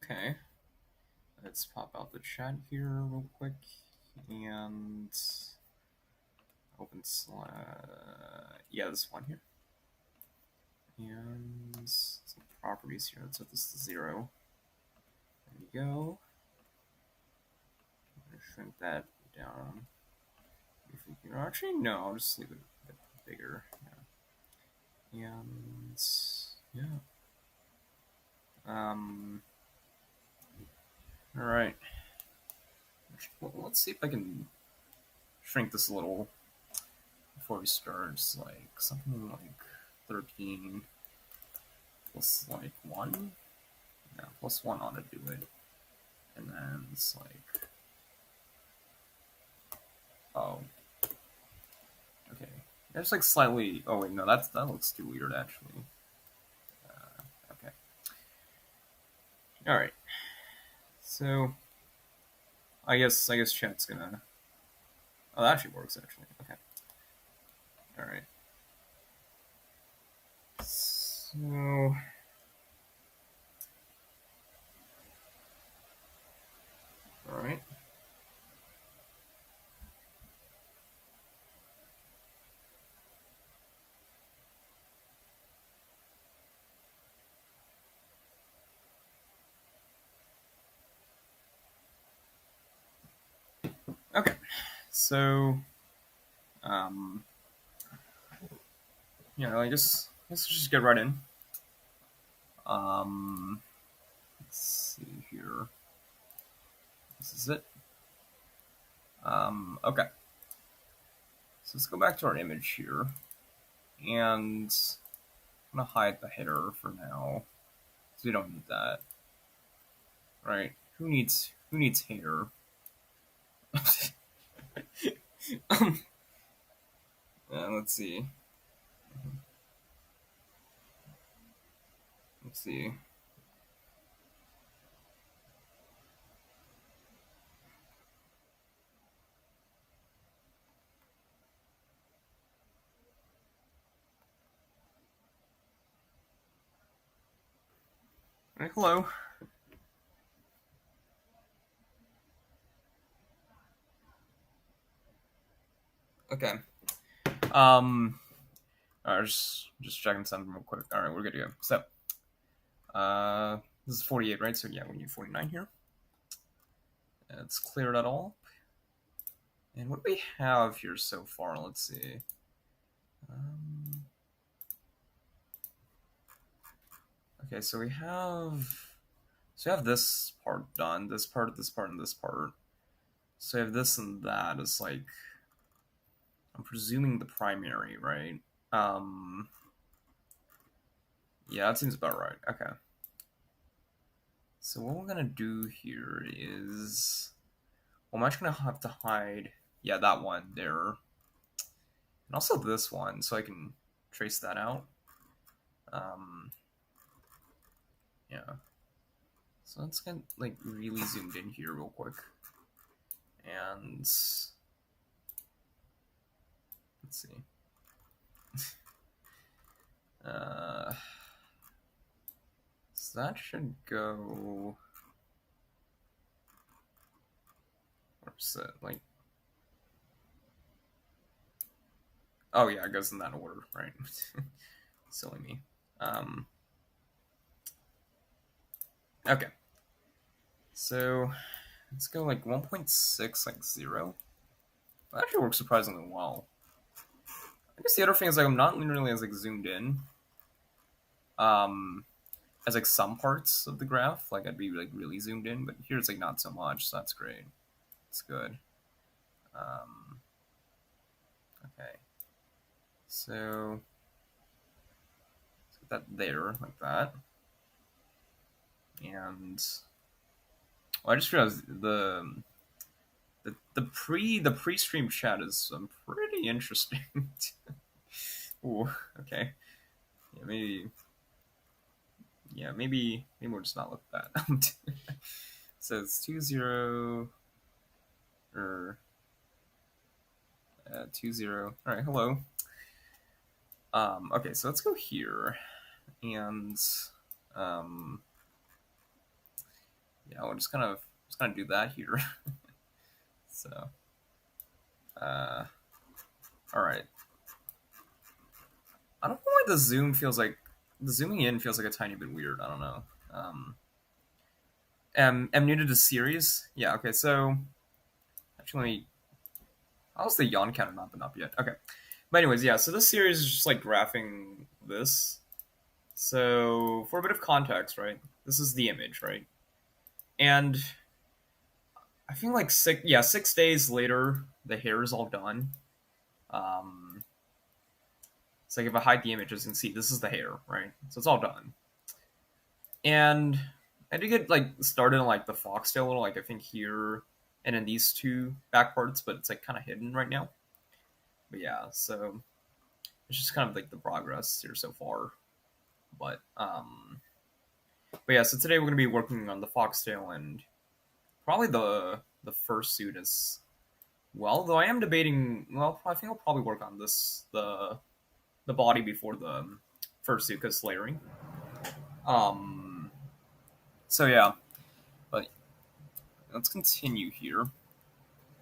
Okay, let's pop out the chat here real quick and open yeah, this one here. And some properties here. Let's set this to 0. There we go. I'm gonna shrink that down. Actually, no, I'll just leave it a bit bigger. Yeah. And yeah. All right. Let's see if I can shrink this a little before we start. It's like something like 13 plus like 1. Yeah, plus 1 ought to do it. And then it's like, oh, okay. There's like slightly. Oh wait, no, that looks too weird actually. Okay. All right. So I guess chat's gonna. Oh, that actually works actually. Okay. All right. So. All right. Okay. So. Um. I guess let's just get right in. Let's see here. This is it. Okay. So let's go back to our image here, and I'm gonna hide the header for now, because we don't need that, right? Who needs header? Let's see. Let's see. Right, hello. Okay. Alright, just checking something real quick. All right, we're good to go. So, this is 48, right? So yeah, we need 49 here. Let's clear that all. And what do we have here so far? Let's see. Okay, so we have this part done, this part, this part, and this part. So we have this and that is like, I'm presuming the primary, right? Yeah, that seems about right. Okay. So what we're gonna do here is, well, I'm actually gonna have to hide, yeah, that one there, and also this one, so I can trace that out. Yeah. So let's get like really zoomed in here real quick, and let's see. So that should go. Where's it? Like, oh yeah, it goes in that order, right? Silly me. Okay. So let's go like 1.6, like 0. That actually works surprisingly well. I guess the other thing is like I'm not literally as like zoomed in. As like some parts of the graph, like I'd be like really zoomed in, but here it's like not so much, so that's great. It's good. Okay. So let's get that there like that. And well, I just realized the pre-stream chat is pretty interesting. Ooh, okay. Maybe we'll just not look at that. So it's 2-0 or 2-0. All right, hello. Okay, so let's go here, and yeah, we'll just kind of do that here. So, uh, all right. I don't know why the zooming in feels like a tiny bit weird. I don't know. Am new to the series. Yeah. Okay. So actually, how's the yawn counter not been up yet? Okay. But anyways, yeah. So this series is just like graphing this. So for a bit of context, right? This is the image, right? And I feel like 6 days later, the hair is all done. Um, it's like if I hide the image, as you can see, this is the hair, right? So it's all done. And I did get like started on like the foxtail a little, like I think here and in these two back parts, but it's like kind of hidden right now. But yeah, so it's just kind of like the progress here so far. But yeah, so today we're gonna be working on the foxtail and probably the fursuit as well. Though I am debating. Well, I think I'll probably work on the body before the fursuit because layering. Um. So yeah, but let's continue here.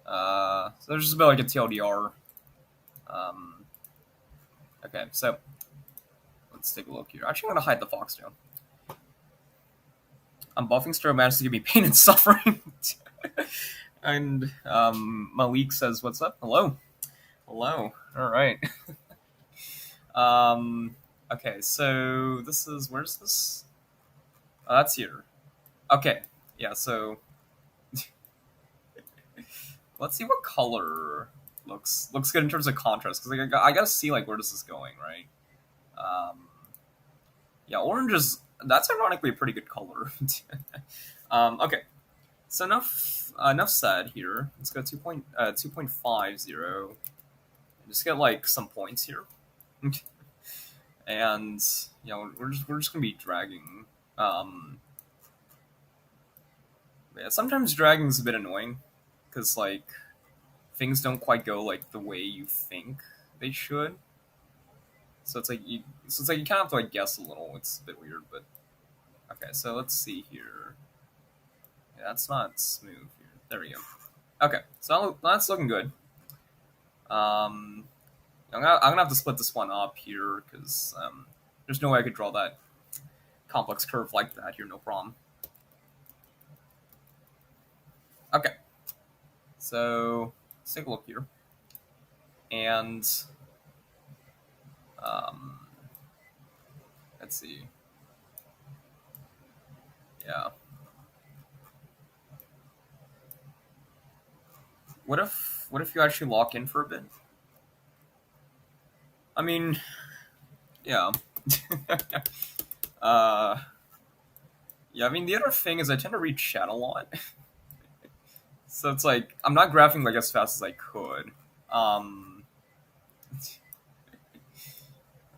So there's just about like a TLDR. Um. Okay, so let's take a look here. Actually, I'm gonna hide the foxtail. I'm buffing Stro managed to give me pain and suffering. And Malik says, "What's up? Hello, hello. All right. um, okay. So this is where's this? Oh, that's here. Okay. Yeah. So let's see what color looks good in terms of contrast because like, I gotta see like where this is going, right? Um, yeah, orange is that's ironically a pretty good color. Okay. So enough said here. Let's go 2.50. Just get like some points here, and we're just gonna be dragging. Yeah, sometimes dragging is a bit annoying because like things don't quite go like the way you think they should. So it's like you kind of have to like guess a little. It's a bit weird, but okay. So let's see here. Yeah, that's not smooth here. There we go. Okay, so that's looking good. Um, I'm gonna have to split this one up here because there's no way I could draw that complex curve like that here. No problem. Okay, so let's take a look here, and um, let's see. Yeah. What if you actually lock in for a bit? I mean, yeah. uh, yeah. I mean, the other thing is I tend to read chat a lot, so it's like I'm not graphing like as fast as I could. Um,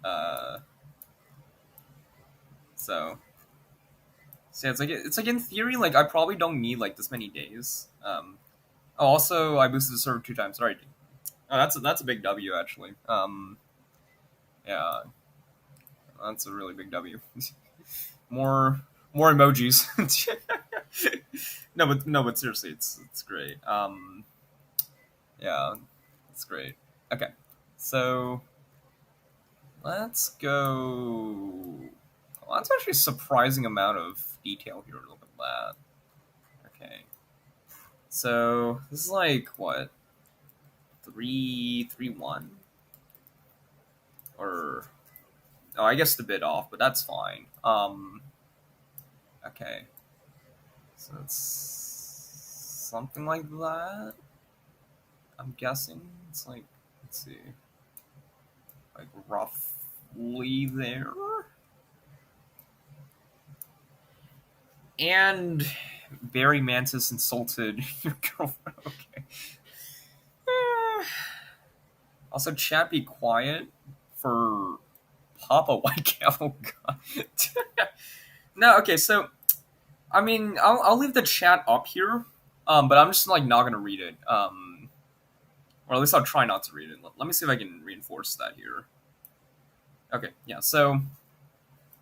uh, so yeah, it's like in theory, like I probably don't need like this many days. Also, I boosted the server 2 times. All right, oh, that's a big W actually. Yeah, that's a really big W. more more emojis. No, but seriously, it's great. Yeah, it's great. Okay, so let's go. Well, that's actually a surprising amount of detail here. Look at that. Okay, so this is like what 331 or oh, I guess the bit off, but that's fine. Okay, so it's something like that. I'm guessing it's like let's see, like roughly there. And Barry Mantis insulted your girlfriend. Okay. Also, chat be quiet for Papa White Camel. God. No, okay, so I mean, I'll leave the chat up here, but I'm just like not gonna read it. Or at least I'll try not to read it. Let me see if I can reinforce that here. Okay, yeah. So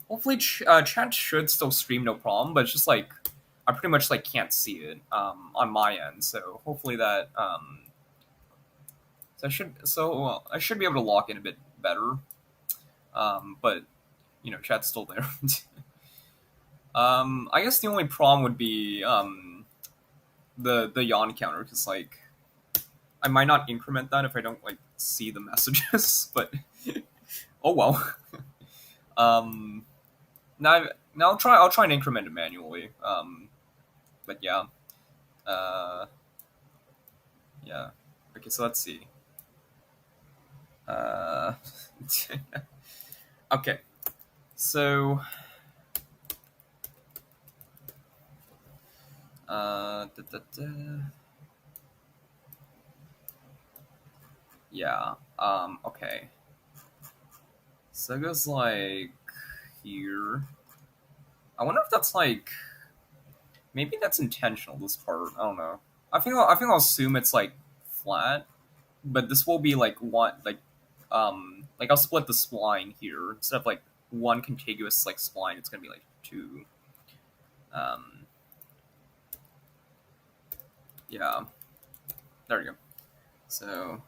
hopefully, chat should still stream no problem, but it's just like I pretty much like can't see it on my end. So hopefully that I should be able to lock in a bit better. But chat's still there. I guess the only problem would be the yawn counter because like I might not increment that if I don't like see the messages, but oh well. um, now I'll try and increment it manually. But yeah, uh, yeah. Okay, so let's see. Uh, okay, so yeah. Okay. So it goes like here. I wonder if that's like maybe that's intentional. This part, I don't know. I think I'll assume it's like flat, but this will be like one like I'll split the spline here instead of like one contiguous like spline. It's gonna be like two. Um, yeah, there we go. So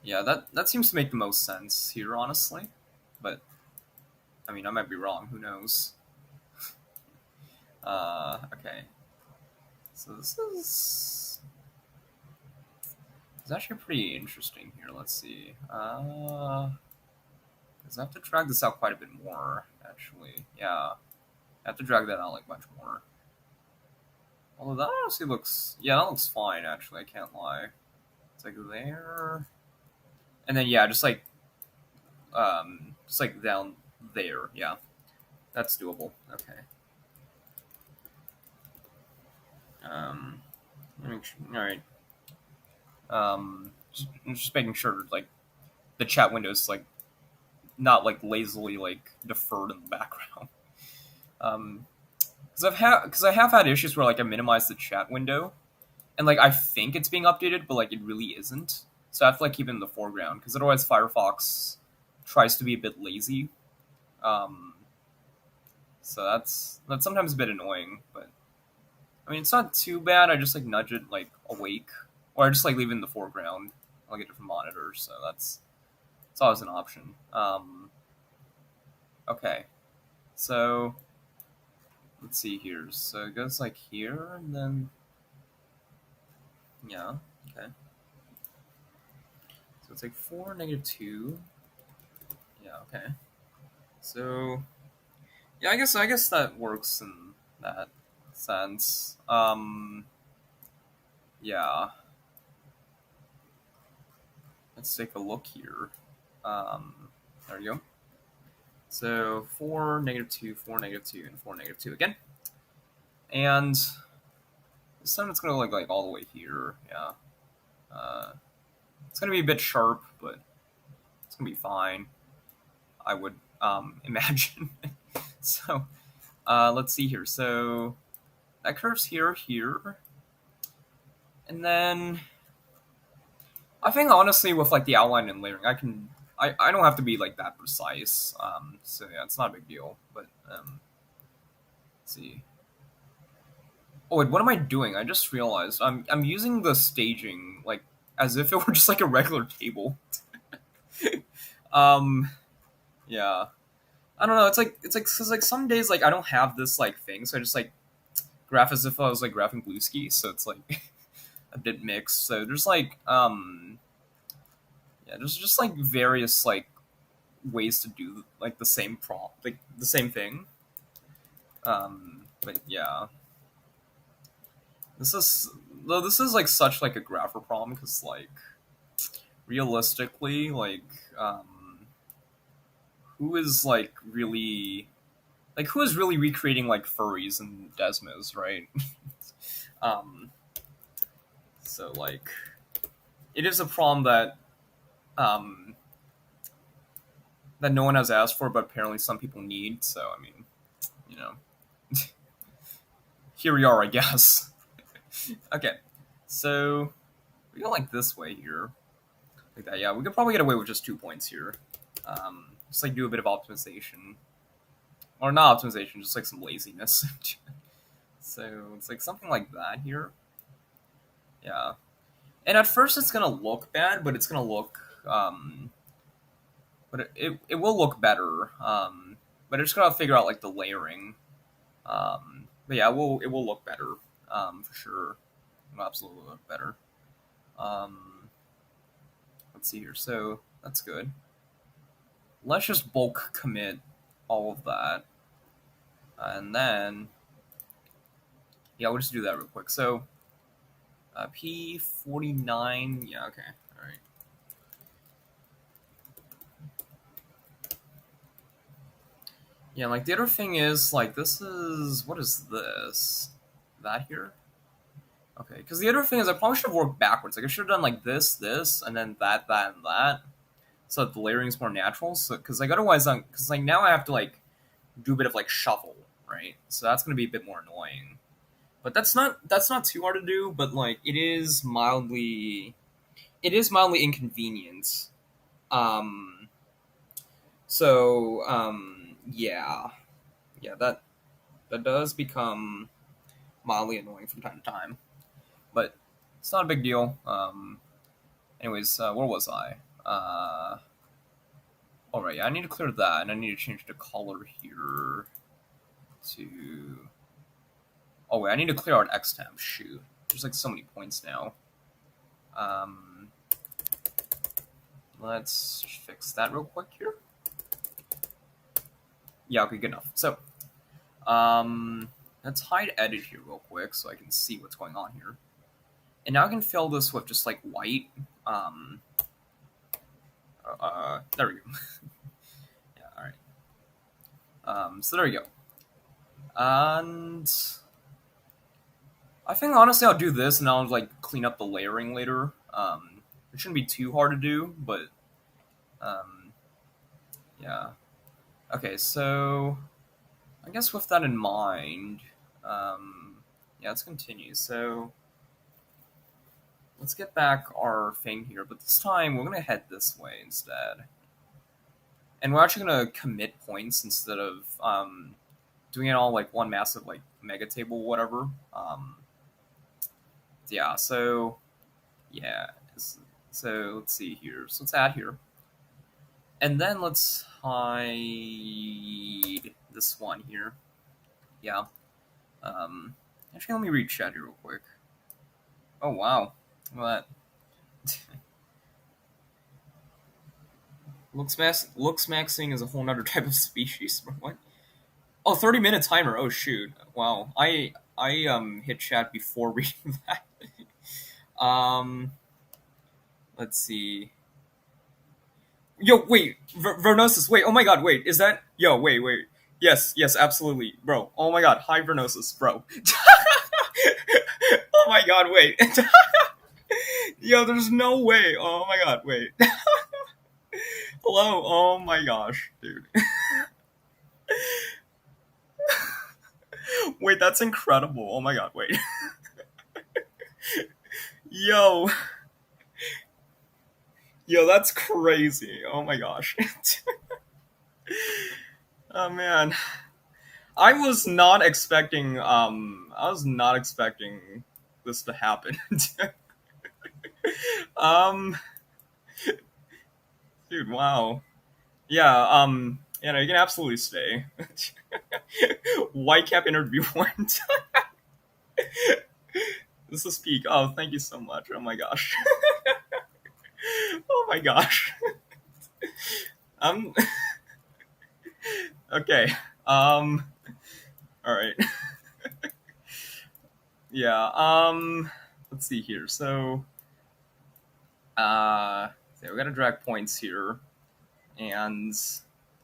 yeah, that seems to make the most sense here, honestly. But I mean, I might be wrong. Who knows? Okay. So this is it's actually pretty interesting here. Let's see. Because I have to drag this out quite a bit more, actually. Yeah, I have to drag that out like much more. Although that honestly looks, yeah, that looks fine. Actually, I can't lie. It's like there, and then yeah, just like down there. Yeah, that's doable. Okay. Um, all right. Just making sure like the chat window is like not like lazily like deferred in the background. Um, because I have had issues where like I minimize the chat window and like I think it's being updated, but like it really isn't. So I have to like keep it in the foreground because otherwise Firefox tries to be a bit lazy. Um, so that's sometimes a bit annoying, but I mean it's not too bad. I just like nudge it like awake, or I just like leave it in the foreground on like a different monitor. So that's always an option. Okay, so let's see here. So it goes like here, and then yeah, okay. So it's like 4, -2. Yeah, okay. So yeah, I guess that works in that sense. Yeah. Let's take a look here. There you go. So 4, -2, 4, -2, and 4, -2 again. And this time it's gonna look like all the way here. Yeah. It's gonna be a bit sharp, but it's gonna be fine. I would imagine. So let's see here. So that curves here, and then I think honestly with like the outline and layering, I don't have to be like that precise. So yeah, it's not a big deal. But let's see. Oh wait, what am I doing? I just realized I'm using the staging like as if it were just like a regular table. um, yeah. I don't know. It's like cause like some days like I don't have this like thing, so I just like graph as if I was like graphing Bluesky. So it's like a bit mixed. So there's like yeah, there's just like various like ways to do like the same prompt, like the same thing. But yeah, this is though this is like such like a grapher problem because like realistically like who is like really like who is really recreating like furries and Desmos, right? um, so like it is a problem um, that no one has asked for, but apparently some people need. So I mean, you know, here we are, I guess. Okay, so we go like this way here, like that. Yeah, we could probably get away with just 2 points here. Just like do a bit of optimization, or not optimization, just like some laziness. So it's like something like that here. Yeah. And at first it's gonna look bad, but it's gonna look but it will look better. But it's gotta figure out like the layering. But yeah, it will look better. For sure. It'll absolutely look better. Um, let's see here. So that's good. Let's just bulk commit all of that, and then yeah, we'll just do that real quick. So P49. Yeah. Okay. All right. Yeah. Like the other thing is like this is what is this? That here. Okay, because the other thing is I probably should have worked backwards. Like I should have done like this, and then that, and that, so that the layering is more natural. So because like otherwise, because like now I have to like do a bit of like shuffle, right? So that's gonna be a bit more annoying. But that's not too hard to do. But like it is mildly inconvenient. Um. So yeah, yeah that does become mildly annoying from time to time, but it's not a big deal. Anyways, where was I? All right, yeah, I need to clear that, and I need to change the color here to. Oh wait, I need to clear out xtemp. Shoot, there's like so many points now. Um, let's fix that real quick here. Yeah, okay, good enough. So, let's hide edit here real quick so I can see what's going on here. And now I can fill this with just like white. There we go. Yeah, all right. So there we go. And I think honestly I'll do this and I'll like clean up the layering later. It shouldn't be too hard to do, but um, yeah. Okay, so I guess with that in mind, yeah, let's continue. So let's get back our thing here, but this time we're gonna head this way instead, and we're actually gonna commit points instead of doing it all like one massive like mega table, whatever. Yeah. So yeah. So let's see here. So let's add here, and then let's hide this one here. Yeah. Um, actually, let me read chat here real quick. Oh wow, what? Looks maxing is a whole other type of species. What? Oh, 30-minute timer. Oh shoot. Wow. I hit chat before reading that. um, let's see. Yo, wait, Vernosis. Wait, oh my god, wait, is that? Yo, wait. Yes, absolutely, bro. Oh my god, hi Vernosis, bro. Oh my god, wait. Yo, there's no way. Oh my god, wait. Hello. Oh my gosh, dude. Wait, that's incredible. Oh my god, wait. Yo, yo, that's crazy. Oh my gosh. Oh man. I was not expecting this to happen. um Dude, wow. Yeah, you can absolutely stay. Whitecap interview one. This is peak. Oh, thank you so much. Oh my gosh. Oh my gosh. Um okay. All right. Yeah, let's see here. So we got to drag points here, and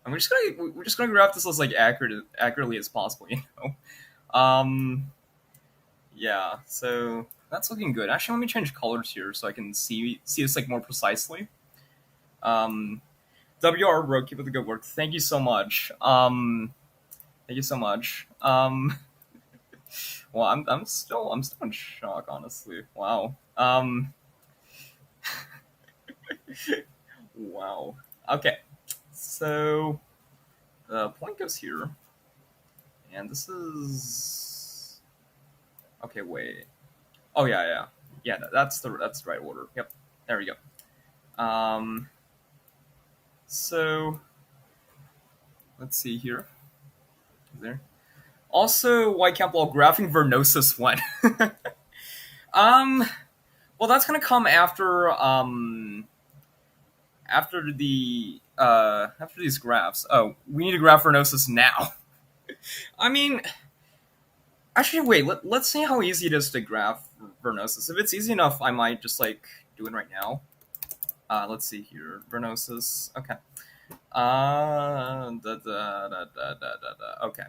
we're just gonna graph this as like accurately as possible, you know. Yeah, so that's looking good. Actually, let me change colors here so I can see this like more precisely. Um, WR bro, keep up the good work. Thank you so much. Thank you so much. Well, I'm still in shock, honestly. Wow. Wow. Okay. So the point goes here, and this is Okay, wait. Oh yeah, yeah, yeah. That's the right order. Yep. There we go. So let's see here. Is there also White Capital graphing Vernosis one? um. Well, that's gonna come after these graphs. Oh, we need to graph Vernosis now. I mean, actually, wait. Let's see how easy it is to graph Vernosis. If it's easy enough, I might just like do it right now. Let's see here. Vernosis. Okay. Okay.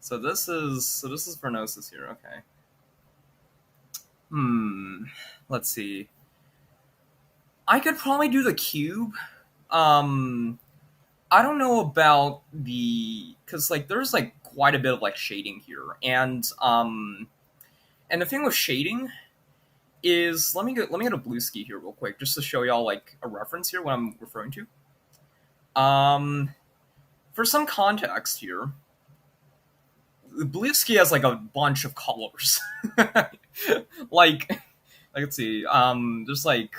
So this is Vernosis here. Okay. Hmm. Let's see. I could probably do the cube. Um. I don't know about because like there's like quite a bit of like shading here, and the thing with shading is let me get a blue ski here real quick just to show y'all like a reference here what I'm referring to. Um, for some context here, the blue ski has like a bunch of colors. like let's see, there's like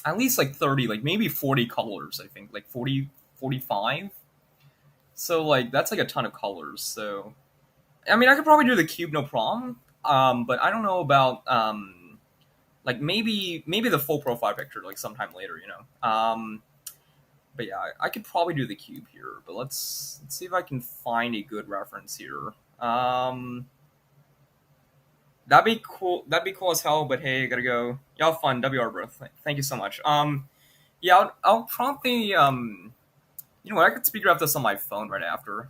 at least like 30, like maybe 40 colors. I think like 40, 45. So like that's like a ton of colors. So I mean, I could probably do the cube no problem. But I don't know about like maybe the full profile picture like sometime later, you know. But yeah, I could probably do the cube here. But let's see if I can find a good reference here. That'd be cool. That'd be cool as hell. But hey, I gotta go. Y'all have fun. WR bro. Thank you so much. Yeah, I'll probably you know what? I could speaker up this on my phone right after.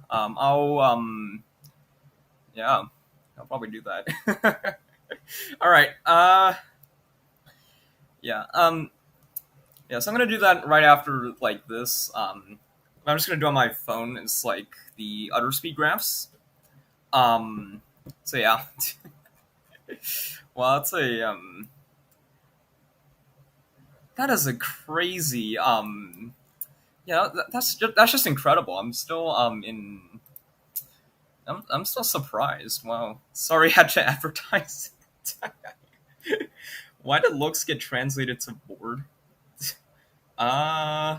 Yeah, I'll probably do that. All right. Yeah. Yeah. So I'm gonna do that right after like this. I'm just gonna do on my phone. It's like the utter speed graphs. Um. So yeah. Well, that's a that is a crazy yeah. That's just incredible. I'm still in. I'm still surprised. Wow. Sorry, I had to advertise. Why did looks get translated to board? Uh,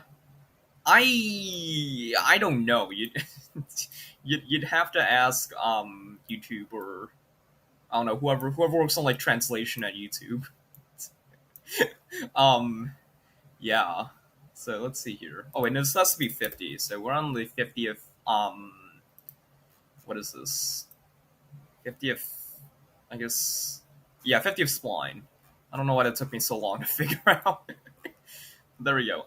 I don't know. You'd have to ask YouTube or I don't know whoever works on like translation at YouTube. um, yeah. So let's see here. Oh, and this has to be 50. So we're on the 50th. What is this? 50th. I guess. Yeah, 50th spline. I don't know why it took me so long to figure out. There we go.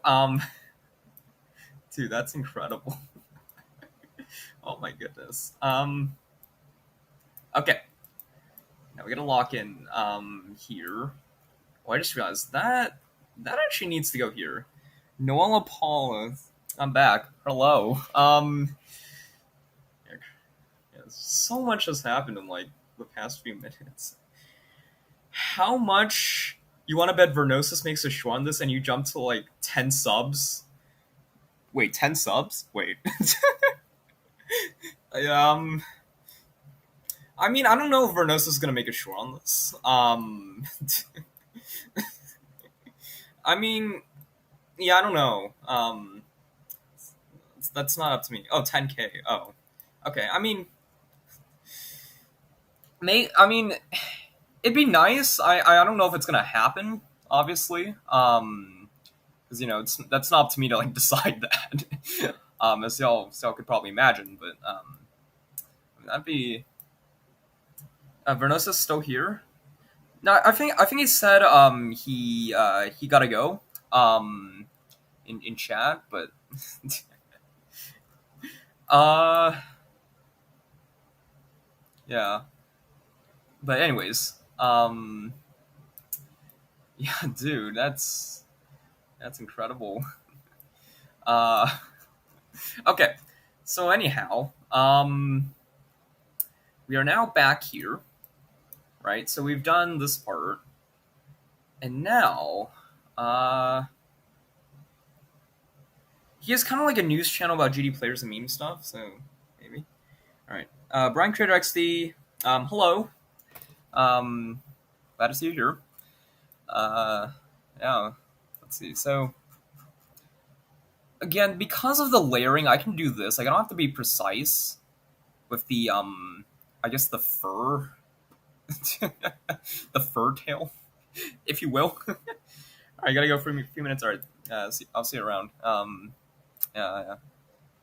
Dude, that's incredible. Oh my goodness. Okay. Now we gotta lock in here. Oh, I just realized that actually needs to go here. Noella Paula, I'm back. Hello. Yeah, so much has happened in like the past few minutes. How much you want to bet Vernosis makes a show on this, and you jump to like 10 subs? Wait, 10 subs? Wait. um, I mean, I don't know if Vernosis is gonna make a short on this. I mean, yeah, I don't know. That's not up to me. Oh, 10K. Oh, okay. I mean, it'd be nice. I don't know if it's gonna happen. Obviously, because you know that's not up to me to like decide that. As y'all could probably imagine, but that'd be. Vernosa's still here. No, I think he said he gotta go in chat, but uh yeah. But anyways, yeah, dude, that's incredible. Uh, okay, so anyhow, we are now back here, right? So we've done this part, and now, he has kind of like a news channel about GD players and meme stuff. So maybe, all right. Brian Creator XD, hello. Um, Glad to see you here. Uh, yeah. Let's see. So again, because of the layering, I can do this. Like I don't have to be precise with the I guess the fur, the fur tail, if you will. All right, I gotta go for a few minutes. All right, I'll see you around. Yeah.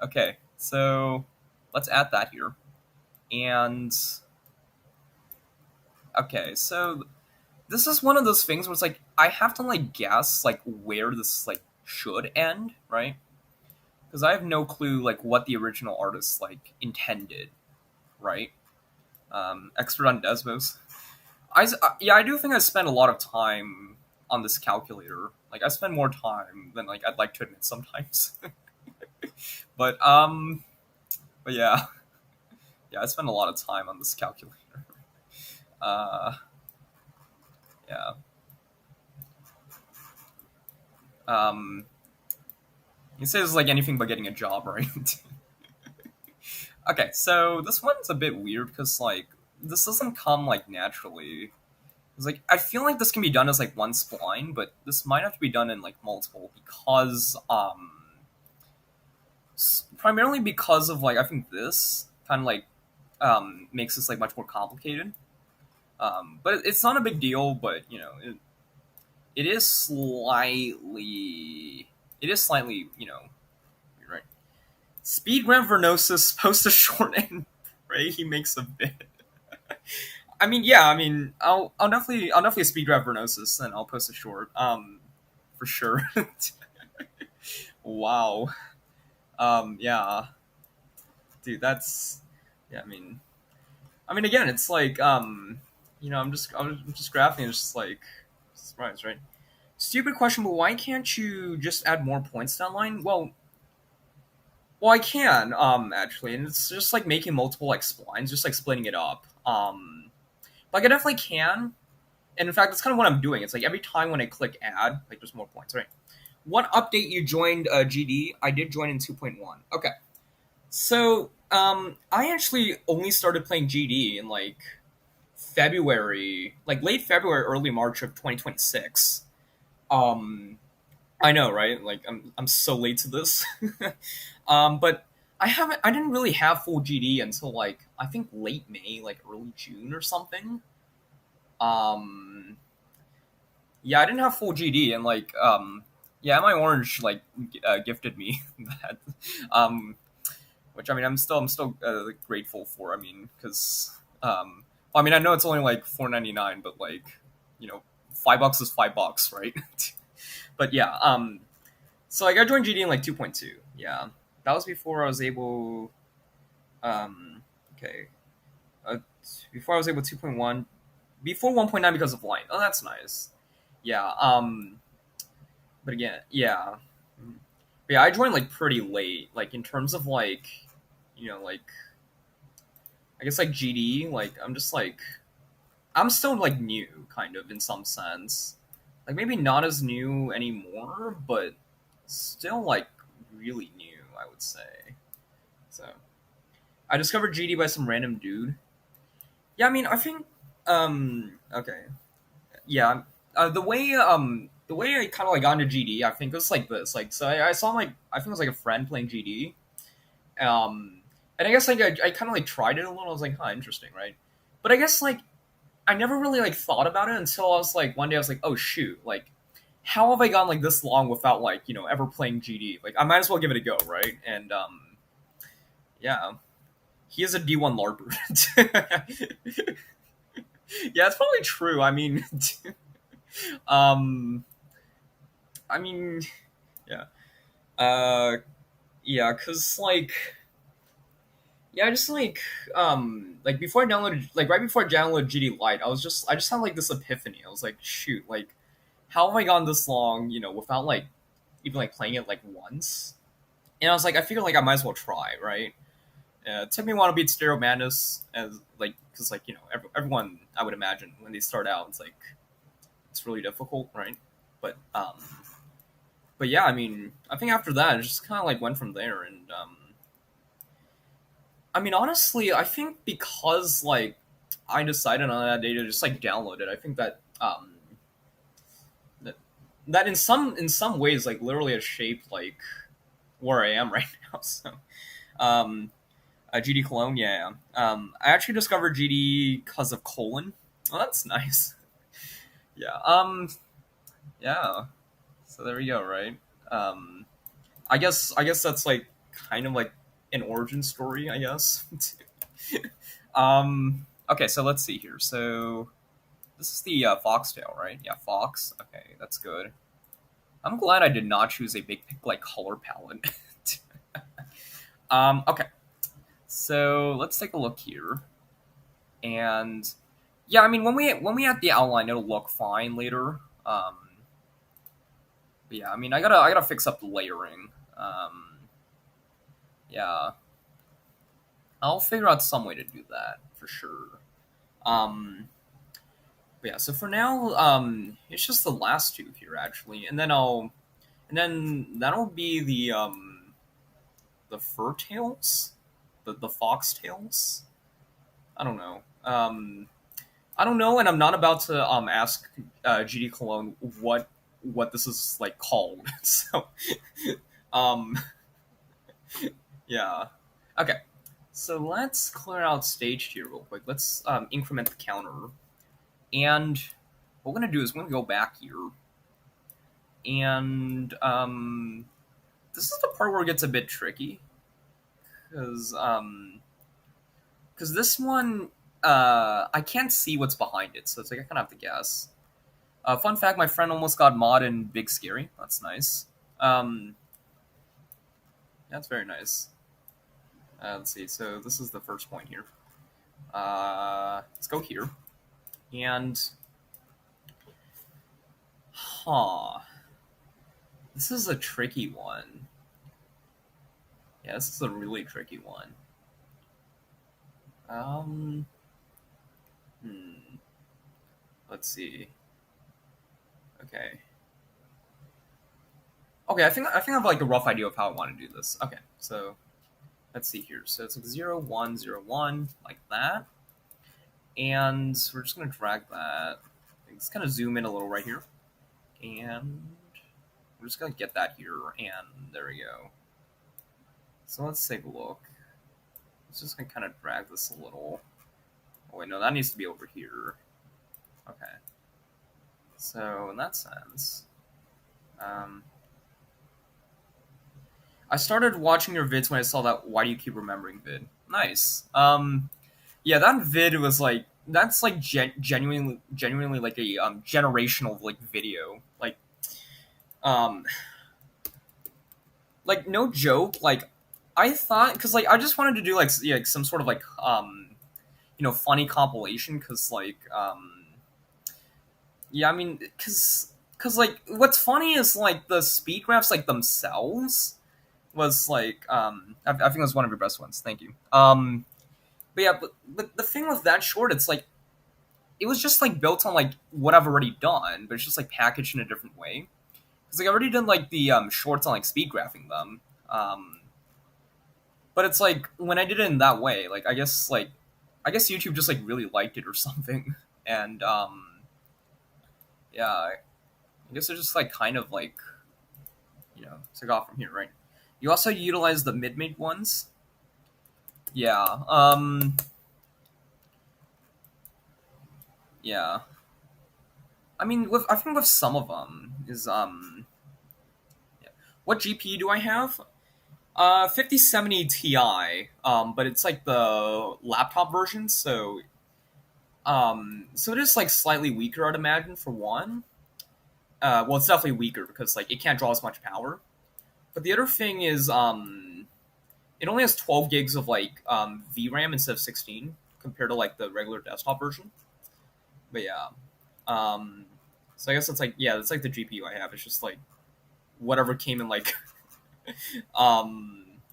Okay, so let's add that here. And okay, so this is one of those things where it's like I have to like guess like where this like should end, right? Because I have no clue like what the original artist like intended, right? Expert on Desmos. Yeah, I do think I spent a lot of time on this calculator. Like I spend more time than like I'd like to admit sometimes. but um, but yeah, yeah, I spent a lot of time on this calculator. Uh, yeah. Um, you say this is like anything but getting a job, right? Okay, so this one's a bit weird because like this doesn't come like naturally. It's like I feel like this can be done as like one spline, but this might have to be done in like multiple because primarily because of like I think this kind of like makes this like much more complicated. But it's not a big deal. But you know, it is slightly right. Speedgram Vernosis post a short and pray he makes a bit. I mean, yeah, I mean, I'll definitely speed grab Vernosis and I'll post a short, for sure. Wow, yeah, dude, that's yeah. I mean, again, it's like, I'm just graphing, it's just like surprise, right? Stupid question, but why can't you just add more points down line? Well, I can, actually, and it's just like making multiple like splines, just like splitting it up. Like I definitely can, and in fact, that's kind of what I'm doing. It's like every time when I click add, like there's more points, right? What update you joined GD? I did join in 2.1. Okay, so I actually only started playing GD in like February, like late February, early March of 2026. Um, I know, right? Like I'm so late to this. But I didn't really have full GD until like I think late May, like early June or something. Um, yeah, I didn't have full GD, and like yeah, my orange like gifted me that, um, which I mean I'm still grateful for. I mean, because I mean I know it's only like 4.99, but like you know, $5 is $5, right? But yeah, so like I joined GD in like 2.2. Yeah, that was before I was able. Um, okay, uh, before I was able 2.1, before 1.9 because of line. Oh, that's nice. Yeah. But again, yeah. But yeah, I joined like pretty late. Like in terms of like, like I guess like GD. Like I'm just like I'm still like new, kind of in some sense. Like maybe not as new anymore, but still like really new, I would say. So I discovered GD by some random dude. Yeah, I mean I think okay. Yeah, the way I kind of like got into GD, I think it was like this. Like, so I saw like I think it was like a friend playing GD, and I guess like I kind of like tried it a little. I was like, huh, interesting, right? But I guess like I never really like thought about it until I was like one day I was like, oh shoot, like how have I gone like this long without like ever playing GD? Like I might as well give it a go, right? And yeah, he is a D1 larper. Yeah, it's probably true. I mean, um, I mean, yeah. Uh, yeah, cause yeah, just like before I downloaded, like right before I downloaded GD Lite, I just had like this epiphany. I was like, shoot, like how have I gone this long, without like even like playing it like once? And I was like, I figured like I might as well try, right? It took me a while to beat Stereo Madness, as like because like everyone I would imagine when they start out, it's like it's really difficult, right? But but yeah, I mean, I think after that, it just kind of like went from there, and I mean, honestly, I think because like I decided on that day to just like download it. I think that that that in some ways like literally has shaped like where I am right now. So um, GD Cologne, yeah. I actually discovered GD because of Colon. Oh, that's nice. Yeah. Yeah. So there we go. Right. Um, I guess that's like kind of like an origin story. I guess. Okay. So let's see here. So this is the foxtail, right? Yeah, fox. Okay, that's good. I'm glad I did not choose a big like color palette. Okay. So let's take a look here. And yeah, I mean when we add the outline, it'll look fine later. But yeah, I mean I gotta fix up the layering. Yeah, I'll figure out some way to do that for sure. Um, but yeah, so for now, it's just the last two here actually, and then that'll be the fur tails, the fox tails. I don't know. I don't know, and I'm not about to ask GD Cologne what this is like called. So, um, yeah. Okay. So let's clear out stage here real quick. Let's increment the counter, and what we're gonna do is we're gonna go back here, and this is the part where it gets a bit tricky because this one I can't see what's behind it, so it's like I kind of have to guess. Fun fact: my friend almost got mod in Big Scary. That's nice. That's very nice. Let's see. So this is the first point here. Let's go here, and huh, this is a tricky one. Yeah, this is a really tricky one. Um, hmm. Let's see. Okay. Okay, I think I have like a rough idea of how I want to do this. Okay, so let's see here. So it's like 0, 1, 0, 1, like that. And we're just going to drag that. Let's kind of zoom in a little right here. And we're just going to get that here. And there we go. So let's take a look. Let's just going to kind of drag this a little. Oh, wait, no, that needs to be over here. Okay. So in that sense, I started watching your vids when I saw that "Why Do You Keep Remembering" vid. Nice. Yeah, that vid was like that's like genuinely like a generational like video. Um, like no joke. Like I thought because like I just wanted to do like yeah, like, some sort of like funny compilation because yeah, I mean because like what's funny is like the speed graphs like themselves was like I think it was one of your best ones. Thank you. But yeah, but the thing with that short, it's like it was just like built on like what I've already done, but it's just like packaged in a different way. Because like I already done like the shorts on like speed graphing them, but it's like when I did it in that way, like I guess YouTube just like really liked it or something, and yeah, I guess it's just like kind of like took off from here, right? You also utilize the mid ones, yeah, yeah. I mean, I think with some of them is yeah. What GPU do I have? 5070 Ti. But it's like the laptop version, so it is like slightly weaker, I'd imagine for one. Well, it's definitely weaker because like it can't draw as much power. But the other thing is, it only has 12 gigs of like VRAM instead of 16 compared to like the regular desktop version. But yeah, um, so I guess it's like yeah, it's like the GPU I have. It's just like whatever came in like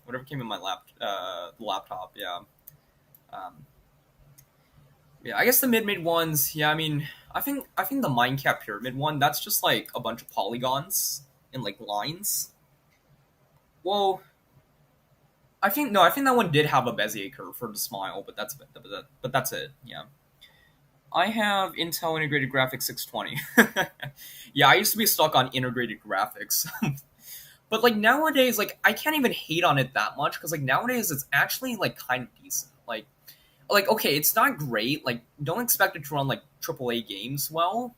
whatever came in my laptop. Yeah, um, yeah. I guess the mid ones. Yeah, I mean, I think the Mindcap Pyramid one. That's just like a bunch of polygons and like lines. Well, I think no. I think that one did have a Bezier curve for the smile, but that's it. Yeah. I have Intel Integrated Graphics 620. Yeah, I used to be stuck on integrated graphics. But like nowadays, like I can't even hate on it that much because like nowadays it's actually like kind of decent. Like okay, it's not great. Like don't expect it to run like AAA games well,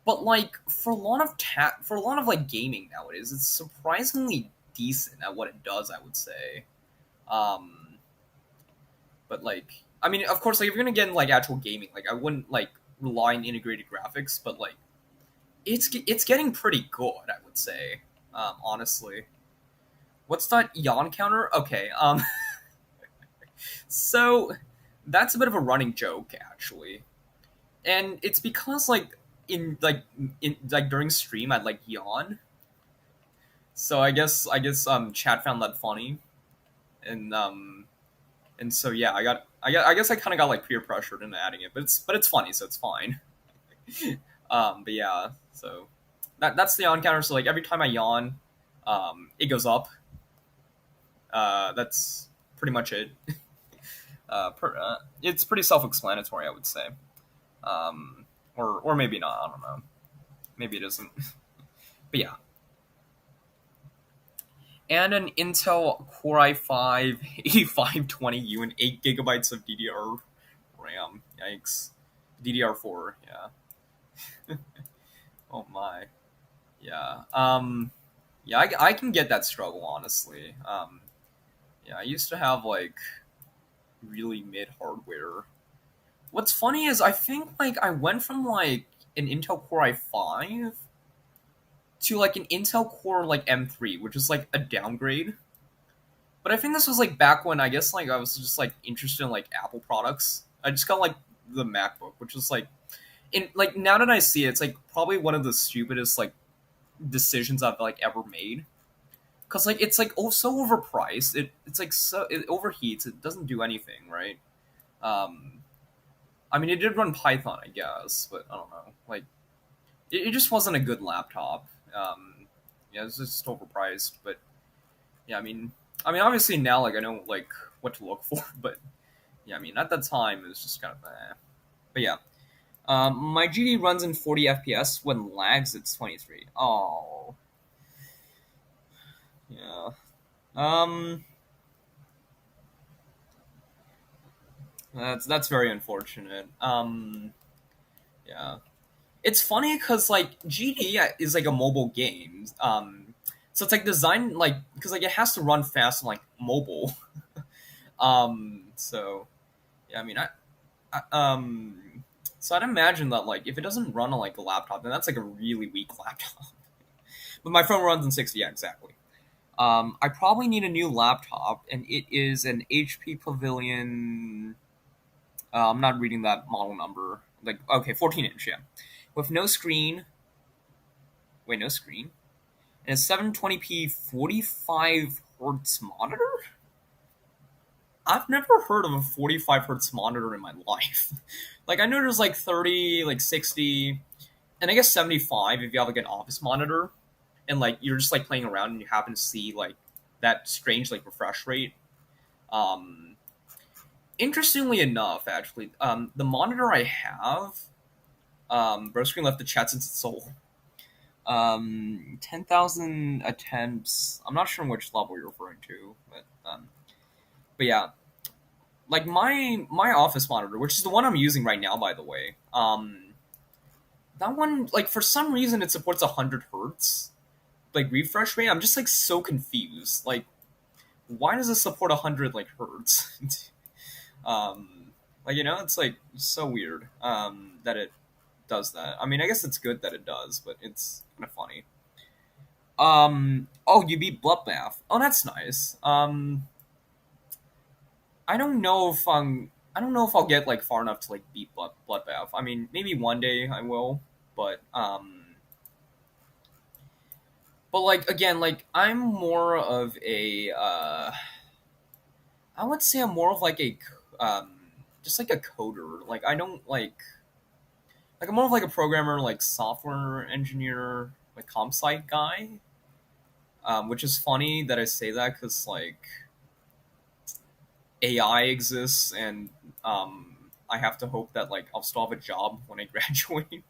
but like for a lot of like gaming nowadays, it's surprisingly decent at what it does. I would say. Um, but like I mean, of course, like if you're gonna get in like actual gaming, like I wouldn't like rely on integrated graphics, but like it's getting pretty good. I would say, honestly. What's that yawn counter? Okay, so that's a bit of a running joke actually, and it's because like in like during stream I'd like yawn, so I guess chat found that funny, and and so yeah I guess I kind of got like peer pressured into adding it, but it's funny, so it's fine. But yeah, so that's the yawn counter. So like every time I yawn, it goes up. That's pretty much it. It's pretty self-explanatory, I would say. Or maybe not. I don't know. Maybe it isn't. But yeah, and an Intel Core i5 8520U and 8 gigabytes of DDR RAM. Yikes. DDR4. Yeah. Oh my. Yeah. Yeah, I can get that struggle honestly. Yeah, I used to have like really mid hardware. What's funny is I think like I went from like an Intel Core i5 to like an Intel Core like M3, which is like a downgrade. But I think this was like back when I guess like I was just like interested in like Apple products. I just got like the MacBook, which is like in like now that I see it, it's like probably one of the stupidest like decisions I've like ever made. Cause like it's like so overpriced. It's like so it overheats. It doesn't do anything, right? Um, I mean, it did run Python, I guess, but I don't know. Like it just wasn't a good laptop. Yeah, it's just overpriced. But yeah, I mean, obviously now like I know like what to look for, but yeah, I mean at that time it was just kind of But yeah, my GD runs in 40 FPS when lags it's 23. Oh, yeah. Um, that's very unfortunate. Yeah. It's funny because like GD is like a mobile game. So it's like designed like because like it has to run fast on like mobile. So yeah, I mean, so I'd imagine that like if it doesn't run on like a laptop, then that's like a really weak laptop. But my phone runs in 60, yeah, exactly. I probably need a new laptop, and it is an HP Pavilion. I'm not reading that model number. Like okay, 14-inch, yeah, with no screen. Wait, no screen. And a 720p 45 hertz monitor. I've never heard of a 45 hertz monitor in my life. Like I know there's like 30, like 60, and I guess 75 if you have like an office monitor and like you're just like playing around and you happen to see like that strange like refresh rate. Um Interestingly enough, actually, the monitor I have, bro screen left the chat since it's sold. 10,000 attempts. I'm not sure which level you're referring to, but yeah, like my office monitor, which is the one I'm using right now, by the way. That one, like for some reason, it supports 100 hertz, like refresh rate. I'm just like so confused. Like, why does it support 100 like hertz? Like it's like so weird. That it does that. I mean, I guess it's good that it does, but it's kind of funny. Oh, you beat Bloodbath. Oh, that's nice. I don't know if I don't know if I'll get like far enough to like beat Bloodbath. I mean, maybe one day I will, but but like again, like I'm more of a I would say I'm more of like a um just like a coder. Like I don't like I'm more of like a programmer, like software engineer, like comp sci guy. Which is funny that I say that because like AI exists and I have to hope that like I'll still have a job when I graduate.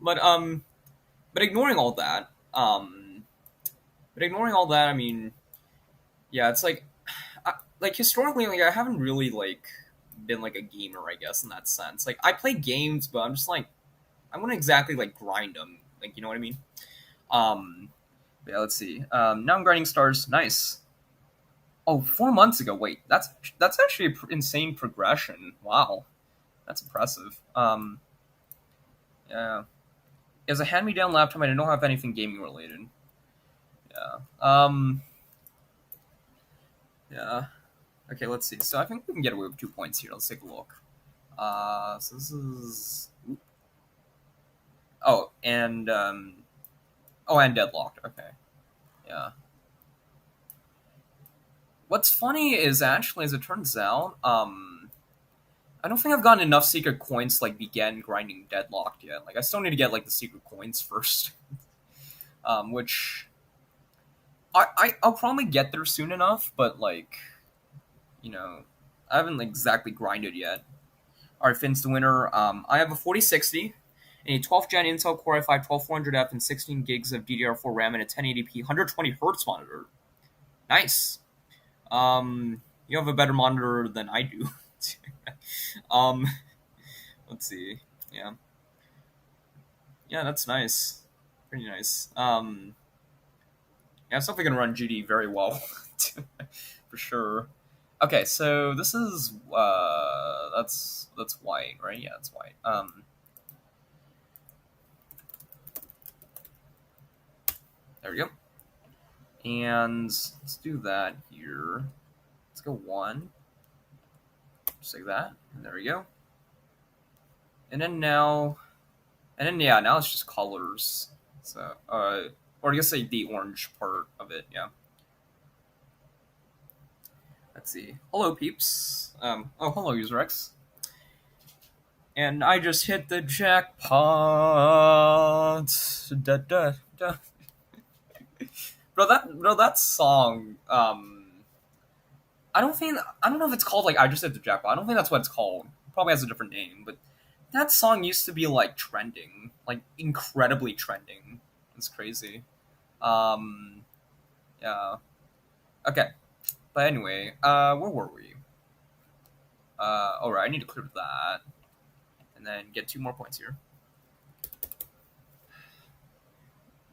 but but ignoring all that, I mean, yeah, it's like historically, like I haven't really like been like a gamer, I guess, in that sense. Like I play games, but I'm just like I wouldn't exactly like grind them. Like you know what I mean? Um, yeah, let's see. Now I'm grinding stars. Nice. Oh, 4 months ago. Wait, that's actually insane progression. Wow, that's impressive. Yeah. As a hand-me-down laptop, I don't have anything gaming related. Yeah. Yeah. Okay, let's see. So I think we can get away with 2 points here. Let's take a look. So this is. Oh, and and deadlocked. Okay. Yeah. What's funny is actually, as it turns out, I don't think I've gotten enough secret coins to, like begin grinding deadlocked yet. Like I still need to get like the secret coins first, which I'll probably get there soon enough. But like you know, I haven't exactly grinded yet. All right, Finn's the winner. I have a 4060 and a 12th gen Intel Core i5 12400F and 16 gigs of DDR4 RAM and a 1080p 120 hertz monitor. Nice. You have a better monitor than I do. um, let's see. Yeah, yeah, that's nice. Pretty nice. Yeah, it's definitely gonna run GD very well, for sure. Okay, so this is that's white, right? Yeah, it's white. There we go. And let's do that here. Let's go one, just like that. And there we go. And then now, and then yeah, now it's just colors. So, or I guess like the orange part of it. Yeah. Let's see. Hello, peeps. Oh, hello, user X. And I just hit the jackpot. Da, da, da. That song. I don't know if it's called like I just hit the jackpot. I don't think that's what it's called. It probably has a different name, but that song used to be like trending, like incredibly trending. It's crazy. Um, yeah. Okay, but anyway, where were we? All right, I need to clear that, and then get 2 more points here.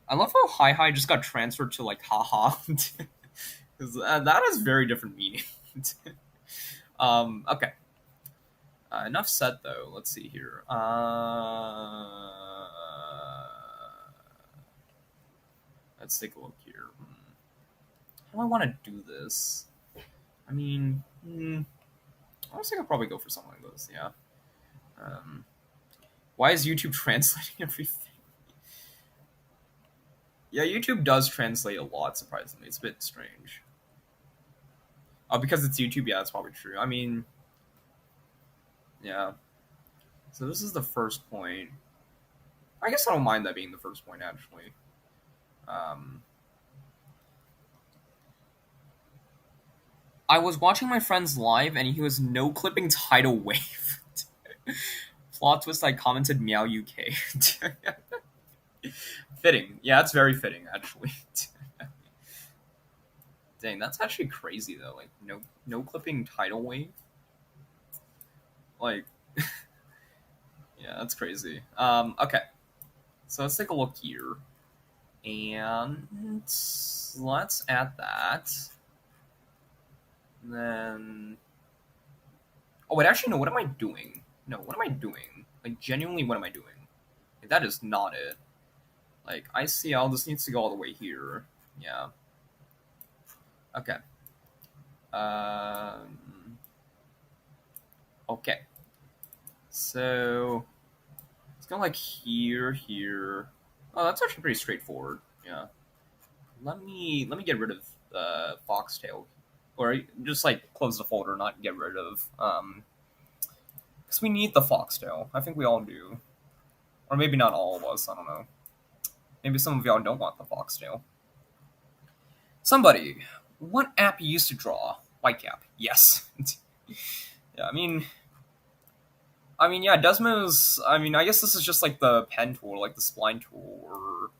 I love how hi just got transferred to like haha, because that has very different meaning. Okay. Enough said though. Let's see here. Let's take a look here. How do I want to do this? I mean, I was think I'll probably go for something like this. Yeah. Why is YouTube translating everything? Yeah, YouTube does translate a lot. Surprisingly, it's a bit strange. Oh, because it's YouTube. Yeah, that's probably true. I mean, yeah. So this is the first point. I guess I don't mind that being the first point, actually. I was watching my friend's live, and he was no clipping tidal wave. Plot twist, I commented meow UK. Fitting. Yeah, it's very fitting, actually. Dang, that's actually crazy, though. Like, no clipping tidal wave? Like, yeah, that's crazy. Okay. So let's take a look here. And let's add that. And then... Oh, wait, actually, no, what am I doing? No, what am I doing? Like, genuinely, what am I doing? Like, that is not it. Like, ICL, this needs to go all the way here. Yeah. Okay. Okay. So, it's going like here. Oh, that's actually pretty straightforward. Yeah. Let me get rid of Foxtail. Or just, like, close the folder, not get rid of, because we need the Foxtail. I think we all do. Or maybe not all of us, I don't know. Maybe some of y'all don't want the Foxtail. Somebody, what app you used to draw? Whitecap. Yes. Yeah, I mean, I mean, yeah, Desmos. I mean, I guess this is just like the pen tool, like the spline tool, or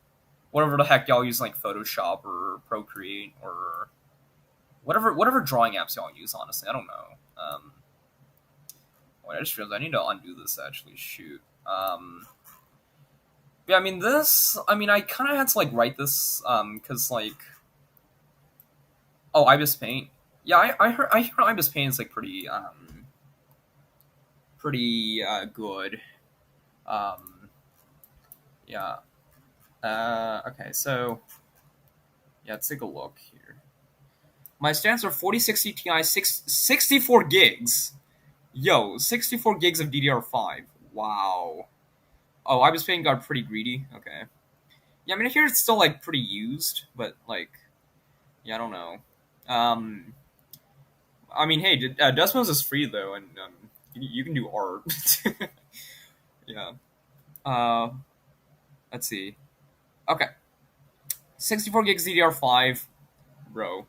whatever the heck y'all use, like Photoshop or Procreate or whatever drawing apps y'all use. Honestly, I don't know. Wait, I just realized I need to undo this. Actually, shoot. Yeah, I mean this. I mean, I kind of had to like write this because like, oh, Ibis Paint. Yeah, I heard Ibis Paint is like pretty good. Um, yeah. Okay, so yeah, let's take a look here. My stats are 4060 Ti, 64 gigs. Yo, 64 gigs of DDR5. Wow. Oh, I was paying got pretty greedy. Okay. Yeah, I mean, here it's still like pretty used, but like, yeah, I don't know. Um, I mean, hey, Desmos is free though, and you can do art. Yeah. Uh, let's see. Okay, 64 gigs DDR5, bro.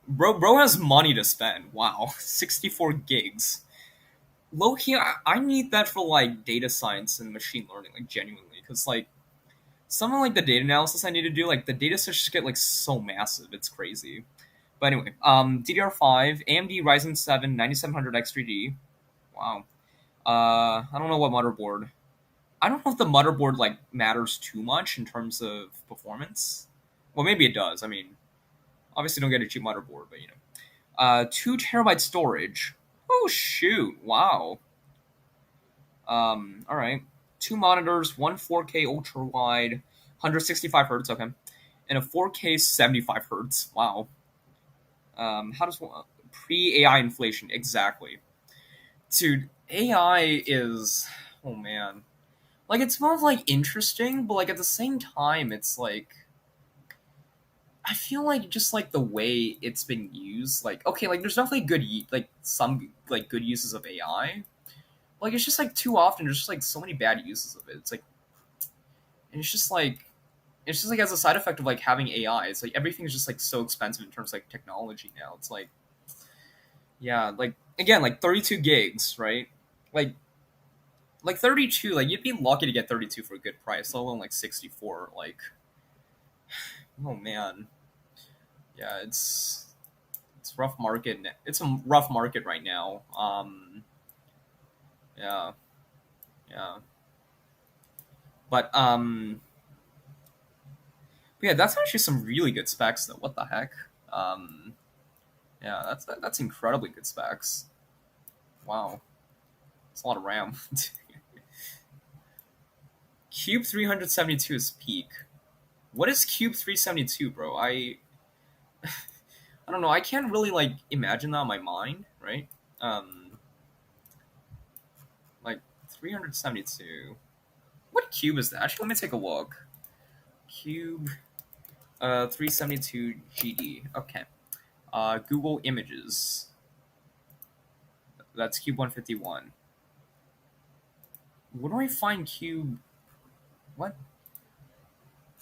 Bro has money to spend. Wow, 64 gigs. Low key, I need that for like data science and machine learning, like genuinely, because like some of like the data analysis I need to do, like the data sets just get like so massive, it's crazy. But anyway, DDR5, AMD Ryzen 7 9700 X3D. Wow. I don't know what motherboard. I don't know if the motherboard like matters too much in terms of performance. Well, maybe it does. I mean, obviously don't get a cheap motherboard, but you know. 2 terabyte storage. Oh shoot! Wow. All right. Two monitors, one 4K ultra wide, 165 hertz. Okay, and a 4K 75 hertz. Wow. How does pre AI inflation exactly? Dude, AI is, oh man, like it's both like interesting, but like at the same time, it's like I feel like just like the way it's been used, like okay, like there's definitely like some like good uses of AI. Like it's just like too often there's just like so many bad uses of it. It's like and it's just like as a side effect of like having AI, it's like everything's just like so expensive in terms of like technology now. It's like yeah, like again, like 32 gigs, right? Like 32, like you'd be lucky to get 32 for a good price, let alone like 64. Like oh man, yeah, it's rough market. It's a rough market right now. Yeah, yeah, but yeah, that's actually some really good specs though. What the heck? Um, yeah, that's incredibly good specs. Wow, it's a lot of RAM. Cube 372 is peak. What is Cube 372, bro? I don't know. I can't really like imagine that in my mind, right? Like 372. What cube is that? Actually, let me take a look. Cube 372 GD. Okay. Google Images. That's Cube 151. Where do I find Cube? What?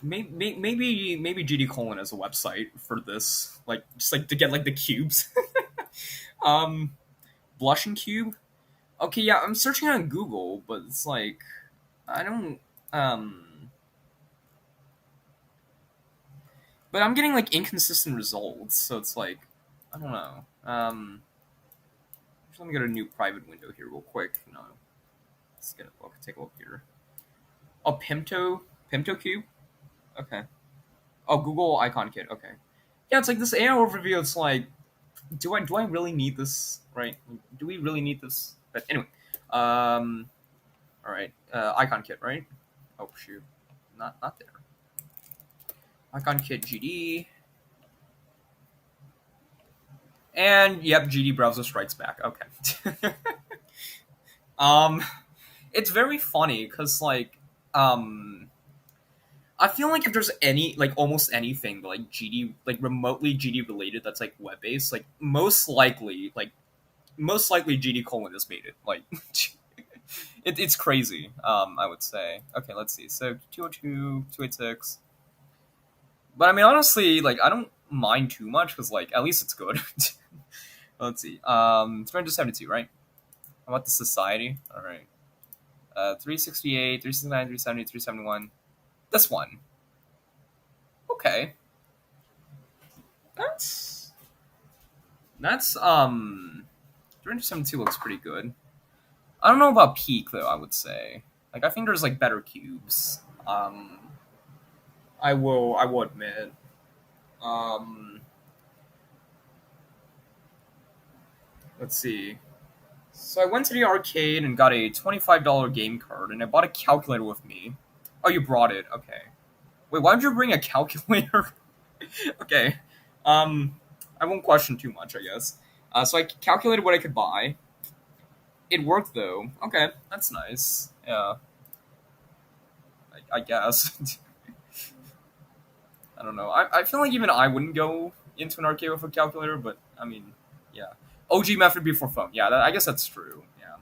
Maybe GD colon as a website for this, like just like to get like the cubes. um, blushing cube. Okay, yeah, I'm searching on Google, but it's like I don't. But I'm getting like inconsistent results, so it's like I don't know. Let me get a new private window here real quick. No, let's get a look. Take a look here. Oh, Pimto Cube. Okay. Oh, Google Icon Kit. Okay. Yeah, it's like this AI overview. It's like, do I really need this? Right? Do we really need this? But anyway, all right. Icon Kit, right? Oh shoot, not there. Icon Kit GD. And yep, GD browser strikes back. Okay. um, it's very funny because like I feel like if there's any like almost anything like GD like remotely GD related that's like web based, like most likely GD colon has made it. Like it's crazy. I would say. Okay, let's see. So 202, 286. But I mean, honestly, like I don't mind too much because like at least it's good. Let's see. 372, right? How about the society? All right. 368, 369, 370, 371. This one. Okay. That's that's 372 looks pretty good. I don't know about peak though, I would say. Like I think there's like better cubes. I will admit. Um let's see. So I went to the arcade and got a $25 game card and I bought a calculator with me. Oh, you brought it. Okay. Wait, why did you bring a calculator? Okay. Um I won't question too much, I guess. So I calculated what I could buy. It worked though. Okay, that's nice. Yeah, I guess. I don't know. I feel like even I wouldn't go into an arcade with a calculator, but I mean, yeah. OG method before phone. Yeah, I guess that's true. Yeah.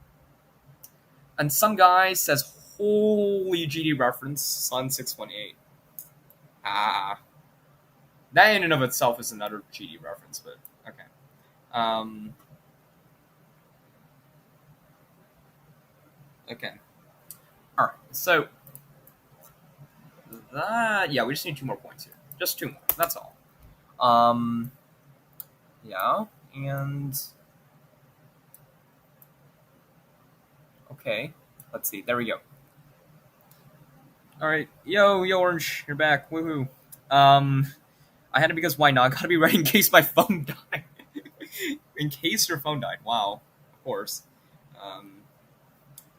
And some guy says, "Holy GD reference, Sun 618." Ah, that in and of itself is another GD reference, but okay. Um, okay. All right. So that yeah, we just need 2 more points here. Just 2 more. That's all. Um, yeah, and okay. Let's see. There we go. All right, yo, Orange, you're back. Woohoo! Um, I had it because why not? Gotta be ready in case my phone died. In case your phone died. Wow. Of course. Um,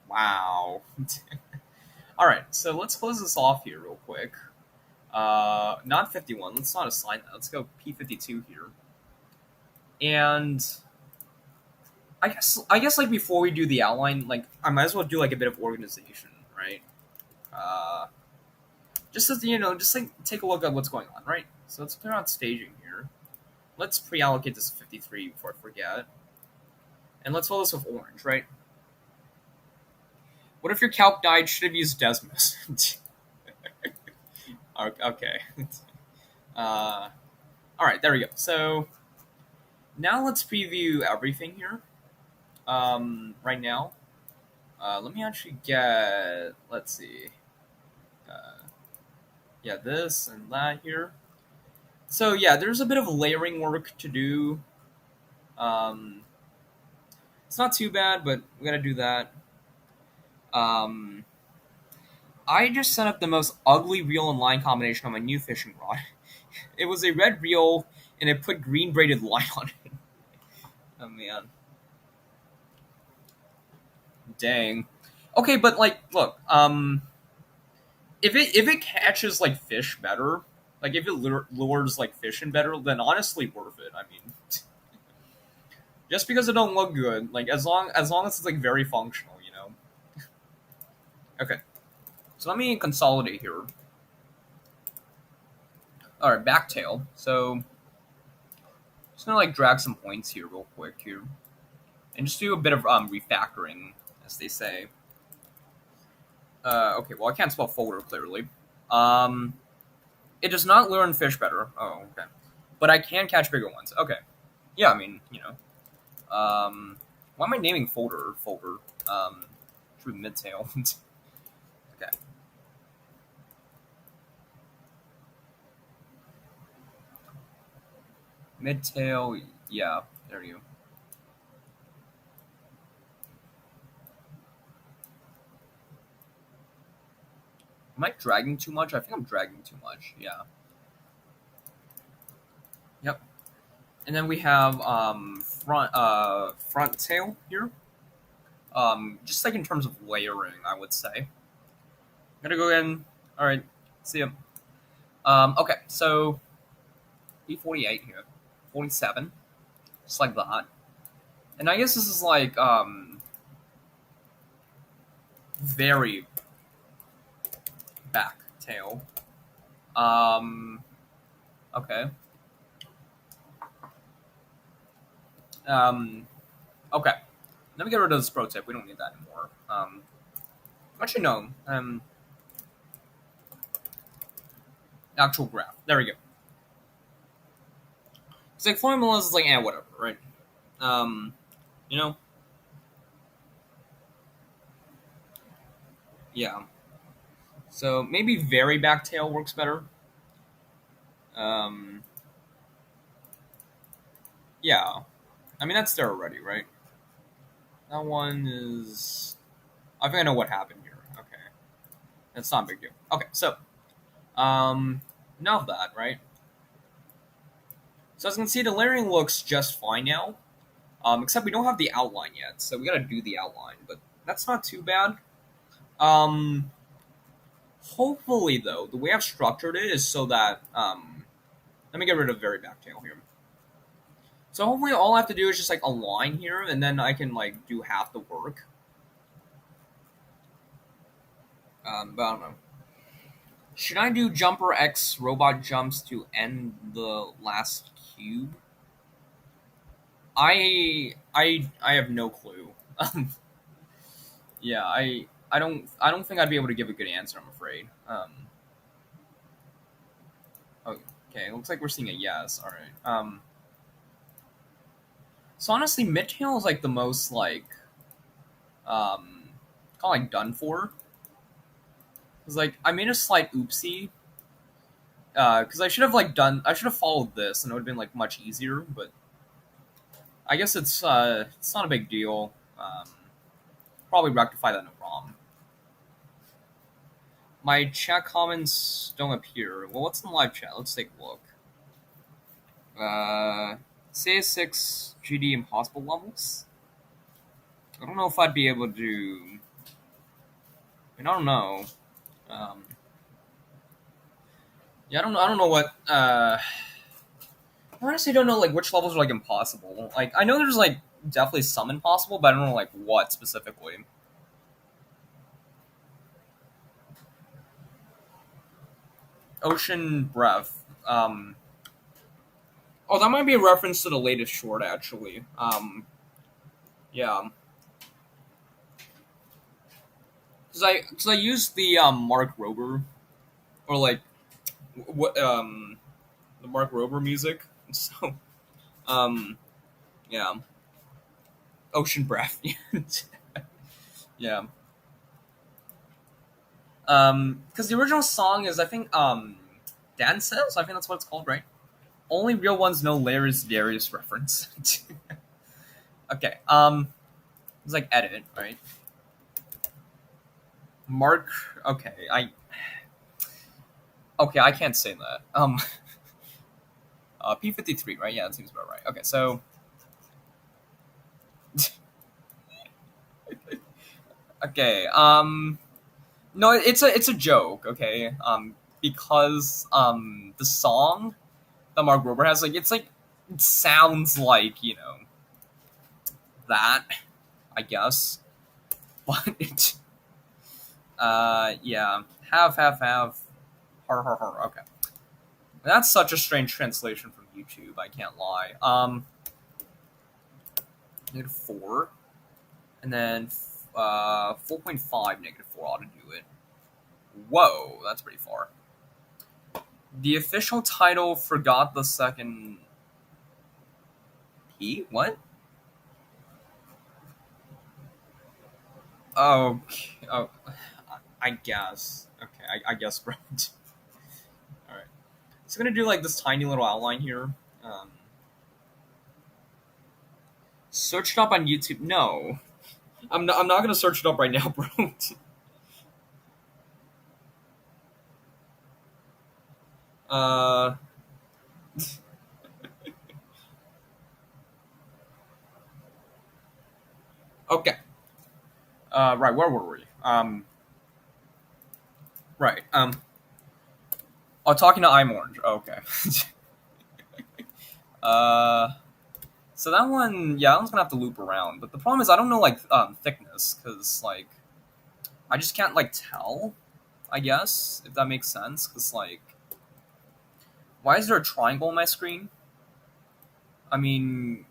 wow. All right, so let's close this off here real quick. Not 51. Let's not assign that. Let's go P52 here. And I guess like before we do the outline, like I might as well do like a bit of organization, right? Uh, just as just like take a look at what's going on, right? So let's clear out staging here. Let's pre-allocate this 53 before I forget, and let's fill this with orange, right? What if your calc died? Should have used Desmos. Okay. Uh, all right, there we go. So now let's preview everything here. Right now, let me actually get. Let's see. Uh, yeah, this and that here. So yeah, there's a bit of layering work to do. Um, it's not too bad, but we gotta do that. Um, I just set up the most ugly reel and line combination on my new fishing rod. It was a red reel, and it put green braided line on it. Oh man, dang. Okay, but like, look, if it catches like fish better, like if it lures like fish in better, then honestly worth it. I mean, just because it don't look good, like as long as it's like very functional. Okay, so let me consolidate here. All right, backtail. So just gonna like drag some points here real quick here, and just do a bit of refactoring, as they say. Okay, well I can't spell folder clearly. Um, it does not lure in fish better. Oh, okay, but I can catch bigger ones. Okay, yeah, I mean why am I naming folder? Through midtail. Okay, midtail. Yeah, there you go. Am I dragging too much? I think I'm dragging too much. Yeah. Yep. And then we have front tail here. Just like in terms of layering, I would say. I'm gonna go in. All right. See ya. Okay. So E48 here, 47, just like that. And I guess this is like very back tail. Um, okay. Um, okay. Let me get rid of this pro tip. We don't need that anymore. Actually, no. Actual graph. There we go. It's like formulas is like, whatever, right? Um, you know. Yeah. So maybe very back tail works better. Um, yeah. I mean, that's there already, right? That one is. I think I know what happened here. Okay. That's not a big deal. Okay, so, enough of that, right? So as you can see, the layering looks just fine now. Except we don't have the outline yet, so we gotta do the outline, but that's not too bad. Um, Hopefully, though, the way I've structured it is so that, let me get rid of very back tail here. So hopefully all I have to do is just like align here, and then I can like do half the work. But I don't know. Should I do jumper X robot jumps to end the last cube? I have no clue. Yeah, I don't think I'd be able to give a good answer. I'm afraid. Okay, looks like we're seeing a yes. All right. So honestly, midtail is like the most like kind of like done for. Cause like I made a slight oopsie. Because I should have followed this and it would have been like much easier. But I guess it's not a big deal. Probably rectify that no problem. My chat comments don't appear. Well, what's in the live chat? Let's take a look. CS6 GD impossible levels. I don't know if I'd be able to. I don't know. Um, yeah, I don't know what. I honestly don't know like which levels are like impossible. Like I know there's like definitely some impossible, but I don't know like what specifically. Ocean breath. Oh, that might be a reference to the latest short actually. Yeah, because I used the Mark Rober or like what the Mark Rober music. So um yeah, ocean breath. Yeah. Because the original song is I think Dan says I think that's what it's called, right? Only real ones know Larry's Darius reference. Okay. It's like edit, right? Mark. Okay, I can't say that. P53, right? Yeah, that seems about right. Okay, so okay. No, it's a joke. Okay. Because the song that Mark Rober has, like, it sounds like that, I guess, but yeah, have, har. Okay, that's such a strange translation from YouTube. I can't lie. -4, and then 4.5 -4 ought to do it. Whoa, that's pretty far. The official title forgot the second P. What? Okay. Oh, I guess. Okay, I guess right. All right. So I'm gonna do like this tiny little outline here. Um, Search it up on YouTube. No, I'm not gonna search it up right now, bro. uh. Okay. Right. Where were we? Right. Oh, talking to I'm Orange. Oh, okay. uh. So that one, yeah, that one's gonna have to loop around. But the problem is, I don't know like thickness because like I just can't like tell. I guess if that makes sense, because like, why is there a triangle on my screen? I mean,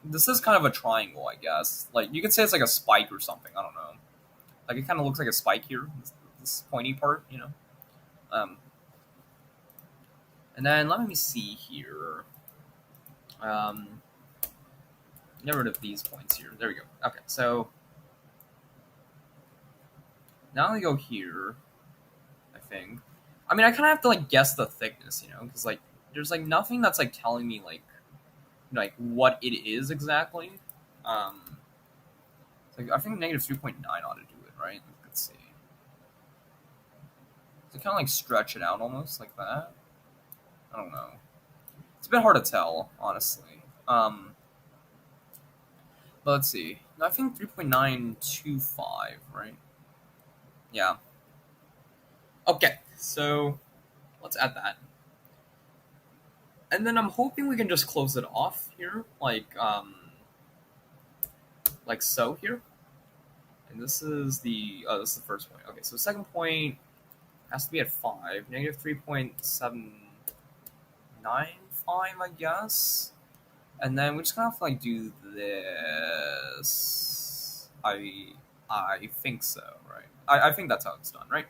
this is kind of a triangle, I guess. Like you could say it's like a spike or something. I don't know. Like it kind of looks like a spike here. This pointy part. Um, and then let me see here. Um, Get rid of these points here. There we go. Okay, so Now I go here, I think. I mean, I kind of have to like guess the thickness, because like there's like nothing that's like telling me like what it is exactly. Um, like I think negative 3.9 ought to do it, right? Let's see. To kind of like stretch it out almost like that. I don't know. It's a bit hard to tell, honestly. But let's see. I think 3.925, right? Yeah. Okay, so let's add that. And then I'm hoping we can just close it off here, like so here. And this is the first point. Okay, so second point has to be at 5, negative 3.795, I guess. And then we just kind of like do this. I think so, right? I think that's how it's done, right?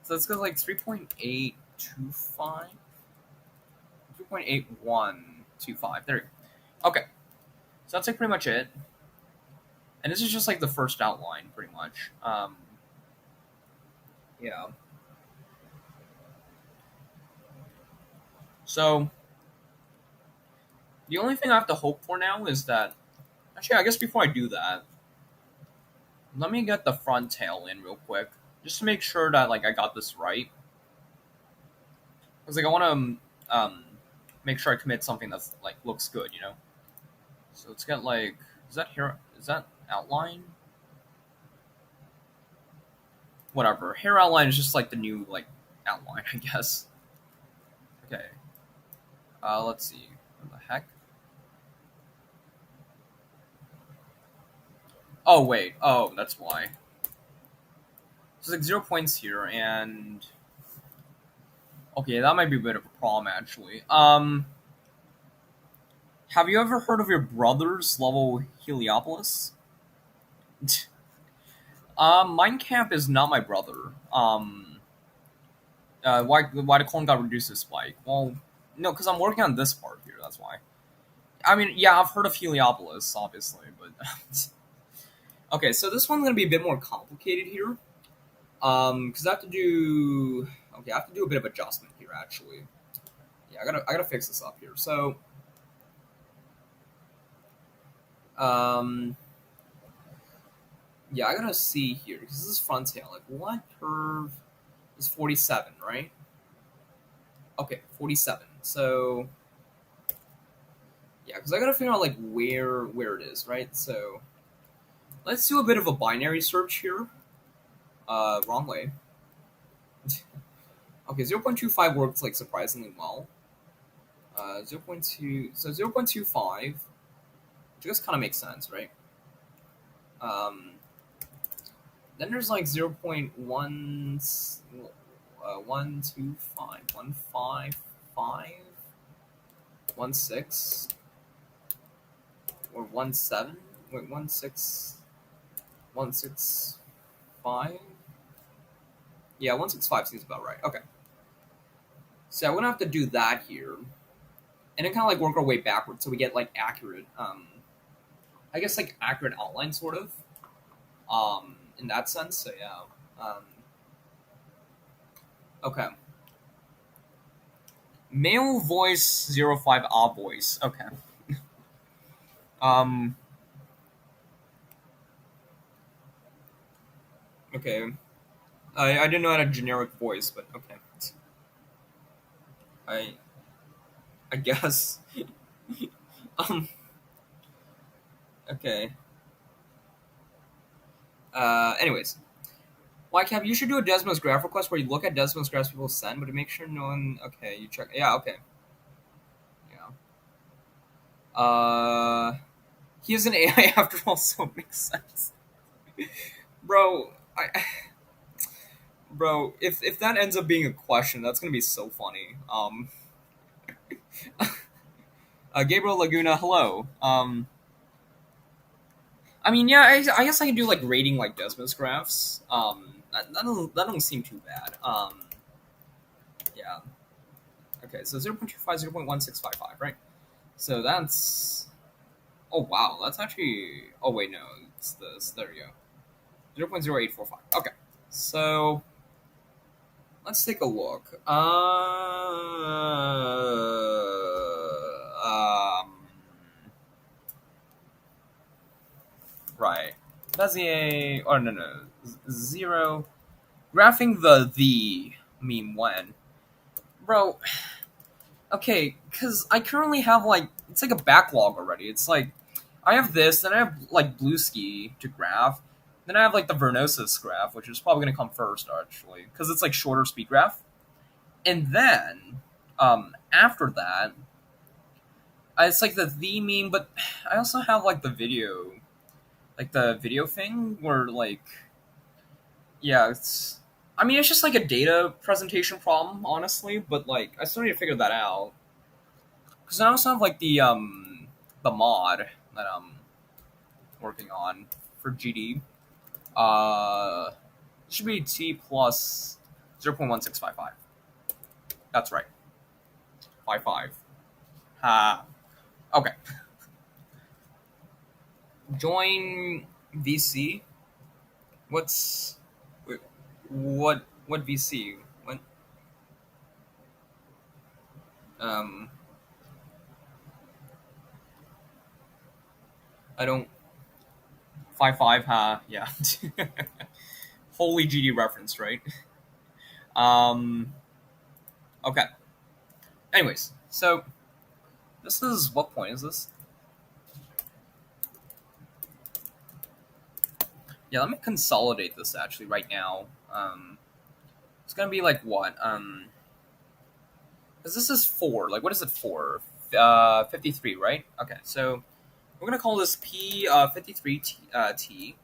So let's go like 3.825, 3.8125. There we go. Okay, so that's like pretty much it. And this is just like the first outline, pretty much. Yeah. So the only thing I have to hope for now is that, actually, I guess before I do that, let me get the front tail in real quick, just to make sure that like I got this right. Because like I want to make sure I commit something that's like looks good. So let's get like, is that here? Is that outline? Whatever. Hair outline is just like the new like outline, I guess. Okay. Let's see. What the heck? Oh wait. Oh, that's why. So like 0 points here, and okay, that might be a bit of a problem actually. Have you ever heard of your brother's level Heliopolis? Mein Camp is not my brother. Why the clone got reduced to spike? Well, no, because I'm working on this part here. That's why. I mean, yeah, I've heard of Heliopolis, obviously, but okay. So this one's gonna be a bit more complicated here. Because I have to do. Okay, I have to do a bit of adjustment here. Actually, yeah, I gotta fix this up here. So, um, yeah, I gotta see here because this is front tail. Like, what curve is 47, right? Okay, 47. So, yeah, because I gotta figure out like where it is, right? So, let's do a bit of a binary search here. Wrong way. Okay, 0.25 works like surprisingly well. 0.2, so 0.25, which just kind of makes sense, right? Um, then there's like 0.1, 125, 155, 16, or 17, wait, 16, 165. Yeah, 165 seems about right. Okay. So we're gonna have to do that here. And then kind of like work our way backwards so we get like accurate, I guess like accurate outline sort of, in that sense. So yeah. Okay. Male voice 05 ah voice. Okay. Um. Okay. I didn't know I had a generic voice, but okay. I I guess. um. Okay. Anyways, YCAP, you should do a Desmos graph request where you look at Desmos graphs people send, but to make sure no one. Okay, you check. Yeah. Okay. Yeah. He is an AI after all, so it makes sense. Bro, bro, if that ends up being a question, that's gonna be so funny. Gabriel Laguna, hello. I mean, yeah, I guess I can do like rating like Desmos graphs. That don't seem too bad. Yeah. Okay, so 0.25, 0.1655, right? So that's. Oh wow, that's actually. Oh wait, no, it's this. There you go. 0.0845. Okay. So let's take a look. Right. Bezier. Oh no no. Zero. Graphing the meme when. Bro, okay, because I currently have like it's like a backlog already. It's like I have this, then I have like Blue Ski to graph, then I have like the Vernosis graph, which is probably gonna come first actually, because it's like shorter speed graph, and then after that, it's like the meme, but I also have like the video thing where like yeah, it's. I mean, it's just like a data presentation problem, honestly. But like, I still need to figure that out. Because I also have like the mod that I'm working on for GD. Uh, it should be T plus 0.1655. That's right, 55. Ha. Okay. Join VC. What's wait, what VC? What um I don't 55. Ha. Yeah. Holy GD reference, right? Um. Okay. Anyways, so this is what point is this? Yeah, let me consolidate this actually right now. It's gonna be like what? Because this is four. Like, what is it for? 53, right? Okay, so we're gonna call this P 53 T.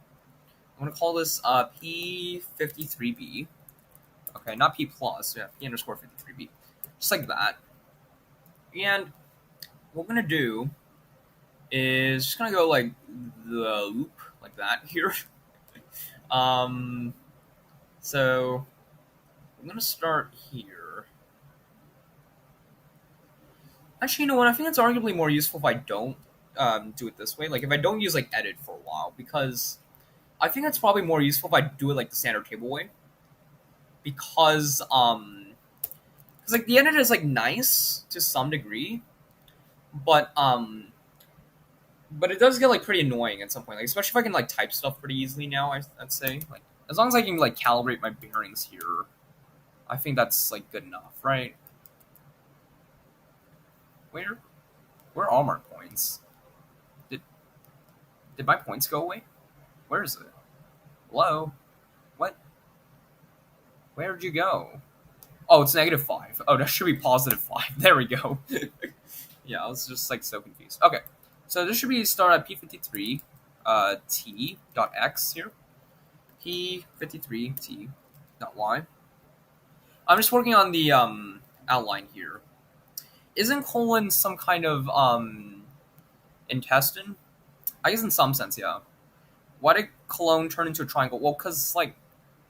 I'm gonna call this P 53B. Okay, not P plus. Yeah, P underscore 53B. Just like that. And what we're gonna do is just gonna go like the loop like that here. um, so I'm gonna start here. Actually, you know what? I think it's arguably more useful if I don't do it this way. Like if I don't use like edit for a while, because I think it's probably more useful if I do it like the standard table way. Because like the edit is like nice to some degree, but but it does get like pretty annoying at some point. Like especially if I can like type stuff pretty easily now. I'd say like as long as I can like calibrate my bearings here, I think that's like good enough, right? Where where are my points? Did did my points go away? Where is it? Hello? What? Where'd you go? Oh, it's -5. Oh, that should be +5. There we go. Yeah, I was just like so confused. Okay, so this should be start at P53 T dot X here. P53 T dot Y. I'm just working on the outline here. Isn't colon some kind of intestine? I guess in some sense, yeah. Why did cologne turn into a triangle? Well, because like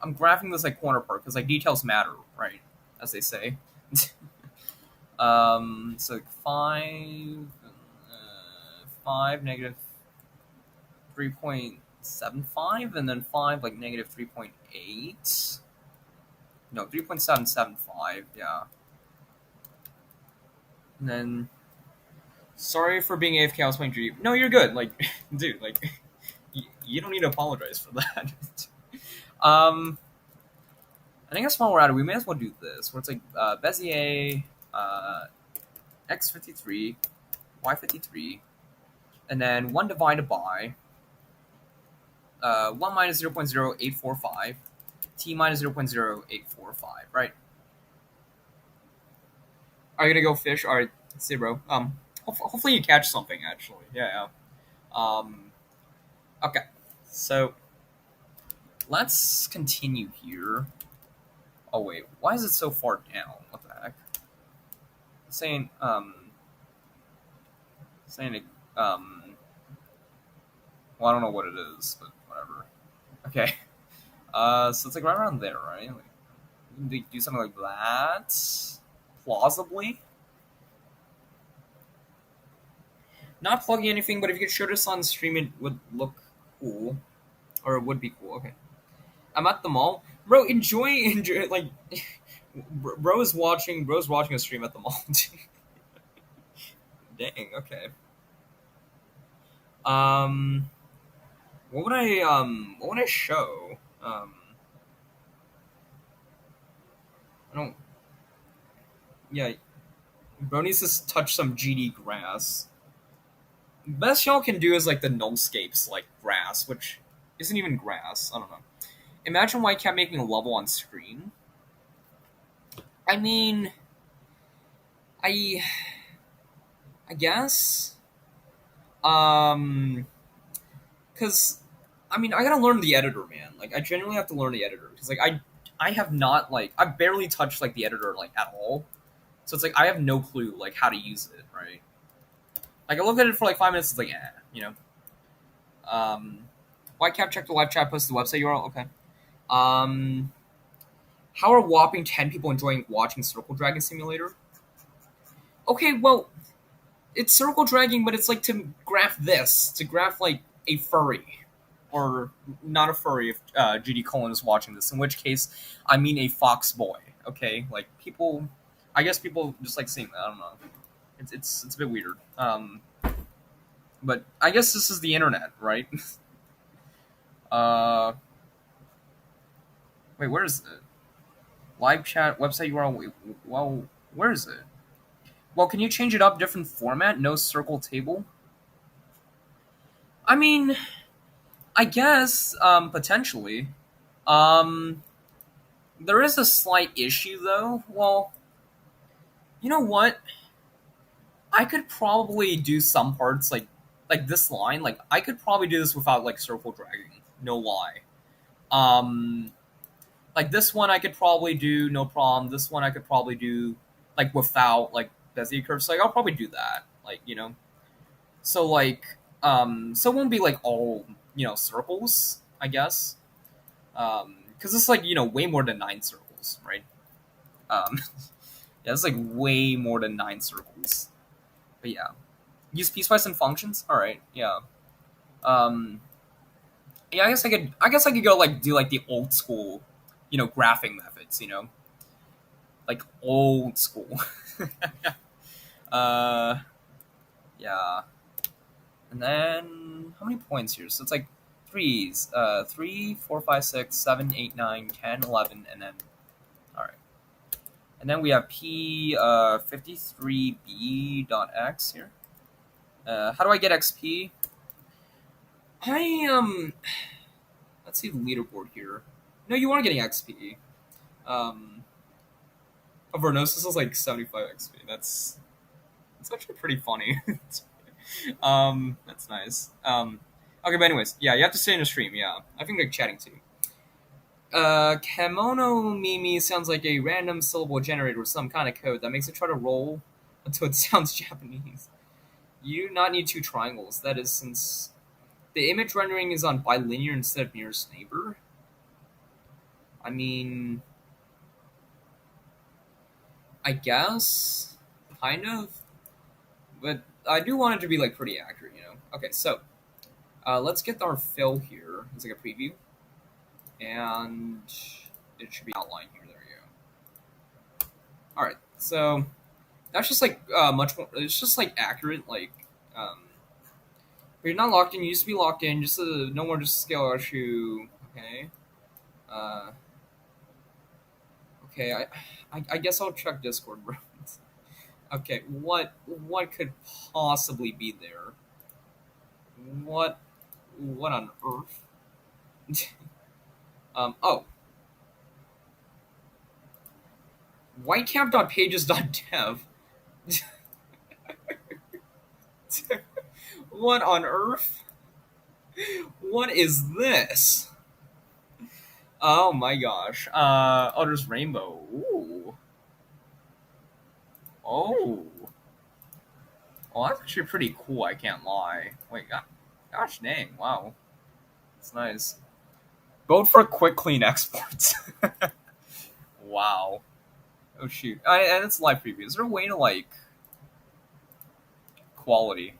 I'm graphing this like corner part because like details matter, right? As they say. So like 5, -3.75, and then 5 like -3.8. No, 3.775. Yeah, and then sorry for being AFK. I was playing GD. No, you're good. Like, dude, like you don't need to apologize for that. um, I think that's while we're at it, we may as well do this, where it's like Bezier, x53, y53, and then 1 divided by 1 minus 0.0845, t minus 0.0845, right? Are you gonna go fish? All right, see, bro. Hopefully you catch something, actually. Yeah, yeah. Okay, so let's continue here. Oh, wait, why is it so far down? What the heck? Saying, saying, well, I don't know what it is, but whatever. Okay. So it's like right around there, right? Like, we can do something like that, plausibly. Not plugging anything, but if you could show this on stream, it would look cool, or it would be cool. Okay. I'm at the mall, bro. Enjoy. Like, Bro's watching a stream at the mall. Dang. Okay. Um. What would I show? I don't. Yeah. Bro needs to touch some GD grass. Best y'all can do is like the nullscapes, like grass, which isn't even grass. I don't know. Imagine why I kept making a level on screen. I mean, I I guess um because I mean I gotta learn the editor, man. Like I genuinely have to learn the editor because like I have not like I've barely touched like the editor like at all. So it's like I have no clue like how to use it, right? Like I looked at it for like 5 minutes. It's like you know. Why cap check the live chat post the website URL? Okay. Um, how are whopping 10 people enjoying watching Circle Dragon Simulator? Okay, well, it's circle dragging, but it's like to graph this, to graph like a furry, or not a furry if GD Colon is watching this. In which case, I mean a fox boy. Okay, like people, I guess people just like seeing that. I don't know. It's a bit weird. But I guess this is the internet, right? uh, wait, where is it? Live chat website URL. Wait, well, where is it? Well, can you change it up different format? No circle table. I mean, I guess potentially. Um, there is a slight issue though. Well, you know what? I could probably do some parts like this line. Like I could probably do this without like circle dragging. No lie. Um, like this one I could probably do no problem. This one I could probably do like without like Bezier curves. Like I'll probably do that. Like you know. So like so it won't be like all circles. I guess. Because it's like way more than 9 circles, right? Um, yeah, it's like way more than 9 circles. But yeah, use piecewise and functions. All right, yeah. Um, yeah, I guess I could go like do like the old school, graphing methods. Like old school. uh, yeah. And then how many points here? So it's like threes. 3, 4, 5, 6, 7, 8, 9, 10, 11, and then all right. And then we have P 53B.x here. How do I get XP? Let's see the leaderboard here. No, you are getting XP. Um, Vernosis is like 75 XP. That's actually pretty funny. That's nice. Okay, but anyways, yeah, you have to stay in the stream. Yeah, I think they're chatting too. Kemono Mimi sounds like a random syllable generator with some kind of code that makes it try to roll until it sounds Japanese. You do not need 2 triangles. That is since the image rendering is on bilinear instead of nearest neighbor. I mean, I guess, kind of, but I do want it to be like pretty accurate. Okay, so let's get our fill here. It's like a preview, and it should be outlined here. There you go. All right, so that's just like much more. It's just like accurate, like. But you're not locked in. You used to be locked in. Just no more just scale issue. Okay. Uh, okay. I guess I'll check Discord, bro. Okay. What could possibly be there? What on earth? Oh. Whitecap.pages.dev. What on earth? What is this? Oh my gosh. Oh, there's rainbow. Ooh. Oh. Well, that's actually pretty cool. I can't lie. Wait, gosh dang! Wow, that's nice. Vote for quick clean exports. Wow. Oh shoot! And it's live preview. Is there a way to like quality?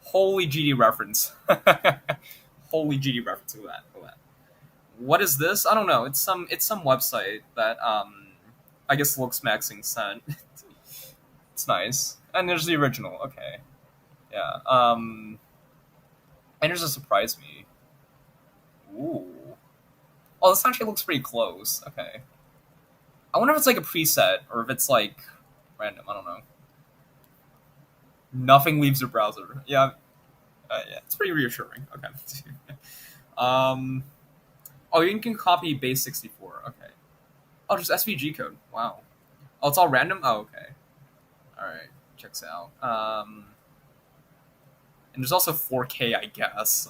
Holy GD reference. Holy GD reference. Look at that. Look at that. What is this? I don't know. It's some website that I guess looks maxing sent. It's nice. And there's the original. Okay. Yeah. And there's a surprise me. Ooh. Oh, this actually looks pretty close. Okay. I wonder if it's like a preset or if it's like random. I don't know. Nothing leaves your browser. Yeah. Yeah. It's pretty reassuring. Okay. um. Oh, you can copy base 64. Okay. Oh, just SVG code. Wow. Oh, it's all random. Oh, okay. All right. Checks out. And there's also 4K, I guess.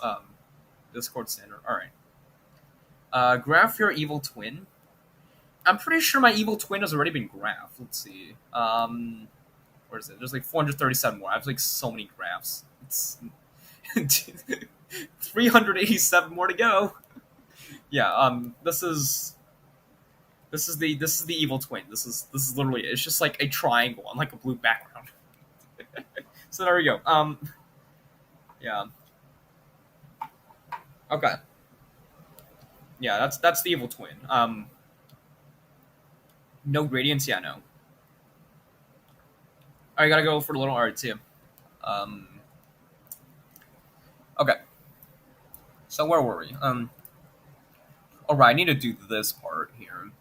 Discord standard. All right. Graph your evil twin. I'm pretty sure my evil twin has already been graphed. Let's see. Where is it? There's like 437 more. I have like so many graphs. It's 387 more to go. Yeah. This is the evil twin. This is literally it. It's just like a triangle on like a blue background. So there we go. Yeah. Okay. Yeah, that's the evil twin. No gradients. Yeah, no. I gotta go for the little art too. Um. Okay. So where were we? All right. I need to do this part here.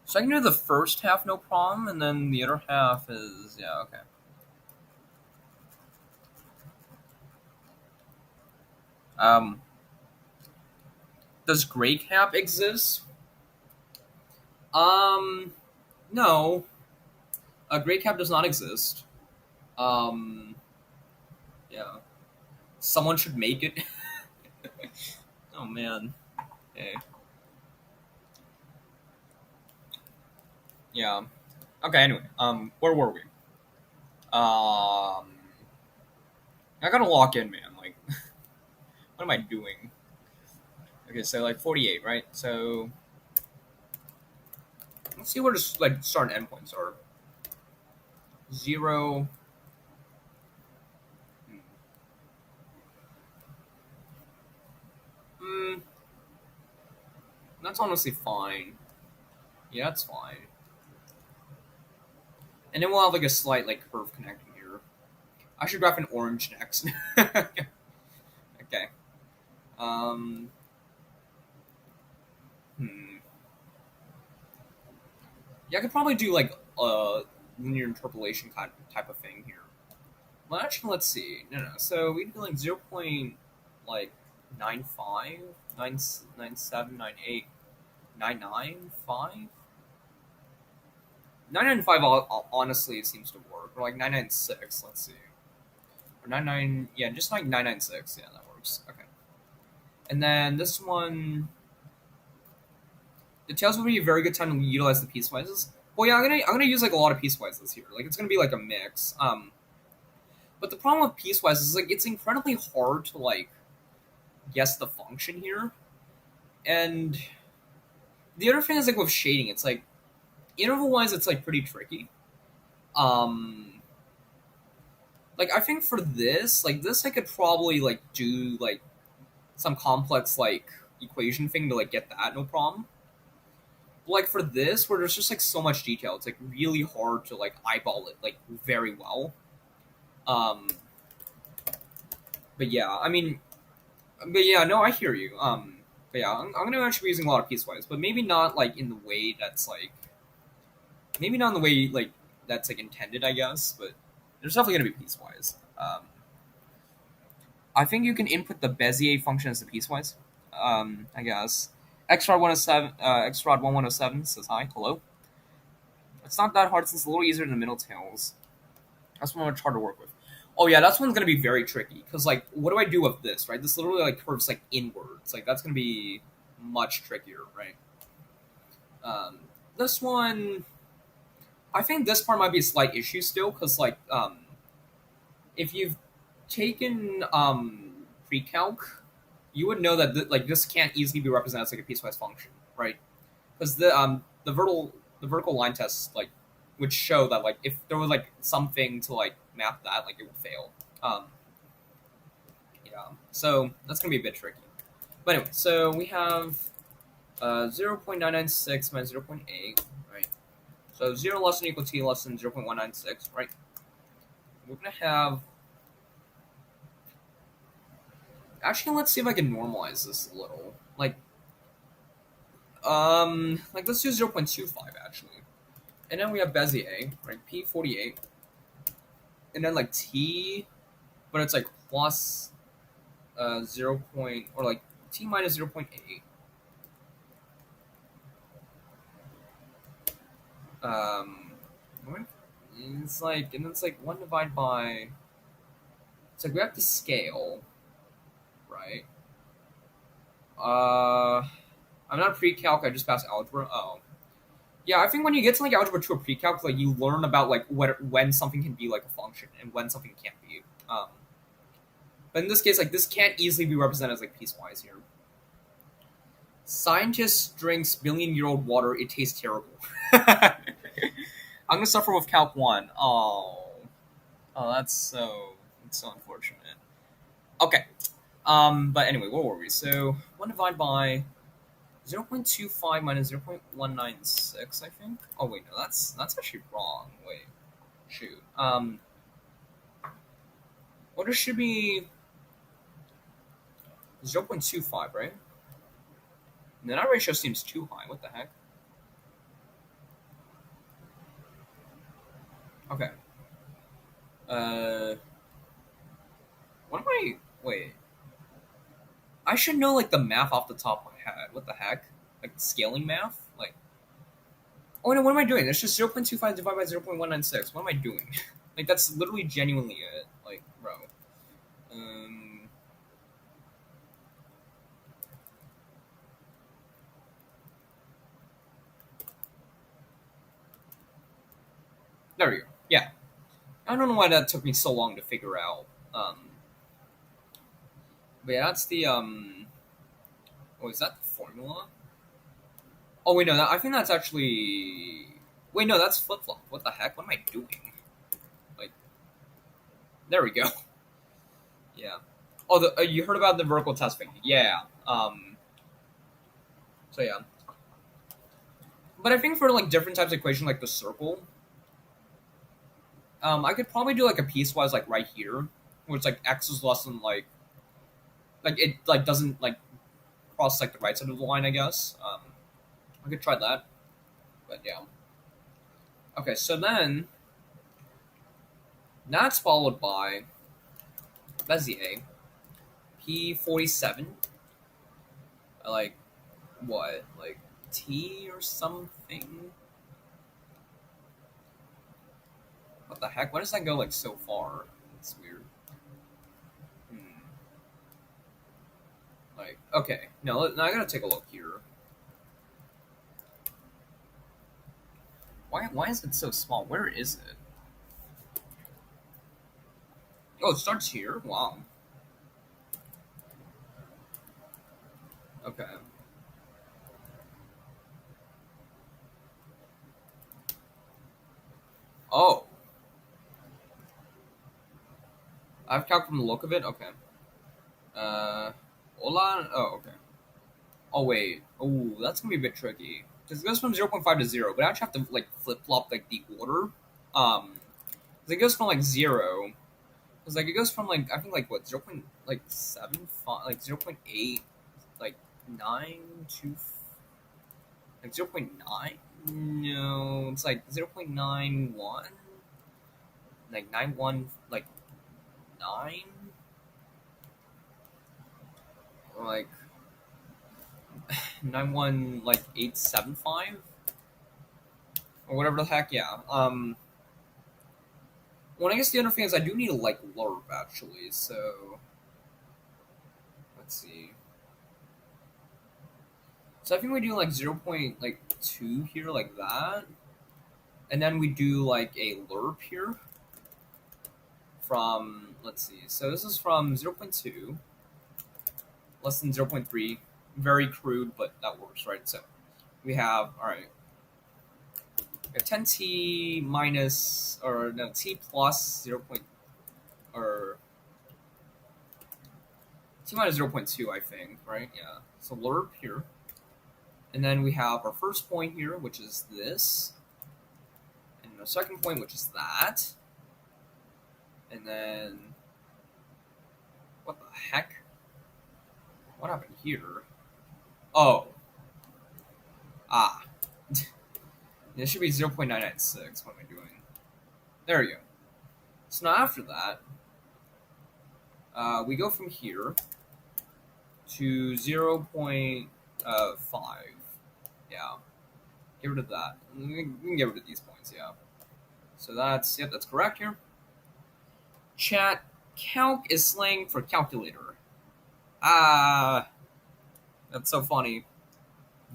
So I can do the first half no problem, and then the other half is yeah okay. Um. Does gray cap exist? Um. No. Gray cap does not exist. Um. Yeah. Someone should make it. Oh man. Okay. Yeah. Okay. Anyway. Where were we? I gotta lock in, man. Like, what am I doing? Okay, so like 48, right? So let's see where the like start and end points are. 0. Hmm. That's honestly fine. Yeah, that's fine. And then we'll have like a slight like curve connecting here. I should graph an orange next. Okay. Um. Hmm. Yeah, I could probably do like a linear interpolation kind of type of thing here. Well, actually, let's see. No. So we do like 0. Like 95, 997, 98, 995. 995 honestly it seems to work. Or like 996, let's see. Or 99, yeah, just like 996, yeah, that works. Okay. And then this one, the tails will be a very good time to utilize the piecewises. Well, yeah, I'm gonna use like a lot of piecewises here. Like it's gonna be like a mix. But the problem with piecewise is like it's incredibly hard to like guess the function here. And the other thing is like with shading, it's like interval wise, it's like pretty tricky. Um, like I think for this, like this, I could probably like do like some complex like equation thing to like get that no problem. But, like for this, where there's just like so much detail, it's like really hard to like eyeball it like very well. Um, but yeah, I mean, but yeah, no, I hear you. But yeah, I'm gonna actually be using a lot of piecewise, but maybe not like in the way that's like maybe not in the way like that's like intended, I guess. But there's definitely gonna be piecewise. I think you can input the Bezier function as a piecewise. I guess. Xrod 107, Xrod1107 says hi, hello. It's not that hard since it's a little easier than the middle tails. That's one much hard to work with. Oh yeah, that's one's gonna be very tricky because like, what do I do with this? Right, this literally like curves like inwards. Like that's gonna be much trickier, right? This one, I think this part might be a slight issue still because like, if you've taken pre-calc, you would know that like this can't easily be represented as like a piecewise function, right? Because the vertical line test like would show that like if there was like something to like map that like it would fail. Yeah, so that's gonna be a bit tricky. But anyway, so we have 0.996 minus 0.8, right? So 0 less than or equal to t less than 0.196, right? We're going to have... Actually, let's see if I can normalize this a little. Like let's do 0.25, actually. And then we have Bezier, right? P48. And then, like, t, but it's, like, plus 0 point... Or, like, t minus 0.8. Um, it's like, and it's like 1 divided by. It's like we have to scale, right? I'm not pre-calc. I just passed algebra. Oh, yeah. I think when you get to like algebra 2 or pre-calc, like you learn about like when something can be like a function and when something can't be. But in this case, like this can't easily be represented as like piecewise here. Scientist drinks billion-year-old water. It tastes terrible. I'm gonna suffer with Calc 1. Oh, that's so unfortunate. Okay. But anyway, what were we? So 1 divided by 0.25 minus 0.196, I think. Oh wait, no, that's actually wrong. Wait, shoot. What it should be 0.25, right? And then that ratio seems too high. What the heck? Okay. Uh, what am I? Wait. I should know like the math off the top of my head. What the heck? Like scaling math? Like, oh no, what am I doing? It's just 0.25 divided by 0.196. What am I doing? Like that's literally genuinely it. Like, bro. Um, there we go. Yeah. I don't know why that took me so long to figure out. But yeah, that's the oh, is that the formula? Oh wait, no, I think that's actually. Wait, no, that's flip flop. What the heck? What am I doing? Like, there we go. Yeah. Oh, you heard about the vertical testing? Yeah. So yeah. But I think for like different types of equation, like the circle, I could probably do like a piecewise, like right here, where it's like x is less than like it like doesn't like cross like the right side of the line. I guess. I could try that. But yeah. Okay, so then that's followed by Bezier P47. Like what? Like T or something? What the heck? Why does that go like so far? It's weird. Hmm. Like okay, now I gotta take a look here. Why is it so small? Where is it? Oh, it starts here. Wow. Okay. Oh, I've calculated from the look of it. Okay. Hola. Oh, okay. Oh wait. Oh, that's gonna be a bit tricky because it goes from 0.5 to 0, but I actually have to like flip flop like the order. Um, 'cause it goes from like 0. Because like it goes from like I think like what 0. Like 7.5 like 0.8 like 9 to like 0.9. No, it's like 0.91 like 91 like 9 or like 91 like 875 or whatever the heck. Yeah. Well, I guess the other thing is I do need a like lerp actually. So let's see. So I think we do like 0.2 here like that, and then we do like a lerp here from let's see. So this is from 0.2 less than 0.3. Very crude, but that works, right? So we have all right. We have 10t minus or no t plus 0. Or t minus 0.2, I think, right? Yeah. So lerp here. And then we have our first point here, which is this. And our second point, which is that. And then... What the heck? What happened here? Oh. Ah. This should be 0.996. What am I doing? There we go. So now after that, we go from here to 0.5. Yeah. Get rid of that. We can get rid of these points, yeah. So that's, yep, that's correct here. Chat, calc is slang for calculator. Ah, that's so funny.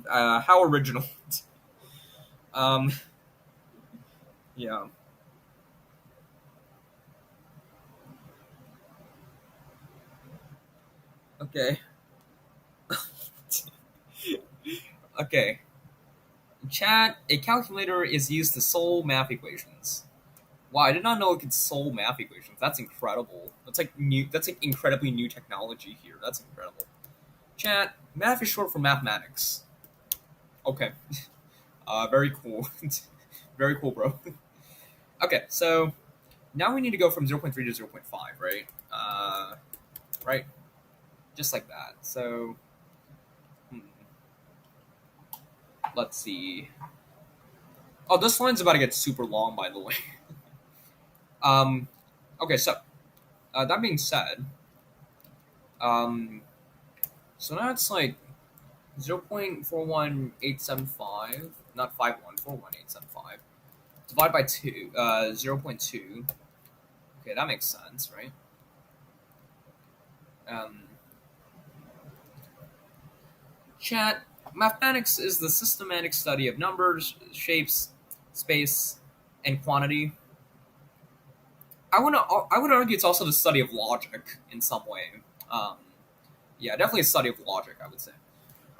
How original. um, yeah. Okay. Okay. Chat, a calculator is used to solve math equations. Wow, I did not know it could solve math equations. That's incredible. That's like new. That's like incredibly new technology here. That's incredible. Chat, math is short for mathematics. Okay. Very cool. Very cool, bro. Okay, so now we need to go from 0.3 to 0.5, right? Right? Just like that. So, let's see. Oh, this line's about to get super long, by the way. um, okay, so that being said, um, so now it's like 0.41875, not 51, 41875, divided by 2, 0.2. Okay, that makes sense, right? Chat, mathematics is the systematic study of numbers, shapes, space, and quantity. I would argue it's also the study of logic in some way. Um, yeah, definitely a study of logic, I would say.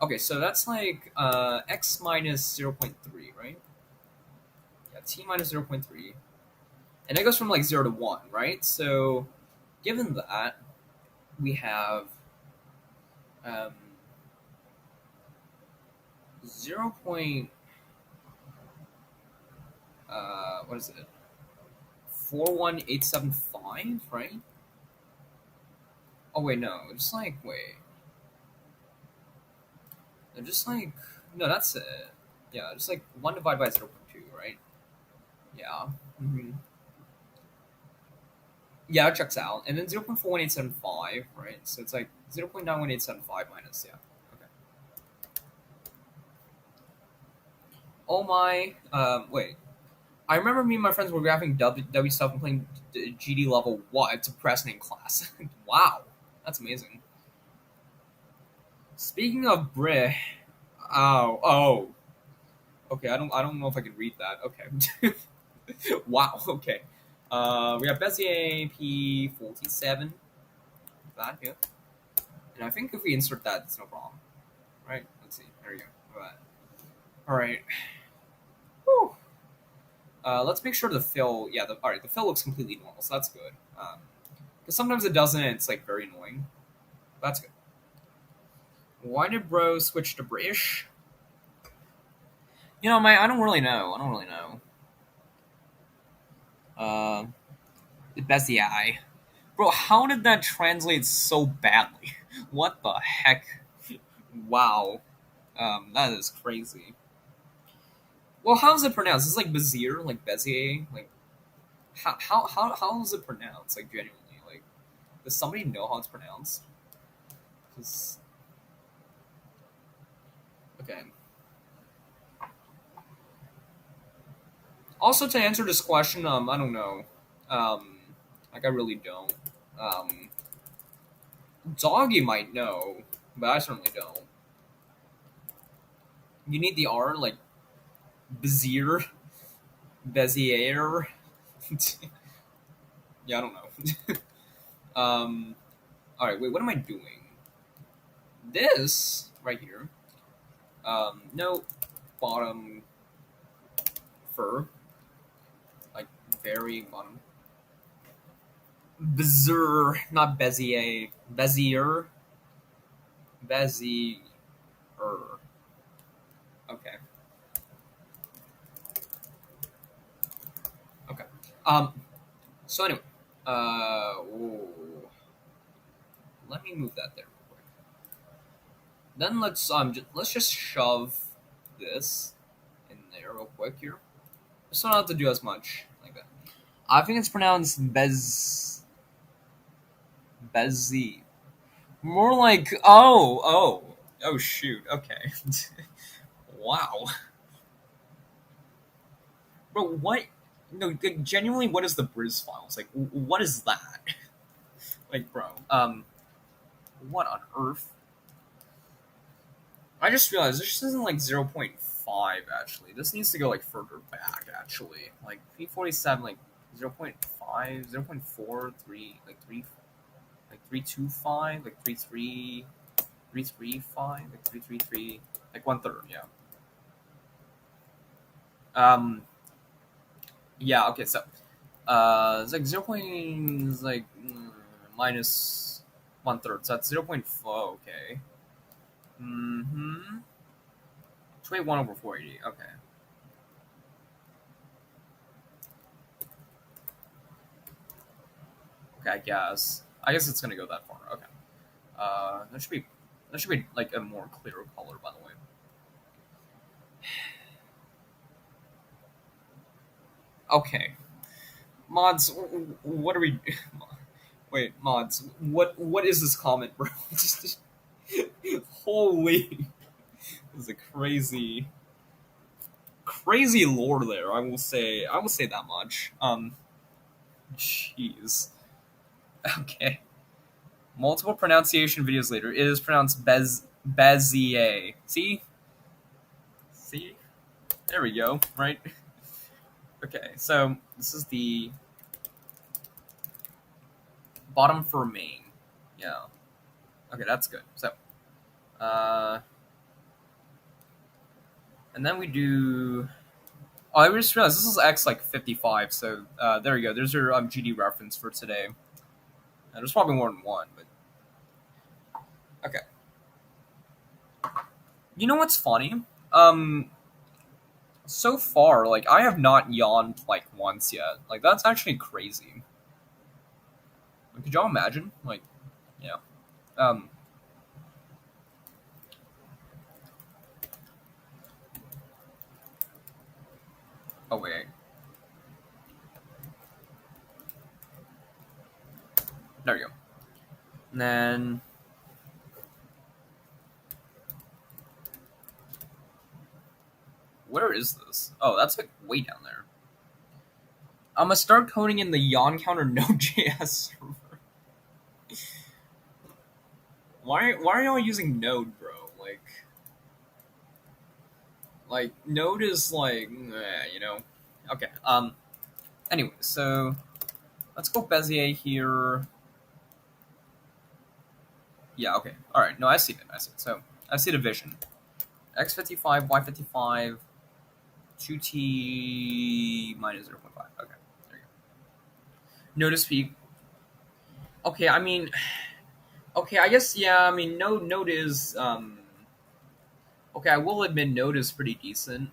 Okay, so that's like x minus 0.3, right? Yeah, t minus 0.3. And it goes from like 0 to 1, right? So given that, we have um, 0. What is it? 41875, right? Oh wait, no, just like wait. No, just like no, that's it. Yeah, just like 1 divided by 0.2, right? Yeah. Yeah, it checks out. And then 0.41875, right? So it's like 0.91875 minus, yeah. Okay. Oh my, wait. I remember me and my friends were graphing W stuff and playing GD level what to press in class. Wow, that's amazing. Speaking of Bri, oh, okay. I don't know if I can read that. Okay. Wow. Okay. We have Bezier P47. That here, and I think if we insert that, it's no problem, right? Let's see. There we go. All right. Whew. Let's make sure the fill. Yeah. All right. The fill looks completely normal, so that's good. Because sometimes it doesn't. And it's like very annoying. That's good. Why did bro switch to British? I don't really know. I don't really know. That's the eye. Bro, how did that translate so badly? What the heck? Wow. That is crazy. Well, how's it pronounced? It's like Bezier, like Bezier, like how is it pronounced? Like genuinely, like does somebody know how it's pronounced? 'Cause- okay. Also, to answer this question, I don't know. Like I really don't. Um, Doggy might know, but I certainly don't. You need the R, like Bezier, Bezier. Yeah, I don't know. All right, wait. What am I doing? This right here. No, bottom fur, like very bottom. Bezier, not Bezier. Bezier. Bezier. Okay. Okay. Um. So anyway, ooh, let me move that there real quick. Then let's just shove this in there real quick here. Just don't have to do as much like that. I think it's pronounced Bezzy. More like oh shoot. Okay. Wow, bro. What? No, genuinely, what is the Briz files? Like, what is that? Like, bro. What on earth? I just realized this isn't like 0.5 actually. This needs to go like further back actually. Like P47 like 0.5, 0.43, like 325, like 335, like 333, like one third, yeah. Um yeah, okay, so it's like 0. It's like minus one third. So that's 0.4, okay. Mm-hmm. 21 over 480, okay. Okay, I guess. I guess it's gonna go that far. Okay. That should be like a more clearer color, by the way. Okay, mods. What are we? Wait, mods. What is this comment, bro? Holy, this is a crazy lore there. I will say. I will say that much. Jeez. Okay. Multiple pronunciation videos later, it is pronounced Bezier. See, there we go. Right. Okay, so this is the bottom for main. Yeah. Okay, that's good. So, uh, and then we do. Oh, I just realized this is X like 55. So there you go. There's your GD reference for today. There's probably more than one, but okay. You know what's funny? Um, so far, like I have not yawned like once yet. Like that's actually crazy. Like, could y'all imagine? Like, yeah. Um. Oh wait. There you go. And then where is this? Oh, that's like way down there. I'm gonna start coding in the yawn counter Node.js server. Why are y'all using Node, bro? Like Node is like, you know. Okay. Anyway, so let's go Bezier here. Yeah. Okay. All right. No, I see it. I see it. So I see the vision. X55, Y55, 2T minus 0.5. Okay. There you go. Notice peak. Okay. I mean, okay. I guess yeah. I mean, Node is okay. I will admit Node is pretty decent.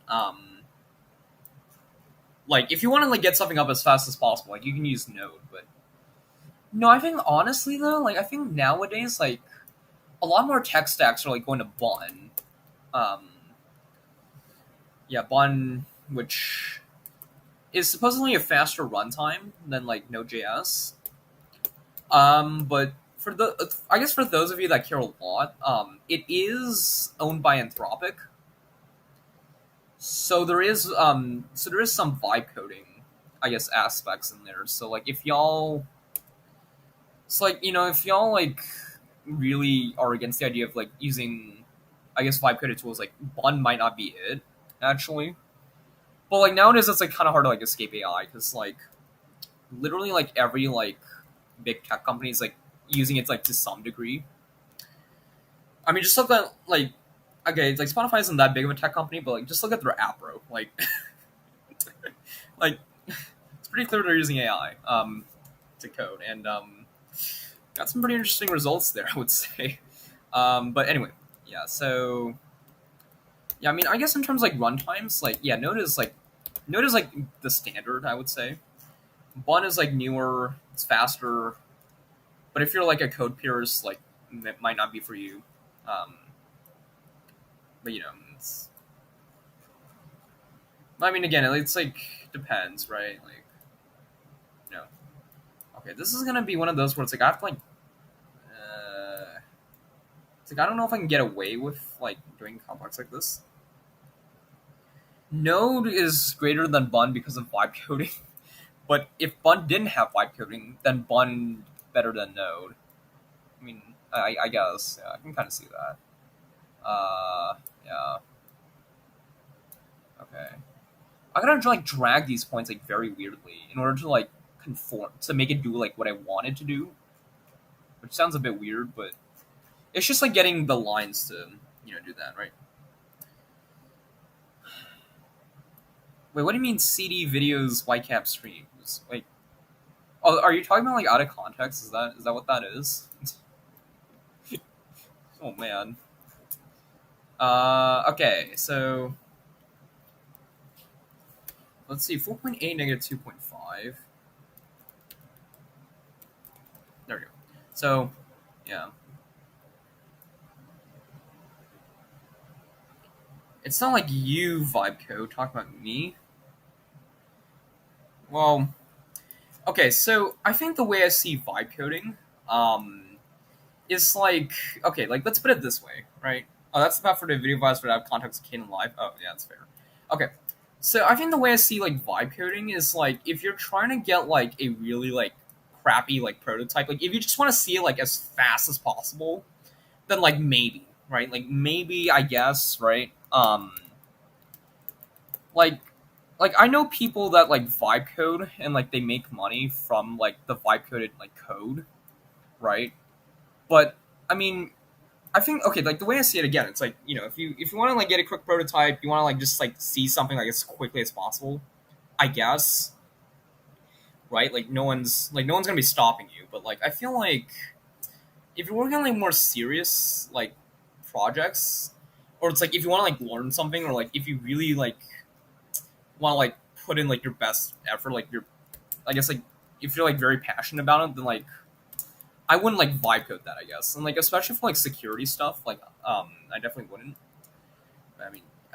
Like if you want to like get something up as fast as possible, like you can use Node. But no, I think honestly though, like I think nowadays like a lot more tech stacks are like going to Bun. Um, yeah, Bun, which is supposedly a faster runtime than like Node.js. But for I guess for those of you that care a lot, it is owned by Anthropic, so there is some vibe coding, I guess, aspects in there. So like if y'all, it's like if y'all like really are against the idea of like using, I guess, vibe coded tools, like Bun might not be it actually. But like nowadays, it's like kind of hard to like escape AI because like literally like every like big tech company is like using it like to some degree. I mean, just look at like okay, it's like Spotify isn't that big of a tech company, but like just look at their app, bro. Like, like it's pretty clear they're using AI to code, and got some pretty interesting results there, I would say. But anyway, yeah. So yeah, I mean, I guess in terms of, like runtimes, like yeah, Node is like the standard, I would say. Bun is like newer, it's faster, but if you're like a code purist, like it might not be for you. Um, but it's. I mean, again, it's like depends, right? Like, you know, okay, this is gonna be one of those where it's like I have to like, it's like I don't know if I can get away with like doing complex like this. Node is greater than Bun because of vibe coding, but if Bun didn't have vibe coding, then Bun better than Node. I mean, I guess yeah, I can kind of see that. Yeah, okay. I gotta like drag these points like very weirdly in order to like conform to make it do like what I wanted to do, which sounds a bit weird, but it's just like getting the lines to do that, right? Wait, what do you mean CD videos whitecap streams? Like, oh, are you talking about like out of context? Is that what that is? Oh man. Okay, so let's see, 4.8 negative 2.5. There we go. So, yeah, it's not like you vibe code talking about me. Well, okay, so I think the way I see vibe coding, um, is like okay, like let's put it this way, right? Oh, that's the path for the video files for have context key in live. Oh, yeah, that's fair. Okay, so I think the way I see like vibe coding is like if you're trying to get like a really like crappy like prototype, like if you just want to see it like as fast as possible, then like maybe, right? Like maybe I guess, right? Like I know people that like vibe code and like they make money from like the vibe coded like code, right? But I mean, I think okay, like the way I see it again, it's like if you want to like get a quick prototype, you want to like just like see something like as quickly as possible. I guess, right? Like no one's gonna be stopping you, but like I feel like if you're working on like more serious like projects, or it's like if you want to like learn something, or like if you really like want to like put in like your best effort, like your I guess like if you're like very passionate about it, then like I wouldn't like vibe code that, I guess, and like especially for like security stuff, like I definitely wouldn't. I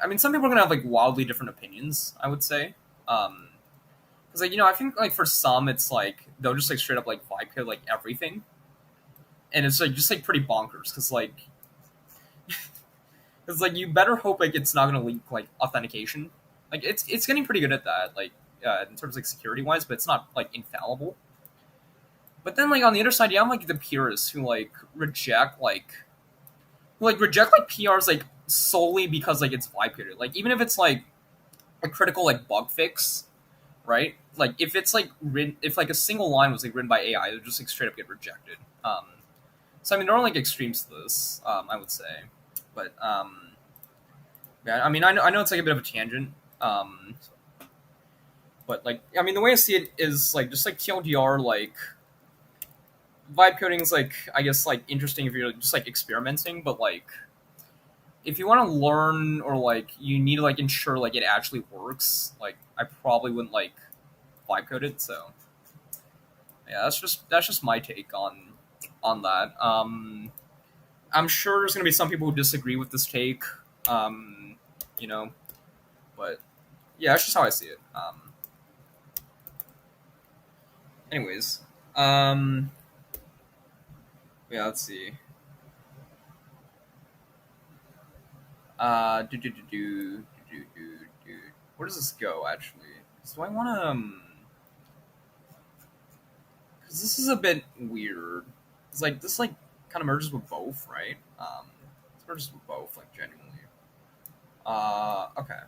mean, some people are gonna have like wildly different opinions. I would say, because like I think like for some it's like they'll just like straight up like vibe code like everything, and it's like just like pretty bonkers because like you better hope like it's not gonna leak like authentication. Like it's getting pretty good at that, like in terms of like security wise, but it's not like infallible. But then like on the other side, you have like the purists who like reject like PRs like solely because like it's vibe coded. Like even if it's like a critical like bug fix, right? Like if it's like written, if like a single line was like written by AI, it would just like straight up get rejected. So I mean there are like extremes to this, I would say, but yeah, I mean I know it's like a bit of a tangent, but like I mean the way I see it is like just like TLDR like vibe coding is like I guess like interesting if you're just like experimenting, but like if you want to learn or like you need to like ensure like it actually works, like I probably wouldn't like vibe code it. So yeah, that's just my take on that. I'm sure there's gonna be some people who disagree with this take, um, you know, but yeah, that's just how I see it. Anyways, um, yeah, let's see. Do. Where does this go actually? So I want to because this is a bit weird. It's like this like kind of merges with both, right? It merges with both like genuinely. Okay.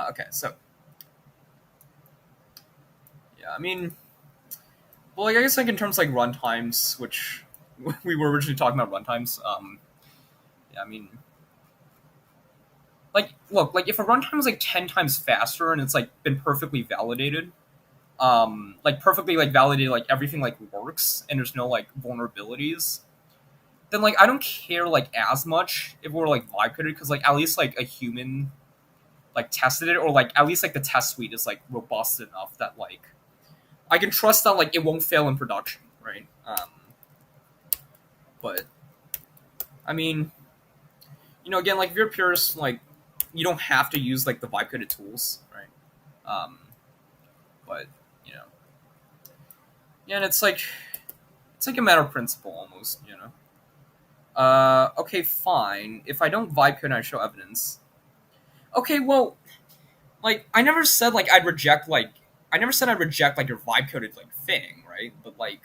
Okay. So yeah, I mean, well, like, I guess like in terms of, like runtimes, which we were originally talking about runtimes. Yeah, I mean, like look, like if a runtime is like 10 times faster and it's like been perfectly validated, like perfectly like validated, like everything like works and there's no like vulnerabilities, then like I don't care like as much if we're like vibe coded because like at least like a human like tested it, or like at least like the test suite is like robust enough that like I can trust that like it won't fail in production, right? But I mean, again, like if you're a purist, like you don't have to use like the vibe coded tools, right? Um, but you know, yeah, and it's like a matter of principle almost, Okay, fine. If I don't vibe code and I show evidence, okay, well, like I never said I'd reject like your vibe coded like thing, right? But like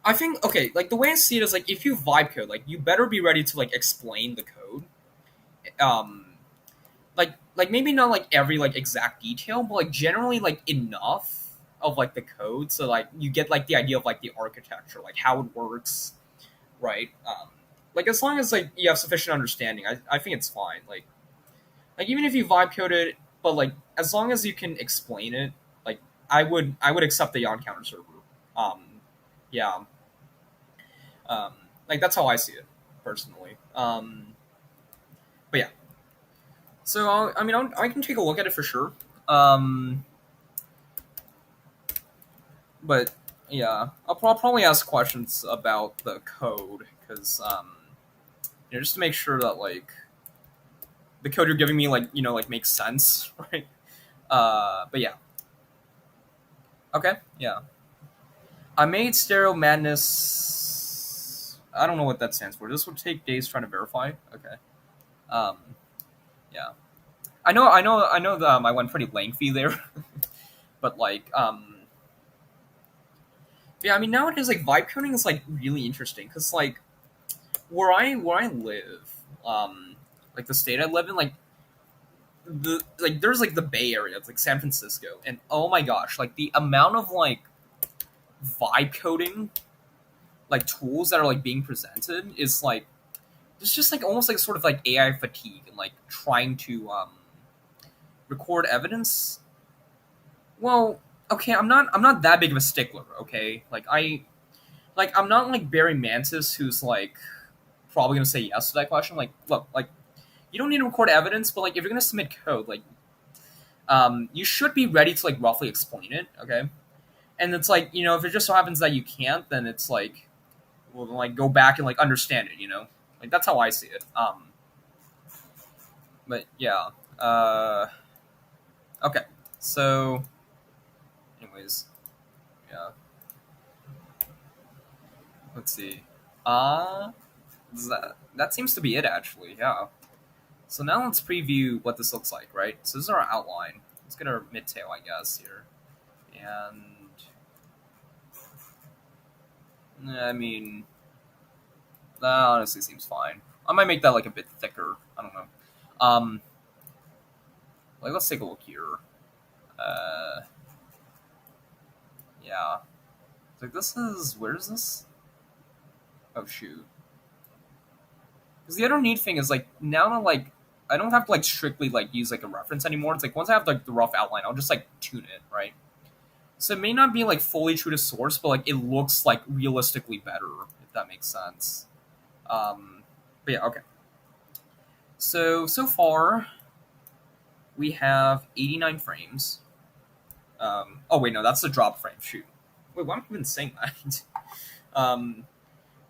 I think okay, like the way I see it is like if you vibe code, like you better be ready to like explain the code. Um, like maybe not like every like exact detail, but like generally like enough of like the code so like you get like the idea of like the architecture, like how it works, right? Like as long as like you have sufficient understanding, I think it's fine. Like even if you vibe code it, but like as long as you can explain it, like I would accept the Yon counter server. Um, yeah, um, like that's how I see it personally. But yeah, so I mean I can take a look at it for sure. Um, but yeah, I'll probably ask questions about the code because just to make sure that like the code you're giving me like like makes sense, right? But yeah, okay, yeah. I made Stereo Madness. I don't know what that stands for. This would take days trying to verify. Okay. Um, yeah. I know that I went pretty lengthy there, but like, yeah. I mean, nowadays like vibe coding is like really interesting because like where I live, like the state I live in, like there's like the Bay Area, it's like San Francisco, and oh my gosh, like the amount of like vibe coding like tools that are like being presented is like it's just like almost like sort of like AI fatigue and like trying to record evidence. Well, okay, I'm not that big of a stickler. Okay, I'm not like Barry Mantis who's like probably gonna say yes to that question. Like, look, like you don't need to record evidence, but like if you're gonna submit code, like you should be ready to like roughly explain it. Okay, and it's like if it just so happens that you can't, then it's like well, then, like go back and like understand it. Like that's how I see it. But yeah. Okay. So, anyways, yeah. Let's see. Uh that seems to be it actually. Yeah. So now let's preview what this looks like, right? So this is our outline. Let's get our midtail, I guess, here. And I mean, that honestly seems fine. I might make that like a bit thicker. I don't know. Um, like let's take a look here. Uh, yeah. Like this is where is this? Oh shoot. Because the other neat thing is like now that like I don't have to like strictly like use like a reference anymore. It's like once I have like the rough outline, I'll just like tune it, right? So it may not be like fully true to source, but like it looks like realistically better, if that makes sense. Um, but yeah, okay. So far we have 89 frames. Oh wait, no, that's the drop frame. Shoot. Wait, why am I even saying that? um,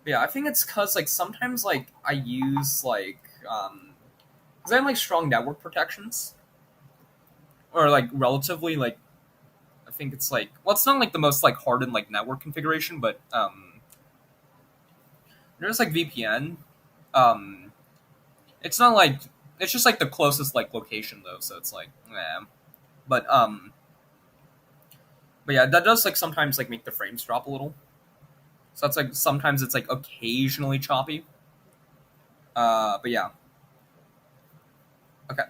yeah, I think it's because like sometimes like I use like because I have like strong network protections or like relatively like I think it's like well it's not like the most like hardened like network configuration, but there's like VPN. Um, it's not like it's just like the closest like location though, so it's like But but yeah, that does like sometimes like make the frames drop a little. So that's like sometimes it's like occasionally choppy. But yeah, okay.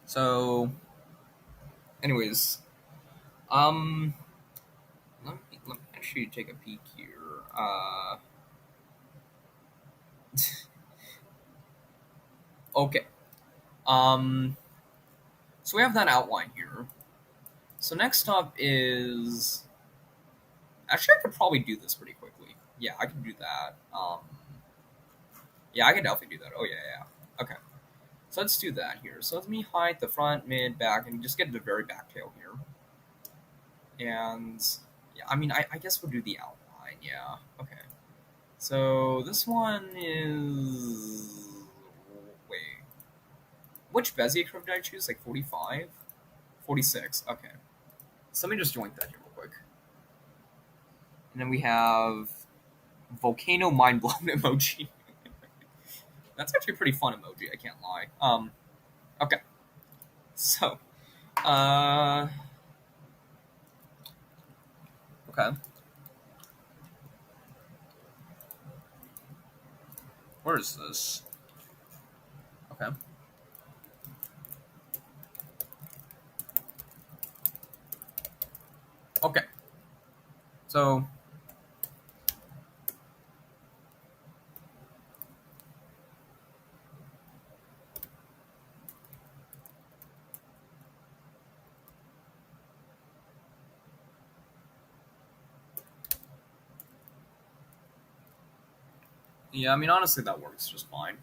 So, anyways, um, let me actually take a peek here. Okay. Um, so we have that outline here. So next up is actually I could probably do this pretty quickly. Yeah, I can do that. Yeah, I can definitely do that. Oh yeah, yeah. Okay, so let's do that here. So let me hide the front, mid, back, and just get the very back tail here. And yeah, I mean, I guess we'll do the outline. Yeah. Okay. So this one is wait, which Bezier curve did I choose? Like 45, 46. Okay. So let me just join that here real quick. And then we have volcano mind blown emoji. That's actually a pretty fun emoji. I can't lie. Okay. So, uh, okay. Where is this? Okay. Okay. So, yeah, I mean, honestly, that works just fine.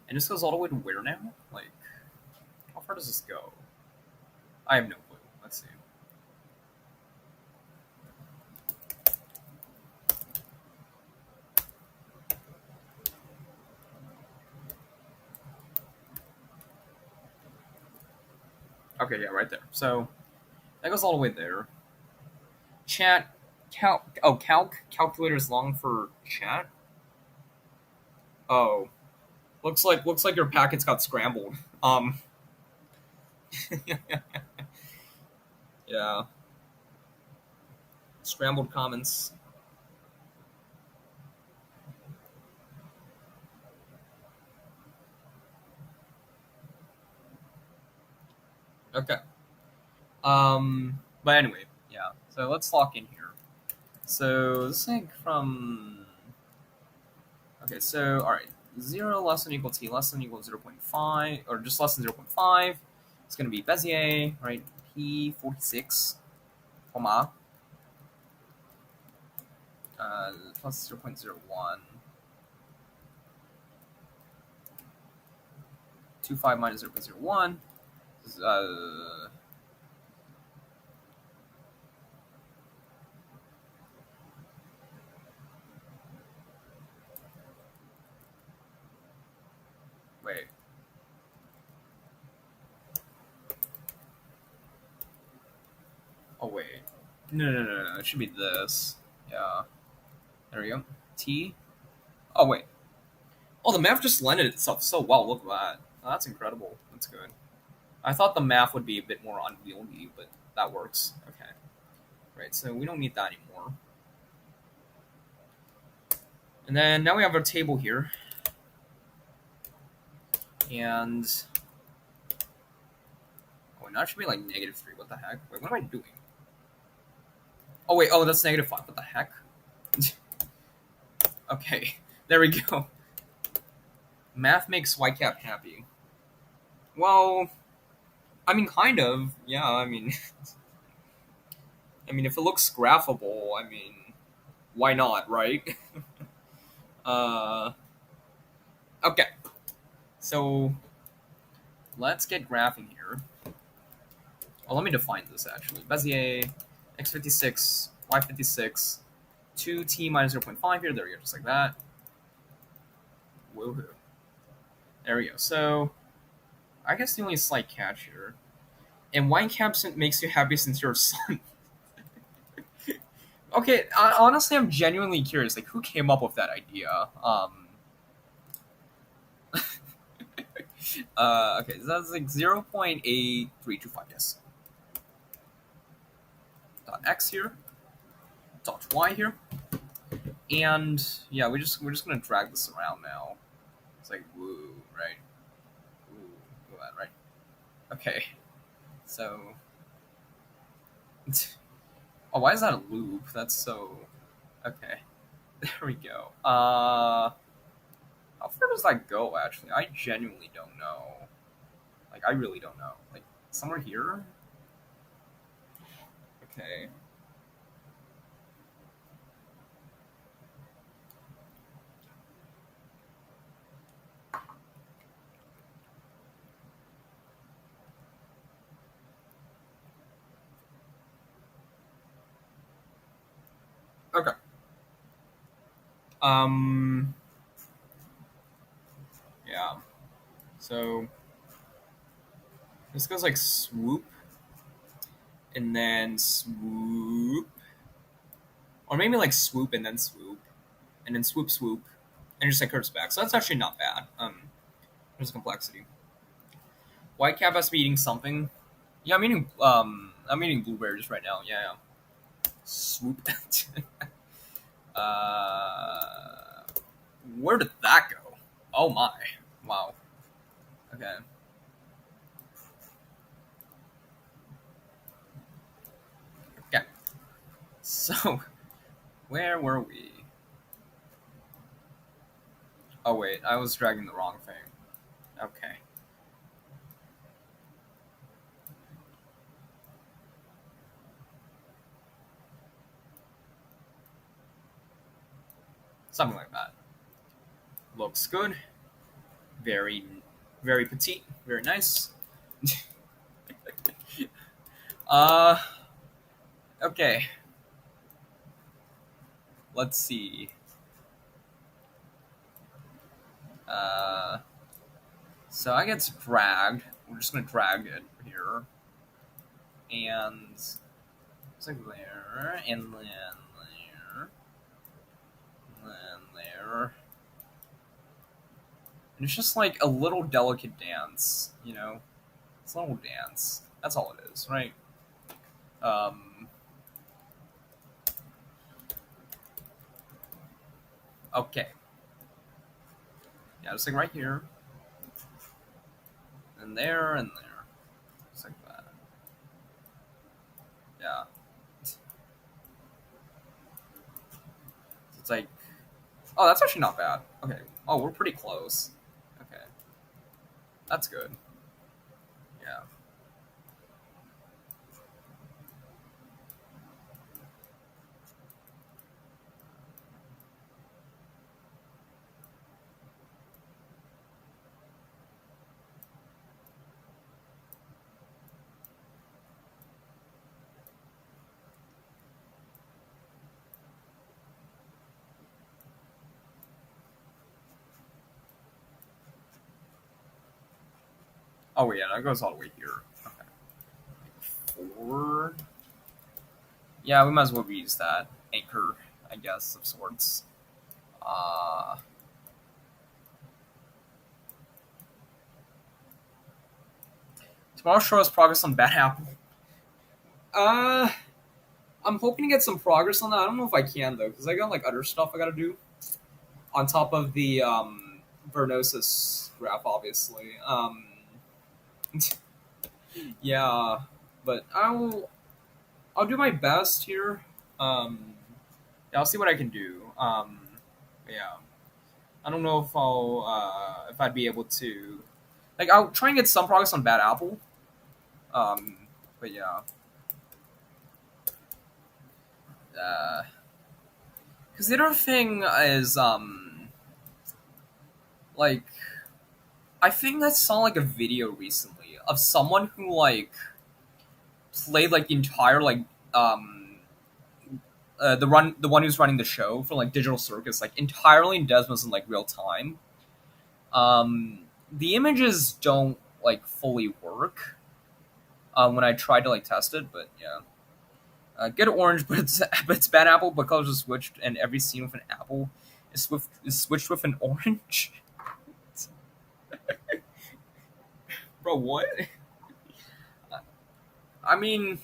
And this goes all the way to where now? Like, how far does this go? I have no clue. Let's see. Okay, yeah, right there. So that goes all the way there. Chat, calculator is long for chat. Oh, looks like your packets got scrambled. Yeah, scrambled comments. Okay. But anyway, yeah. So let's lock in here. So this thing from. Okay, so all right, 0 less than equal t less than equal 0.5 or just less than 0.5. It's going to be Bezier, right? P46, comma, plus 0.01. 25 minus 0.01. Wait. Oh wait. No. It should be this. Yeah. There we go. T. Oh wait. Oh, the math just lended itself so well. Look at that. Oh, that's incredible. That's good. I thought the math would be a bit more unwieldy, but that works. Okay. Right. So we don't need that anymore. And then now we have our table here, and oh, now it should be like -3. What the heck? Wait, what am I doing? Oh wait. Oh, that's -5. What the heck? Okay. There we go. Math makes Whitecap happy. Well, I mean, kind of. Yeah, I mean, I mean, if it looks graphable, I mean, why not, right? uh, okay. So let's get graphing here. Oh, let me define this actually. Bezier, x56, y56, 2t minus 0.5 here. There we go, just like that. Woohoo. There we go. So I guess the only slight catch here, and Whitecap makes you happy since you're a son. Okay, honestly, I'm genuinely curious. Like, who came up with that idea? Okay, so that's like 0.8325. Yes. Dot x here. Dot y here. And yeah, we're just gonna drag this around now. It's like woo, right? Woo, look at that, right? Okay. So. Oh, why is that a loop? That's so. Okay. There we go. How far does that go? Actually, I genuinely don't know. Like I really don't know. Like somewhere here. Okay. Okay. Um. Yeah. So this goes like swoop and then swoop, or maybe like swoop and then swoop swoop, and just like curves back. So that's actually not bad. There's complexity. White cat has to be eating something. Yeah, I'm eating blueberries right now. Yeah, yeah. Swoop. uh, where did that go? Oh my! Wow. Okay. Okay. So where were we? Oh wait, I was dragging the wrong thing. Okay. Something like that. Looks good. Very, very petite. Very nice. uh. Okay. Let's see. Uh. So I gets dragged. We're just gonna drag it here, and it's like there, and then there, and then there. And it's just like a little delicate dance, you know? It's a little dance. That's all it is, right? Um, okay. Yeah, just like right here, and there. Just like that. Yeah. So it's like, oh, that's actually not bad. Okay. Oh, we're pretty close. Okay. That's good. Yeah. Oh, yeah, that goes all the way here. Okay. Forward. Yeah, we might as well use that anchor, I guess, of sorts. Uh, tomorrow show us progress on Bad Apple. Uh, I'm hoping to get some progress on that. I don't know if I can though, because I got like other stuff I gotta do on top of the Vernosis graph, obviously. Yeah, but I'll do my best here. Yeah, I'll see what I can do. Yeah, I don't know if I'd be able to like I'll try and get some progress on Bad Apple. Um, but yeah, because the other thing is like I think I saw like a video recently of someone who like played like the entire like the one who's running the show for like Digital Circus like entirely in Desmos in like real time. The images don't like fully work when I tried to like test it, but yeah. Good orange, but it's bad apple. But colors are switched, and every scene with an apple is switched with an orange. Bro, what? I mean,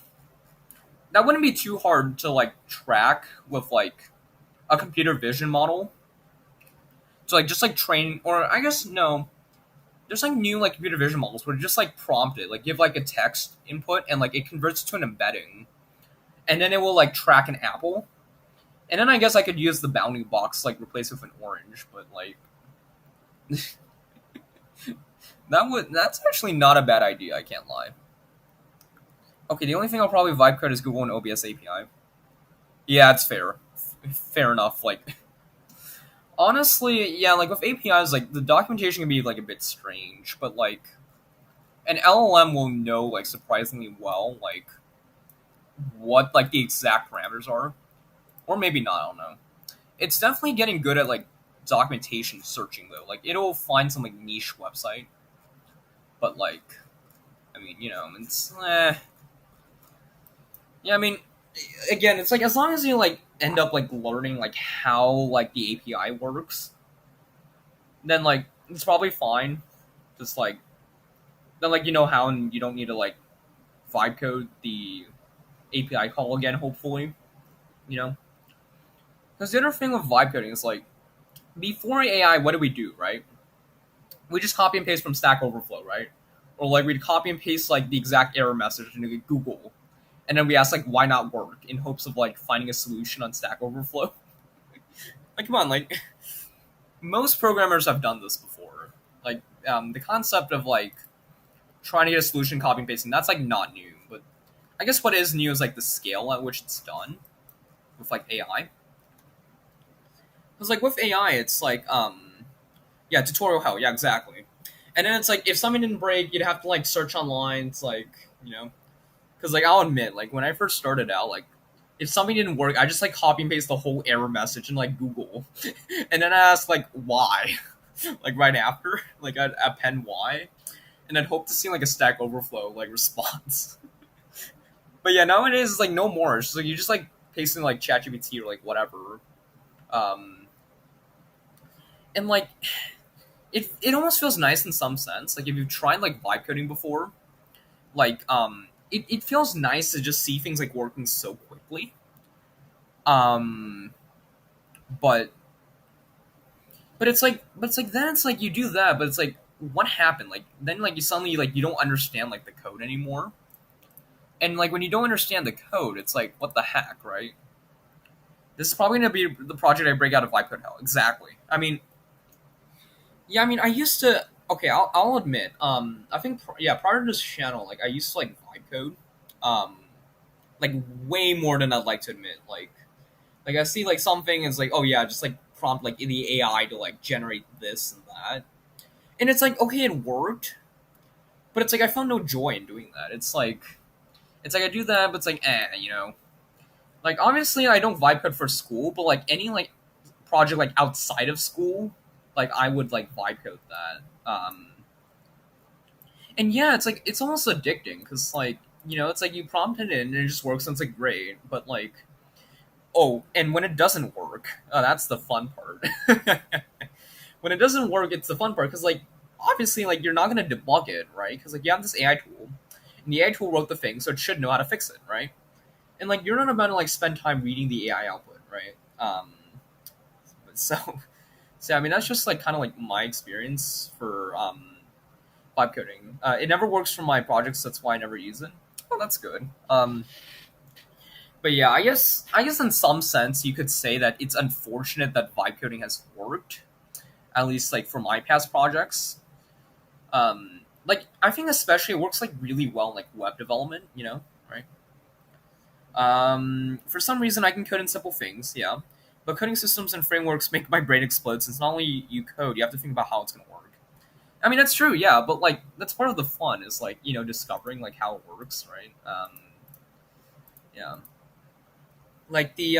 that wouldn't be too hard to like track with like a computer vision model. So like just like train, or I guess no. There's like new like computer vision models where you just like prompt it, like give like a text input, and like it converts to an embedding, and then it will like track an apple. And then I guess I could use the bounding box like replace with an orange, but like That's actually not a bad idea. I can't lie. Okay, the only thing I'll probably vibe code is Google and OBS API. Yeah, it's fair. Fair enough. Like honestly, yeah, like with APIs, like the documentation can be like a bit strange, but like an LLM will know like surprisingly well like what like the exact parameters are, or maybe not. I don't know. It's definitely getting good at like documentation searching though. Like it'll find some like niche website, but like I mean, it's yeah. I mean, again, it's like as long as you like end up like learning like how like the API works, then like it's probably fine. Just like then like you know how, and you don't need to like vibe code the API call again. Hopefully, you know. Because the other thing with vibe coding is like before AI, what do we do, right? We just copy and paste from Stack Overflow, right? Or like we'd copy and paste like the exact error message into Google, and then we ask like why not work in hopes of like finding a solution on Stack Overflow. Like come on, like most programmers have done this before. Like the concept of like trying to get a solution copy and pasting, that's like not new. But I guess what is new is like the scale at which it's done with like AI. Because like with AI, it's like yeah, tutorial hell, yeah, exactly. And then it's like if something didn't break, you'd have to like search online. It's like because like I'll admit, like when I first started out, like if something didn't work, I just like copy and paste the whole error message in like Google, and then I ask like why, like right after, like I'd append why, and I'd hope to see like a Stack Overflow like response. But yeah, nowadays it's like no more. It's just like you just like paste in like ChatGPT or like whatever, um, and like it almost feels nice in some sense. Like if you've tried like vibe coding before, like it feels nice to just see things like working so quickly. Um, but it's like then it's like you do that, but it's like what happened? Like then like you suddenly like you don't understand like the code anymore, and like when you don't understand the code, it's like what the heck, right? This is probably gonna be the project I break out of vibe code hell. Exactly. I mean, yeah, I mean, I used to. Okay, I'll admit. I think yeah, prior to this channel, like I used to like vibe code, um, like way more than I'd like to admit. Like I see like something is like, oh yeah, just like prompt like in the AI to like generate this and that, and it's like okay, it worked, but it's like I found no joy in doing that. It's like I do that, but it's like Like obviously I don't vibe code for school, but like any like project like outside of school, like I would like vibe code that. And yeah, it's like it's almost addicting because like it's like you prompt it in and it just works and it's like great, but like oh, and when it doesn't work, that's the fun part. When it doesn't work, it's the fun part because like obviously like you're not gonna debug it, right? Because like you have this AI tool, and the AI tool wrote the thing, so it should know how to fix it, right? And like you're not about to like spend time reading the AI output, right? So so I mean that's just like kind of like my experience for vibe coding. It never works for my projects, that's why I never use it. Oh, that's good. But yeah, I guess in some sense you could say that it's unfortunate that vibe coding has worked, at least like for my past projects. Like I think especially it works like really well in like web development, right? For some reason I can code in simple things, yeah. But coding systems and frameworks make my brain explode since not only you code, you have to think about how it's gonna work. I mean that's true, yeah, but like that's part of the fun is like, discovering like how it works, right? Yeah. Like the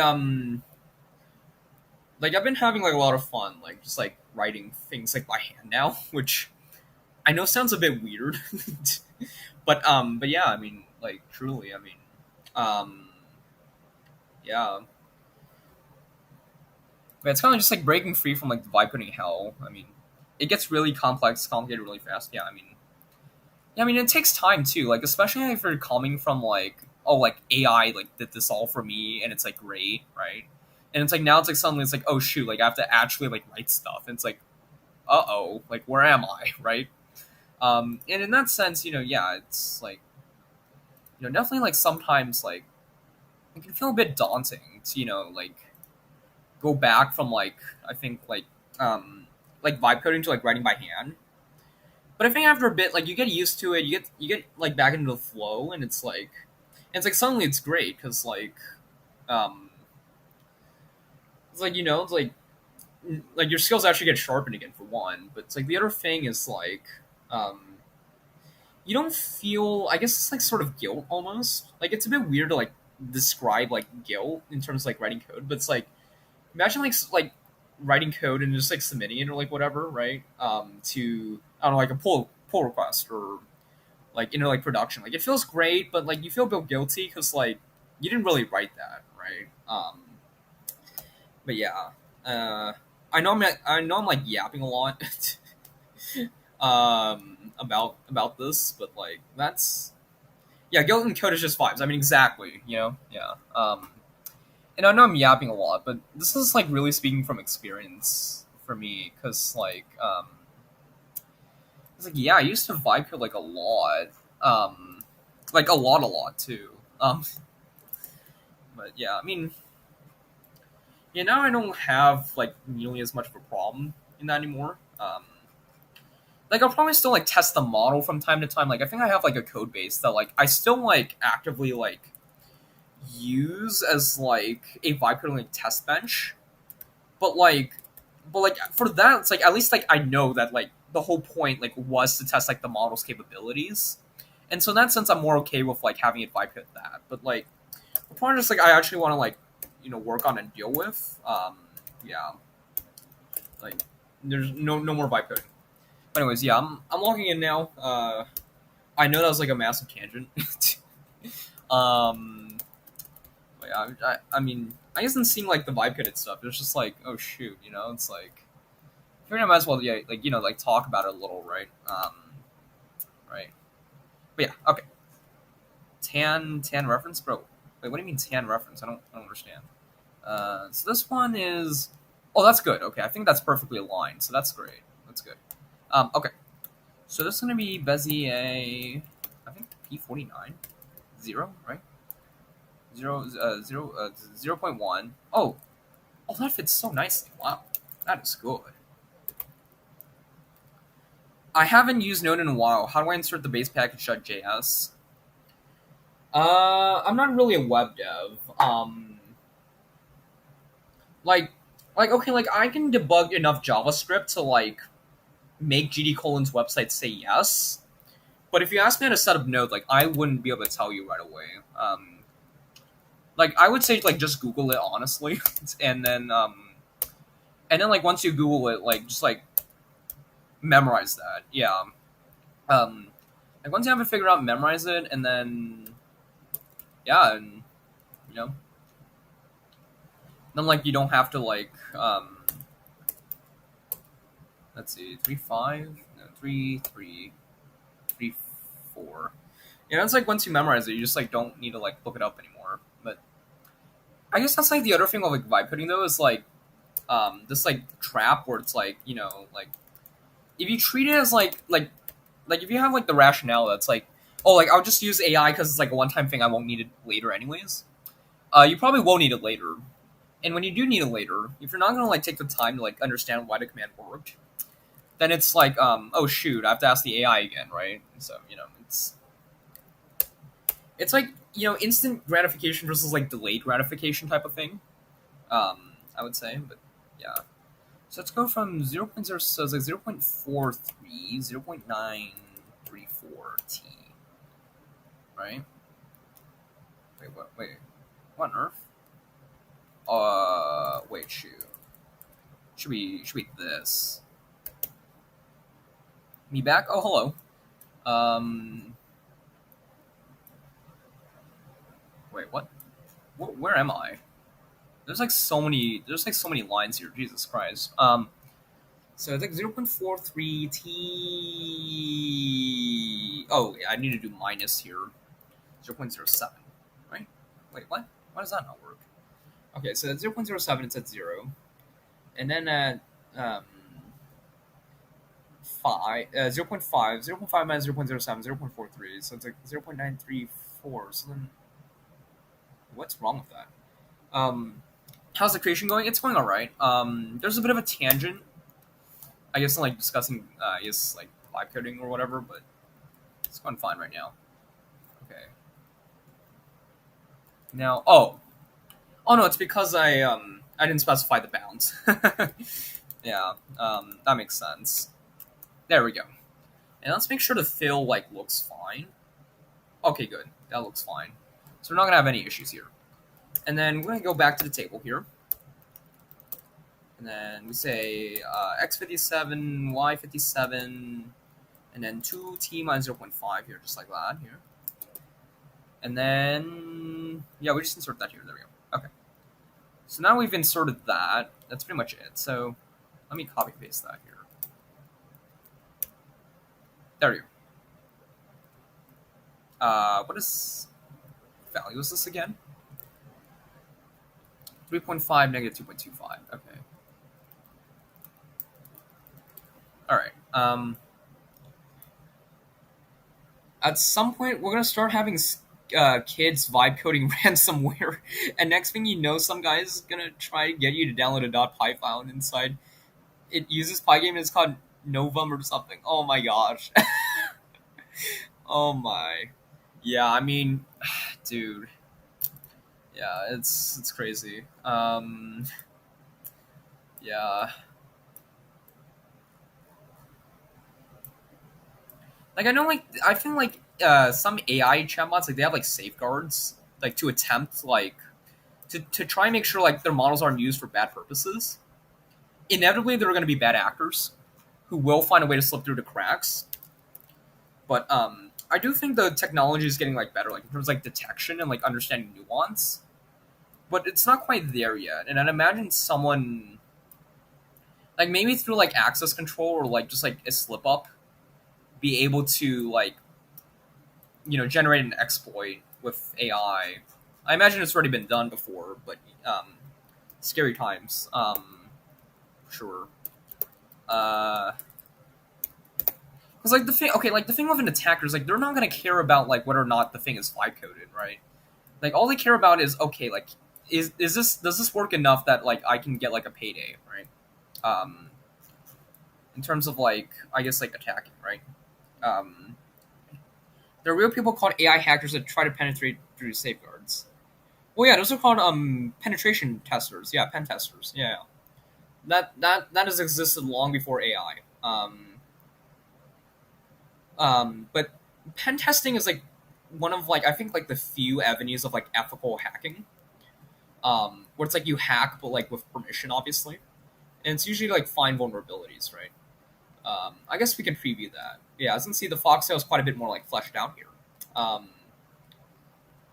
like I've been having like a lot of fun, like just like writing things like by hand now, which I know sounds a bit weird, but yeah, I mean, like truly, I mean, um, yeah, but it's kind of just like breaking free from like the vibe coding hell. I mean, it gets really complex, complicated really fast. Yeah, I mean, it takes time too. Like especially if you're coming from like oh like AI like did this all for me and it's like great, right? And it's like now it's like suddenly it's like oh shoot like I have to actually like write stuff and it's like oh like where am I right? And in that sense, yeah, it's like definitely like sometimes like it can feel a bit daunting to like go back from like I think like vibe coding to like writing by hand. But I think after a bit, like you get used to it, you get like back into the flow, and it's like suddenly it's great because um, it's like it's like your skills actually get sharpened again for one. But it's like the other thing is um, you don't feel. I guess it's like sort of guilt almost. Like it's a bit weird to like describe like guilt in terms of like writing code, but it's like imagine like writing code and just like submitting it or like whatever, right? To I don't know, like a pull request or like like production. Like it feels great, but like you feel a bit guilty because like you didn't really write that, right? But yeah, uh, I know I'm like yapping a lot about this, but like that's yeah, guilt and code is just vibes. I mean, exactly, yeah. And I know I'm yapping a lot, but this is like really speaking from experience for me because it's like yeah, I used to vibe code like a lot, like a lot too. But yeah, I mean, yeah, now I don't have like nearly as much of a problem in that anymore. Like I'll probably still like test the model from time to time. Like I think I have like a code base that like I still like actively like use as like a vibe coding like test bench, but like for that it's like at least like I know that like the whole point like was to test like the model's capabilities, and so in that sense I'm more okay with like having it vibe code that. But like the point is like I actually want to like work on and deal with. Yeah, like there's no more vibe coding. But anyways, yeah, I'm logging in now. I know that was like a massive tangent. um, but yeah, I mean, I guess in seeing like the vibe coded stuff, it's just like, oh shoot, it's like, I figured I might as well, yeah, like like talk about it a little, right? Right. But yeah, okay. Tan reference, bro. Wait, what do you mean tan reference? I don't understand. So this one is, oh, that's good. Okay, I think that's perfectly aligned, so that's great. That's good. Okay. So this is going to be Bezier, I think P49, 0, right? 0.1. Oh, that fits so nicely. Wow, that is good. I haven't used Node in a while. How do I insert the base package.js? I'm not really a web dev. Like, okay, like I can debug enough JavaScript to like make GD colon's website say yes. But if you ask me how to set up Node, like I wouldn't be able to tell you right away. Like I would say like just Google it honestly, and then like once you Google it, like just like memorize that. Yeah. Um, like once you have it figured out, memorize it, and then yeah, and you know, then like you don't have to like let's see, 3.5, no, 3.3, 3.4. Yeah, it's like once you memorize it, you just like don't need to like look it up anymore. But I guess that's like the other thing with like vibe coding though is like this like trap where it's like like if you treat it as like if you have like the rationale that's like oh like I'll just use AI because it's like a one time thing I won't need it later anyways. You probably won't need it later, and when you do need it later, if you're not gonna like take the time to like understand why the command worked, then it's like oh shoot I have to ask the AI again, right? So it's like instant gratification versus like delayed gratification type of thing. I would say, but yeah. So let's go from 0.0, so it's like 0.43, 0.934 T, right? Wait, what? Wait, what on earth? Wait, shoot. Should be this. Me back? Oh, hello. Wait, what? Where am I? There's like so many lines here. Jesus Christ. So it's like 0.43 T. Oh, yeah, I need to do minus here. 0.07, right? Wait, what? Why does that not work? Okay, so at 0.07, it's at 0. And then at 0.5, 0.5 minus 0.07, 0.43. So it's like 0.934. So then, what's wrong with that? How's the creation going? It's going all right. There's a bit of a tangent, I guess, in, like discussing, I guess, like vibe coding or whatever, but it's going fine right now. Okay. Now, oh no, it's because I didn't specify the bounds. Yeah, that makes sense. There we go. And let's make sure the fill like looks fine. Okay, good. That looks fine. So we're not gonna have any issues here. And then we're gonna go back to the table here. And then we say x57, y57, and then 2t minus 0.5 here, just like that here. And then, yeah, we just insert that here. There we go. Okay. So now we've inserted that. That's pretty much it. So let me copy and paste that here. There we go. What value is this again? 3.5 negative 2.25. Okay. All right. At some point, we're gonna start having kids vibe coding ransomware, and next thing you know, some guy's gonna try to get you to download a .py file, and inside it uses Pygame and it's called Novum or something. Oh my gosh. Oh my. Yeah, I mean, dude. Yeah, it's crazy. Yeah. Like I know, like I feel like some AI chatbots like they have like safeguards like to attempt like to try and make sure like their models aren't used for bad purposes. Inevitably, there are going to be bad actors who will find a way to slip through the cracks. But I do think the technology is getting like better, like in terms of like detection and like understanding nuance. But it's not quite there yet. And I'd imagine someone like maybe through like access control or like just like a slip up, be able to like generate an exploit with AI. I imagine it's already been done before, but scary times. Sure. Because like the thing, okay, like the thing with an attacker is like they're not gonna care about like whether or not the thing is vibe coded, right? Like all they care about is okay, like is this does this work enough that like I can get like a payday, right? In terms of like I guess like attacking, right? Um, there are real people called AI hackers that try to penetrate through safeguards. Well, yeah, those are called penetration testers. Yeah, pen testers. Yeah, that has existed long before AI. But pen testing is like one of like I think like the few avenues of like ethical hacking, where it's like you hack but like with permission, obviously, and it's usually like find vulnerabilities, right? I guess we can preview that. Yeah, as you can see, the foxtail is quite a bit more like fleshed out here. Um,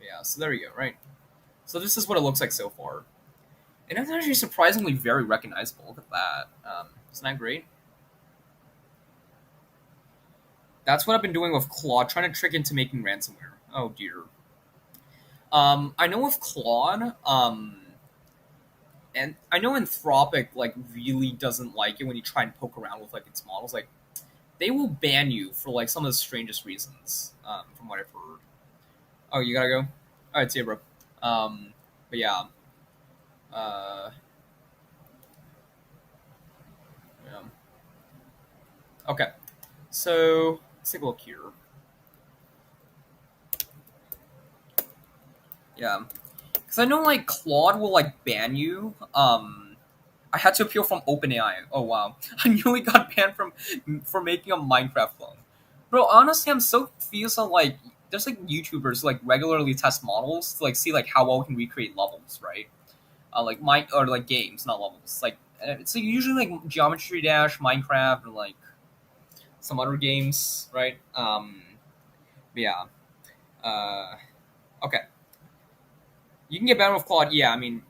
yeah, so there you go, right? So this is what it looks like so far, and it's actually surprisingly very recognizable. Look at that. Isn't that great? That's what I've been doing with Claude, trying to trick into making ransomware. Oh dear. I know with Claude, and I know Anthropic like really doesn't like it when you try and poke around with like its models. Like they will ban you for like some of the strangest reasons, from what I've heard. Oh, you gotta go. All right, see you, bro. But yeah, uh, yeah. Okay, so let's take a look here. Yeah, because I know like Claude will like ban you. I had to appeal from OpenAI. Oh wow, I nearly got banned from for making a Minecraft clone. Bro, honestly, I'm so confused on like there's like YouTubers who, like regularly test models to like see like how well we can recreate levels, right? Like or like games, not levels. Like it's like usually like Geometry Dash, Minecraft, or like some other games, right? But yeah. Uh, okay. You can get better with Claude. Yeah, I mean,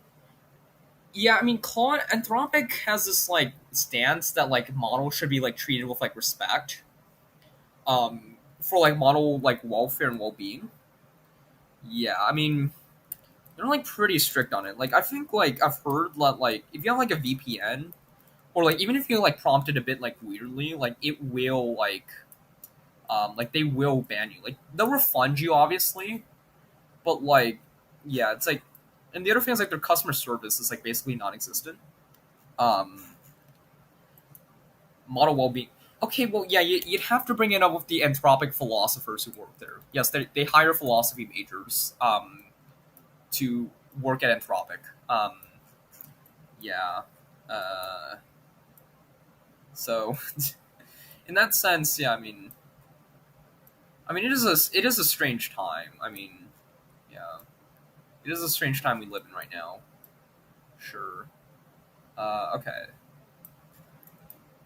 Claude Anthropic has this like stance that like models should be like treated with like respect, for like model like welfare and well being. Yeah, I mean, they're like pretty strict on it. Like, I think like I've heard that like if you have like a VPN or like even if you like prompted a bit like weirdly, like it will like they will ban you. Like they'll refund you obviously, but like yeah, it's like, and the other thing is like their customer service is like basically non-existent. Um, Model well-being. Okay, well, yeah, you'd have to bring it up with the anthropic philosophers who work there. Yes, they hire philosophy majors to work at Anthropic. Yeah. Uh, so, in that sense, yeah, it is a strange time. Yeah, it is a strange time we live in right now. Sure. Okay.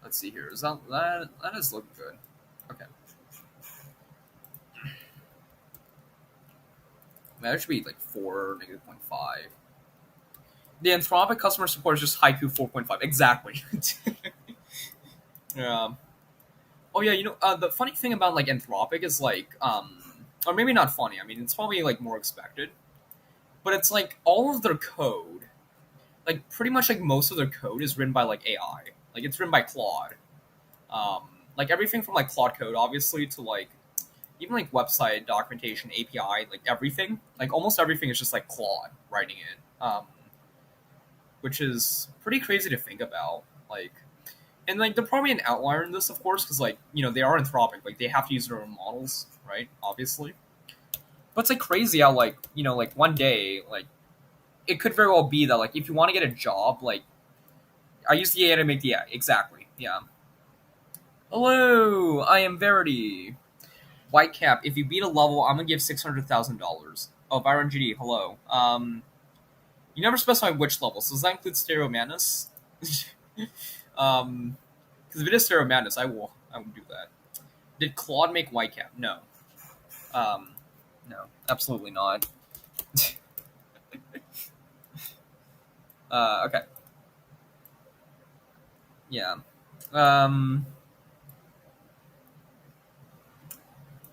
Let's see here. Is that is looking good? Okay. That should be like 4, -0.5. The Anthropic customer support is just Haiku 4.5. Exactly. Yeah. Oh yeah, the funny thing about like Anthropic is like, or maybe not funny. It's probably like more expected, but it's like all of their code, like pretty much like most of their code is written by like AI. Like it's written by Claude. Um, like everything from like Claude code, obviously, to like even like website documentation, API, like everything, like almost everything is just like Claude writing it, which is pretty crazy to think about. Like, and like they're probably an outlier in this, of course, because like they are Anthropic, like they have to use their own models, right? Obviously, but it's like crazy how like like one day like it could very well be that like if you want to get a job, like I use the AI to make the AI exactly, yeah. Hello, I am Verity. Whitecap, if you beat a level, I'm gonna give $600,000. Oh, Byron GD, hello. You never specify which level, so does that include Stereo Madness? Because if it is Stereo Madness, I will do that. Did Claude make Whitecap? No. Um, no, absolutely not. Okay. Yeah. Um,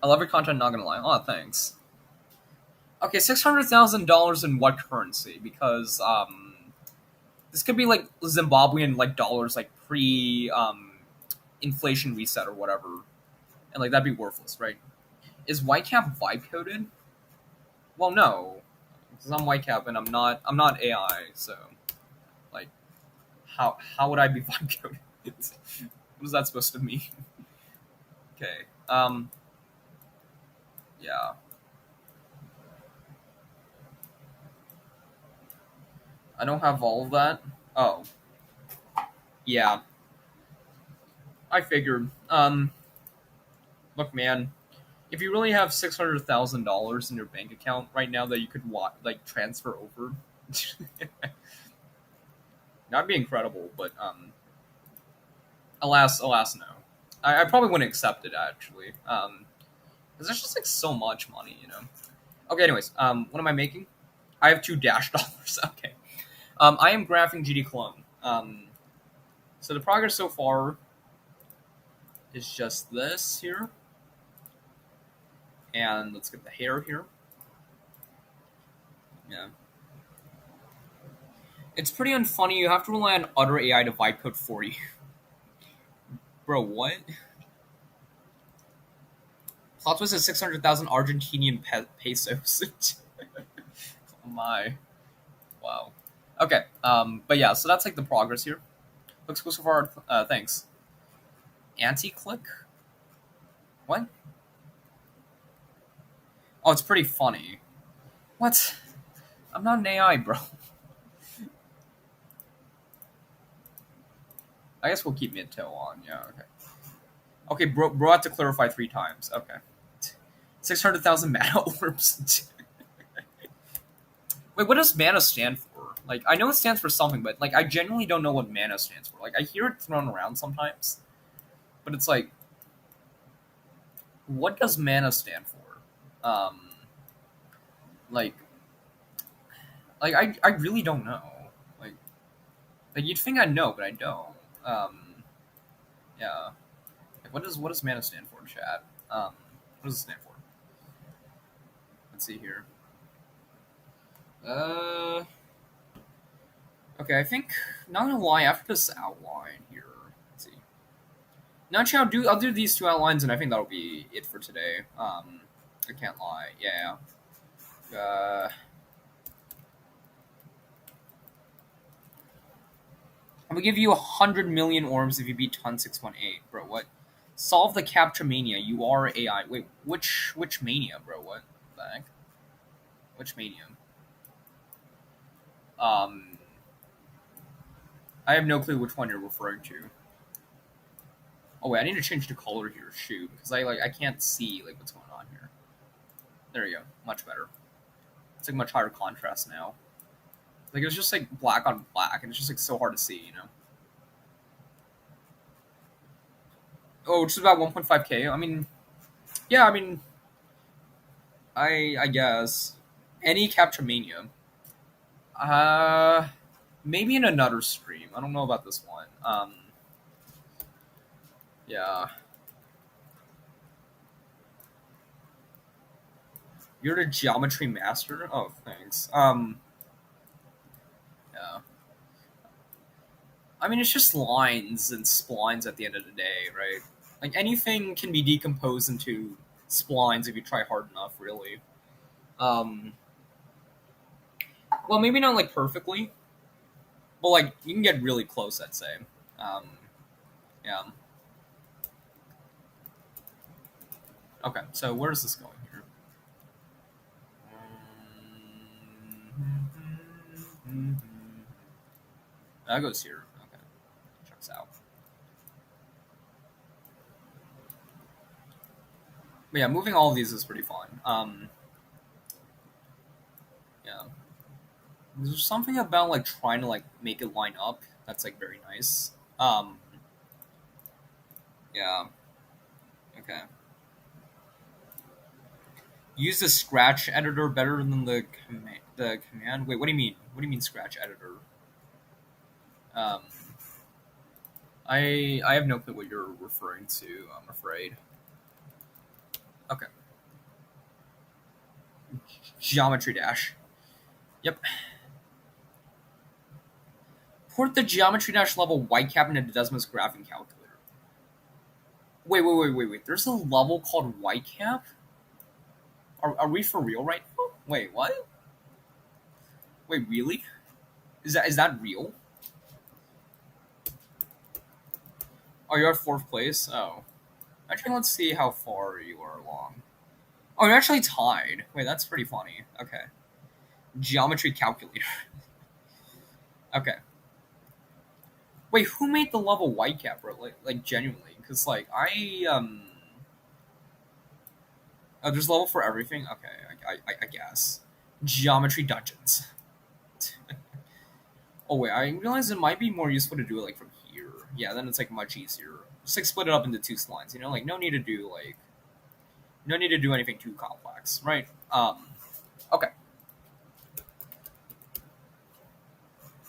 I love your content. Not gonna lie. Oh, thanks. Okay, $600,000 in what currency? Because this could be like Zimbabwean like dollars, like pre inflation reset or whatever, and like that'd be worthless, right? Is Whitecap vibe coded? Well, no, because I'm Whitecap and I'm not AI, so like how would I be vibe coded? What is that supposed to mean? Okay. Yeah. I don't have all of that. Oh, yeah. I figured. Look, man. If you really have $600,000 in your bank account right now that you could like transfer over, that'd be incredible. But alas, no. I probably wouldn't accept it actually. Because there's just like so much money. Okay, anyways, what am I making? I have 2 dash dollars. Okay. I am graphing GD clone. So the progress so far is just this here, and let's get the hair here. Yeah. It's pretty unfunny. You have to rely on utter AI to vibe code for you. Bro, what? Plot twist is 600,000 Argentinian pesos. Oh my. Wow. Okay. But yeah, so that's like the progress here. Looks cool so far. Thanks. Anti-click? What? Oh, it's pretty funny. What? I'm not an AI, bro. I guess we'll keep mid-tail on. Yeah, okay. Okay, bro had to clarify 3 times. Okay. 600,000 mana orbs. Wait, what does mana stand for? Like, I know it stands for something, but like, I genuinely don't know what mana stands for. Like, I hear it thrown around sometimes, but it's like, what does mana stand for? Like, I really don't know. Like, like you'd think I'd know, but I don't. Yeah. Like, what does mana stand for, chat? What does it stand for? Let's see here. Uh, okay, I think not gonna lie. After this outline here, let's see. Now, I'll do these 2 outlines, and I think that'll be it for today. I can't lie. Yeah. I'm gonna give you 100 million orbs if you beat Ton 618, bro. What? Solve the capture mania. You are AI. Wait, which mania, bro? What the heck? Which mania? Um, I have no clue which one you're referring to. Oh wait, I need to change the color here. Shoot, because I can't see like what's going on here. There you go. Much better. It's like much higher contrast now. Like it was just like black on black, and it's just like so hard to see, you know. Oh, which is about 1.5K. I mean, yeah. I mean, I guess any capture mania. Uh, maybe in another stream. I don't know about this one. Yeah. You're the geometry master. Oh, thanks. Yeah. I mean, it's just lines and splines at the end of the day, right? Like anything can be decomposed into splines if you try hard enough, really. Um, well, maybe not like perfectly, but like you can get really close, I'd say. Um, yeah. Okay, so where's this going here? That goes here. Okay, checks out. But yeah, moving all of these is pretty fun. Yeah, there's something about like trying to like make it line up that's like very nice. Yeah. Okay. Use the Scratch editor better than the command. Wait, what do you mean? What do you mean Scratch editor? Um, I have no clue what you're referring to. I'm afraid. Okay. Geometry dash. Yep. Port the geometry dash level whitecap into Desmos graphing calculator. Wait. There's a level called whitecap? Are we for real right now? Wait, what? Wait, really? Is that real? Oh, you're at fourth place? Oh. Actually, let's see how far you are along. Oh, you're actually tied. Wait, that's pretty funny. Okay. Geometry calculator. Okay. Wait, who made the level whitecap, bro? Like genuinely, because like oh, there's level for everything. Okay, I guess. Geometry dungeons. Oh wait, I realize it might be more useful to do it like from here. Yeah, then it's like much easier. Just like split it up into two lines. You know, like no need to do anything too complex, right? Okay.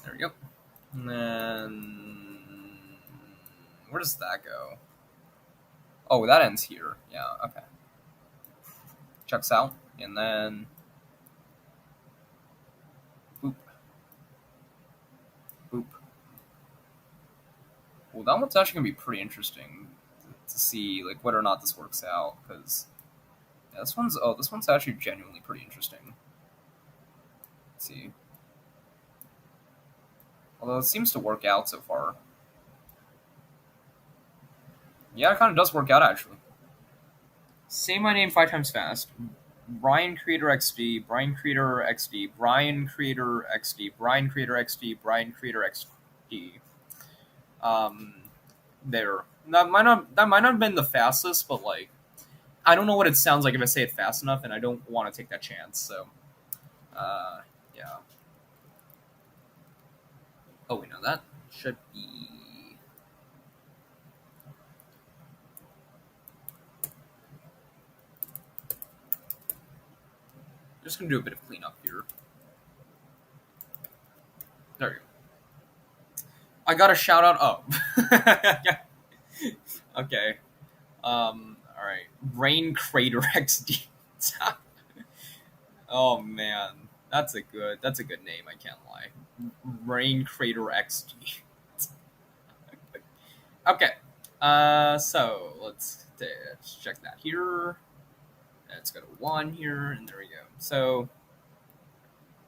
There we go. And then where does that go? Oh, that ends here. Yeah. Okay. Checks out, and then boop, boop. Well, that one's actually gonna be pretty interesting to see like whether or not this works out because yeah, this one's actually genuinely pretty interesting. Let's see. Although it seems to work out so far. Yeah, it kind of does work out actually. Say my name 5 times fast. Brian Creator XD, Brian Creator XD, Brian Creator XD, Brian Creator XD, Brian Creator XD. Um, there. That might not have been the fastest, but like I don't know what it sounds like if I say it fast enough, and I don't want to take that chance. So, yeah. Oh, we know that should be. Just gonna do a bit of cleanup here. There you go. I got a shout out. Oh. Okay. All right. Brain Crater XD. Oh man, that's a good name. I can't lie. Brain Crater XD. Okay. So let's check that here. Let's go to 1 here, and there we go. So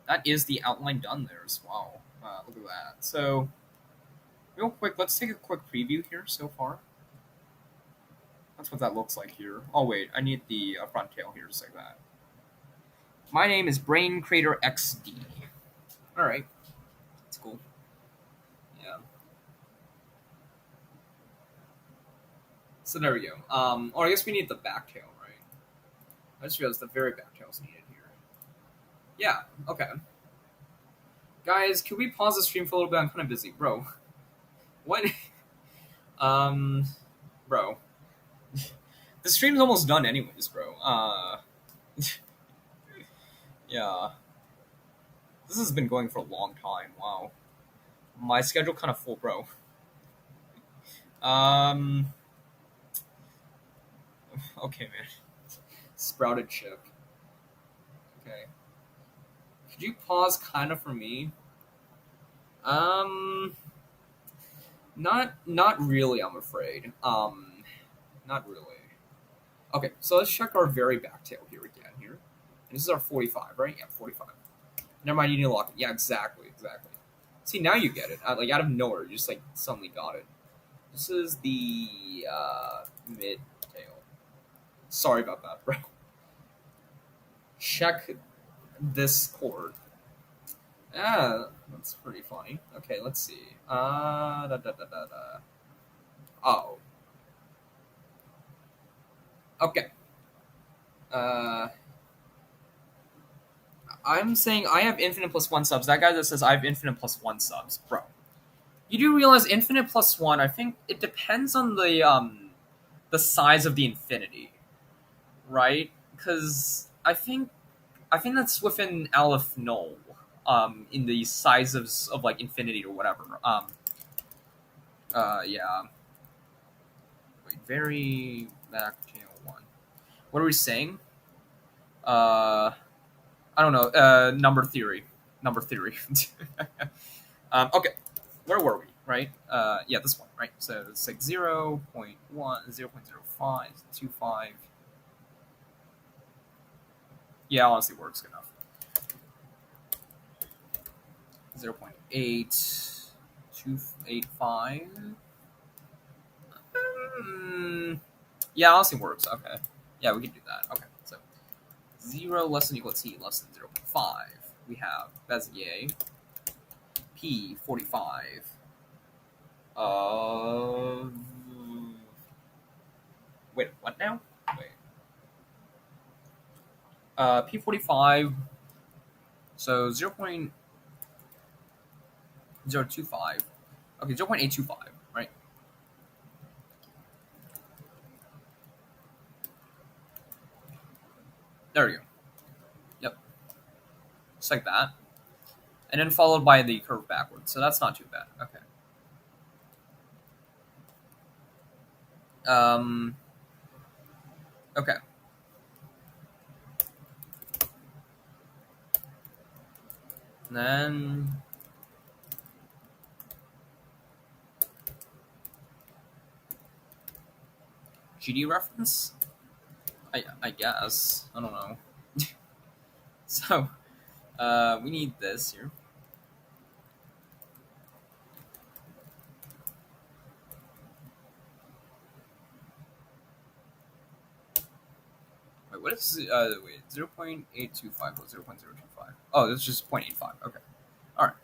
that is the outline done there as well. Look at that. So real quick, let's take a quick preview here so far. That's what that looks like here. Oh wait, I need the front tail here just like that. My name is Brain Crater XD. All right, that's cool. Yeah. So there we go. Or I guess we need the back tail, right? I just realized the very back tail's needed here. Yeah. Okay. Guys, can we pause the stream for a little bit? I'm kind of busy, bro. What? um, bro. The stream's almost done, anyways, bro. Yeah. This has been going for a long time. Wow. My schedule kind of full, bro. Um. Okay, man. Sprouted chip. Okay. Could you pause kind of for me? Um. Not really. I'm afraid. Not really. Okay, so let's check our very back tail here again. Here, and this is our 45, right? Yeah, 45. Never mind. You need to lock it. Yeah, exactly. See, now you get it. Like out of nowhere, you just like suddenly got it. This is the mid tail. Sorry about that, bro. Check this chord. Ah, that's pretty funny. Okay, let's see. Oh. Okay. Uh, I'm saying I have infinite plus one subs. That guy that says I have infinite plus one subs, bro. You do realize infinite plus one? I think it depends on the size of the infinity, right? Because I think that's within Aleph Null, in the size of like infinity or whatever. Yeah. Wait, very back tail one. What are we saying? I don't know. Number theory. Number theory. Okay. Where were we? Right? Yeah, this one. Right. So it's like 0.1, 0.05, 25. Yeah, honestly, works good enough. 0.8, 285. Yeah, honestly works. Okay. Yeah, we can do that. Okay. So 0 less than equal to t less than 0.5. We have Bezier. P45. Wait, what now? Wait. P45. So 0.025. Okay, 0.825, right? There we go. Yep. Just like that. And then followed by the curve backwards. So that's not too bad. Okay. Okay. And then GD reference? I guess. I don't know. So, we need this here. Wait, what is 0.825 or 0.025? Oh, it's just 0.85. Okay. Alright.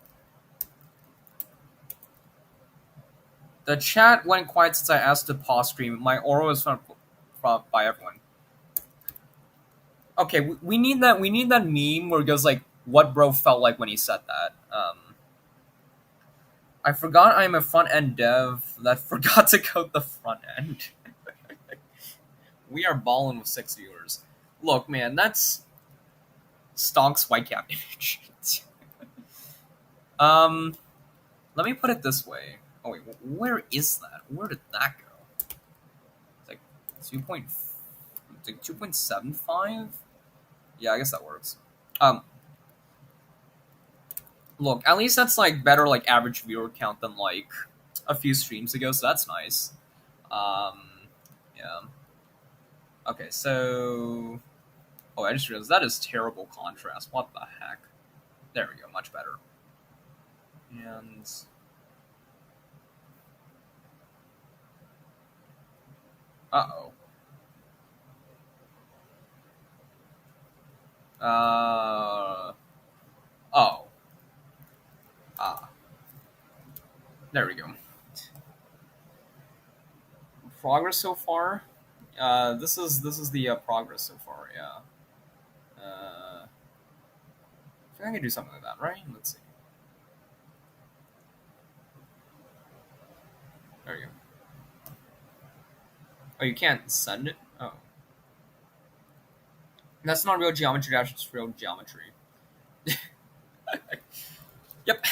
The chat went quiet since I asked to pause stream. My oral is from by everyone. Okay, we need that. We need that meme where it goes like, "What bro felt like when he said that." I forgot I'm a front end dev that forgot to code the front end. We are balling with 6 viewers. Look, man, that's Stonk's whitecap image. Let me put it this way. Oh wait, where is that? Where did that go? It's like 2.75. Yeah, I guess that works. Look, at least that's like better like average viewer count than like a few streams ago, so that's nice. Yeah. Okay, so I just realized that is terrible contrast. What the heck? There we go, much better. And uh-oh. Uh, oh, ah, there we go. Progress so far. This is the progress so far. Yeah. I think I can do something like that, right? Let's see. There we go. Oh, you can't send it. Oh, that's not real geometry. That's just real geometry. Yep.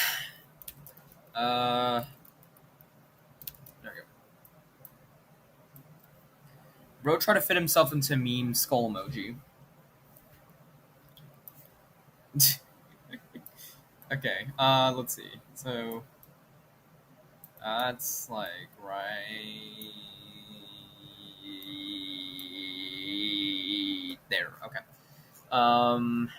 Uh, there we go. Bro tried to fit himself into meme skull emoji. Okay. Let's see. So that's like right there. Okay. Um.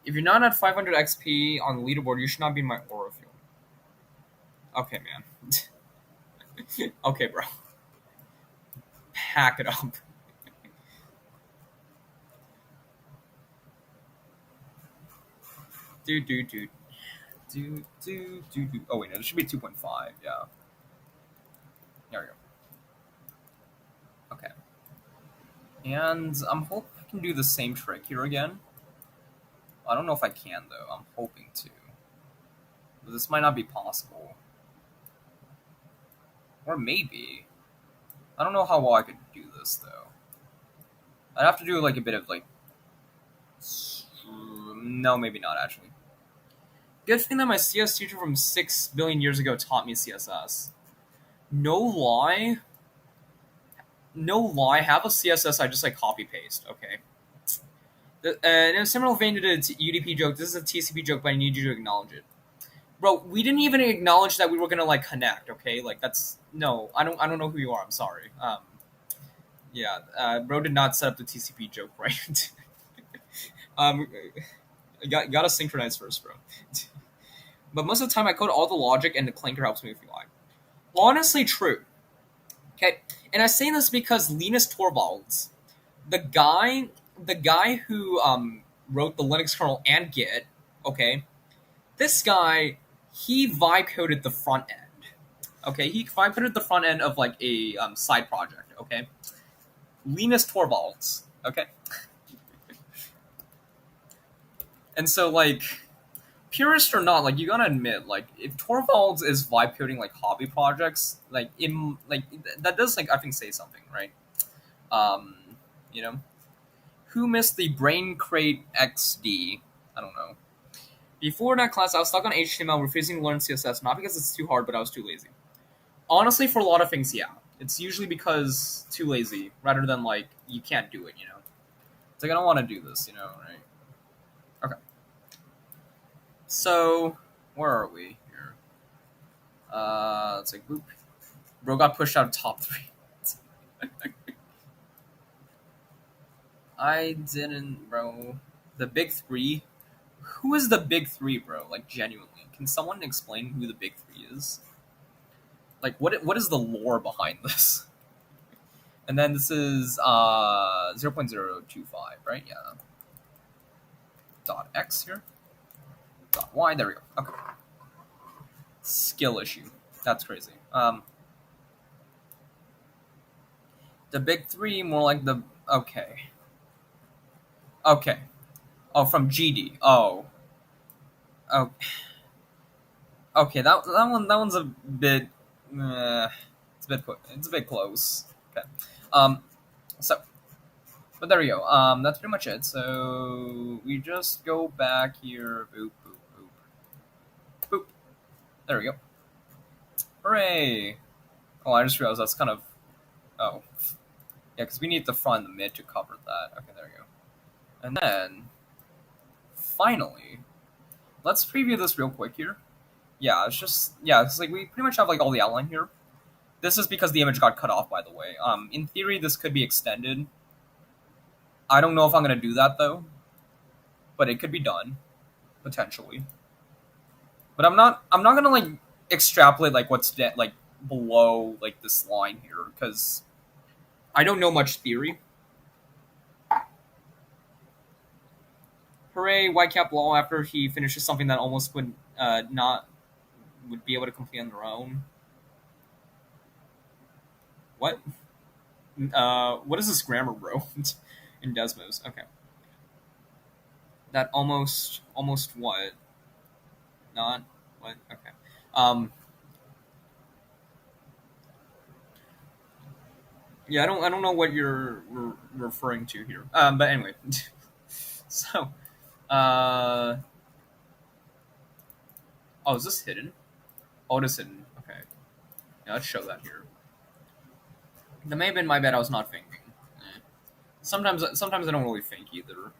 If you're not at 500 XP on the leaderboard, you should not be in my aura field. Okay, man. Okay, bro. Pack it up. Do. Do. Oh wait, no, it should be 2.5. Yeah. There we go. Okay. And I'm hoping I can do the same trick here again. I don't know if I can though. I'm hoping to. But this might not be possible. Or maybe. I don't know how well I could do this though. I'd have to do like a bit of like. No, maybe not actually. Good thing that my CS teacher from 6 billion years ago taught me CSS. No lie. No lie. Have a CSS I just like copy paste. Okay. In a similar vein to the UDP joke, this is a TCP joke, but I need you to acknowledge it. Bro, we didn't even acknowledge that we were gonna like connect. Okay, like that's no. I don't know who you are. I'm sorry. Yeah. Bro did not set up the TCP joke right. um, gotta synchronize first, bro. But most of the time, I code all the logic, and the clinker helps me with UI. Honestly, true. Okay, and I say this because Linus Torvalds, the guy who wrote the Linux kernel and Git, okay, this guy, he vibe coded the front end. Okay, he vibe coded the front end of like a side project. Okay, Linus Torvalds. Okay, and so like purist or not, like you gotta admit, like if Torvalds is vibe coding like hobby projects, like in like that does like I think say something, right? Um, you know, who missed the Brain Crate XD? I don't know. Before that class, I was stuck on HTML, refusing to learn CSS, not because it's too hard, but I was too lazy. Honestly, for a lot of things, yeah. It's usually because too lazy, rather than like you can't do it, you know? It's like I don't want to do this, you know, right? Okay. So, where are we here? It's like boop. Bro got pushed out of top 3. I didn't, bro. The big 3? Who is the big 3, bro? Like, genuinely. Can someone explain who the big 3 is? Like, what is the lore behind this? And then this is 0.025, right? Yeah. Dot X here. Dot Y, there we go. Okay. Skill issue. That's crazy. The big 3, more like the... Okay. Okay. Oh, from GD. Oh. Oh. Okay, that one's a bit... it's a bit close. Okay. So... But there we go. That's pretty much it. So we just go back here. Boop, boop, boop. Boop. There we go. Hooray! Oh, I just realized that's kind of... Oh. Yeah, because we need the front and the mid to cover that. Okay, there we go. And then, finally, let's preview this real quick here. Yeah, it's just... Yeah, it's like we pretty much have like all the outline here. This is because the image got cut off, by the way. In theory, this could be extended. I don't know if I'm going to do that, though. but it could be done potentially. But I'm not gonna like extrapolate like like below like this line here because I don't know much theory. Hooray, Whitecap Law after he finishes something that almost would not would be able to complete on their own. What? What is this grammar, bro? In Desmos. Okay. That almost what? Not what? Okay. Um. Yeah, I don't know what you're referring to here. But anyway. So. Uh. Oh, is this hidden? Oh, it is hidden. Okay. Yeah, let's show that here. That may have been my bad. I was not thinking. Eh. Sometimes I don't really think either.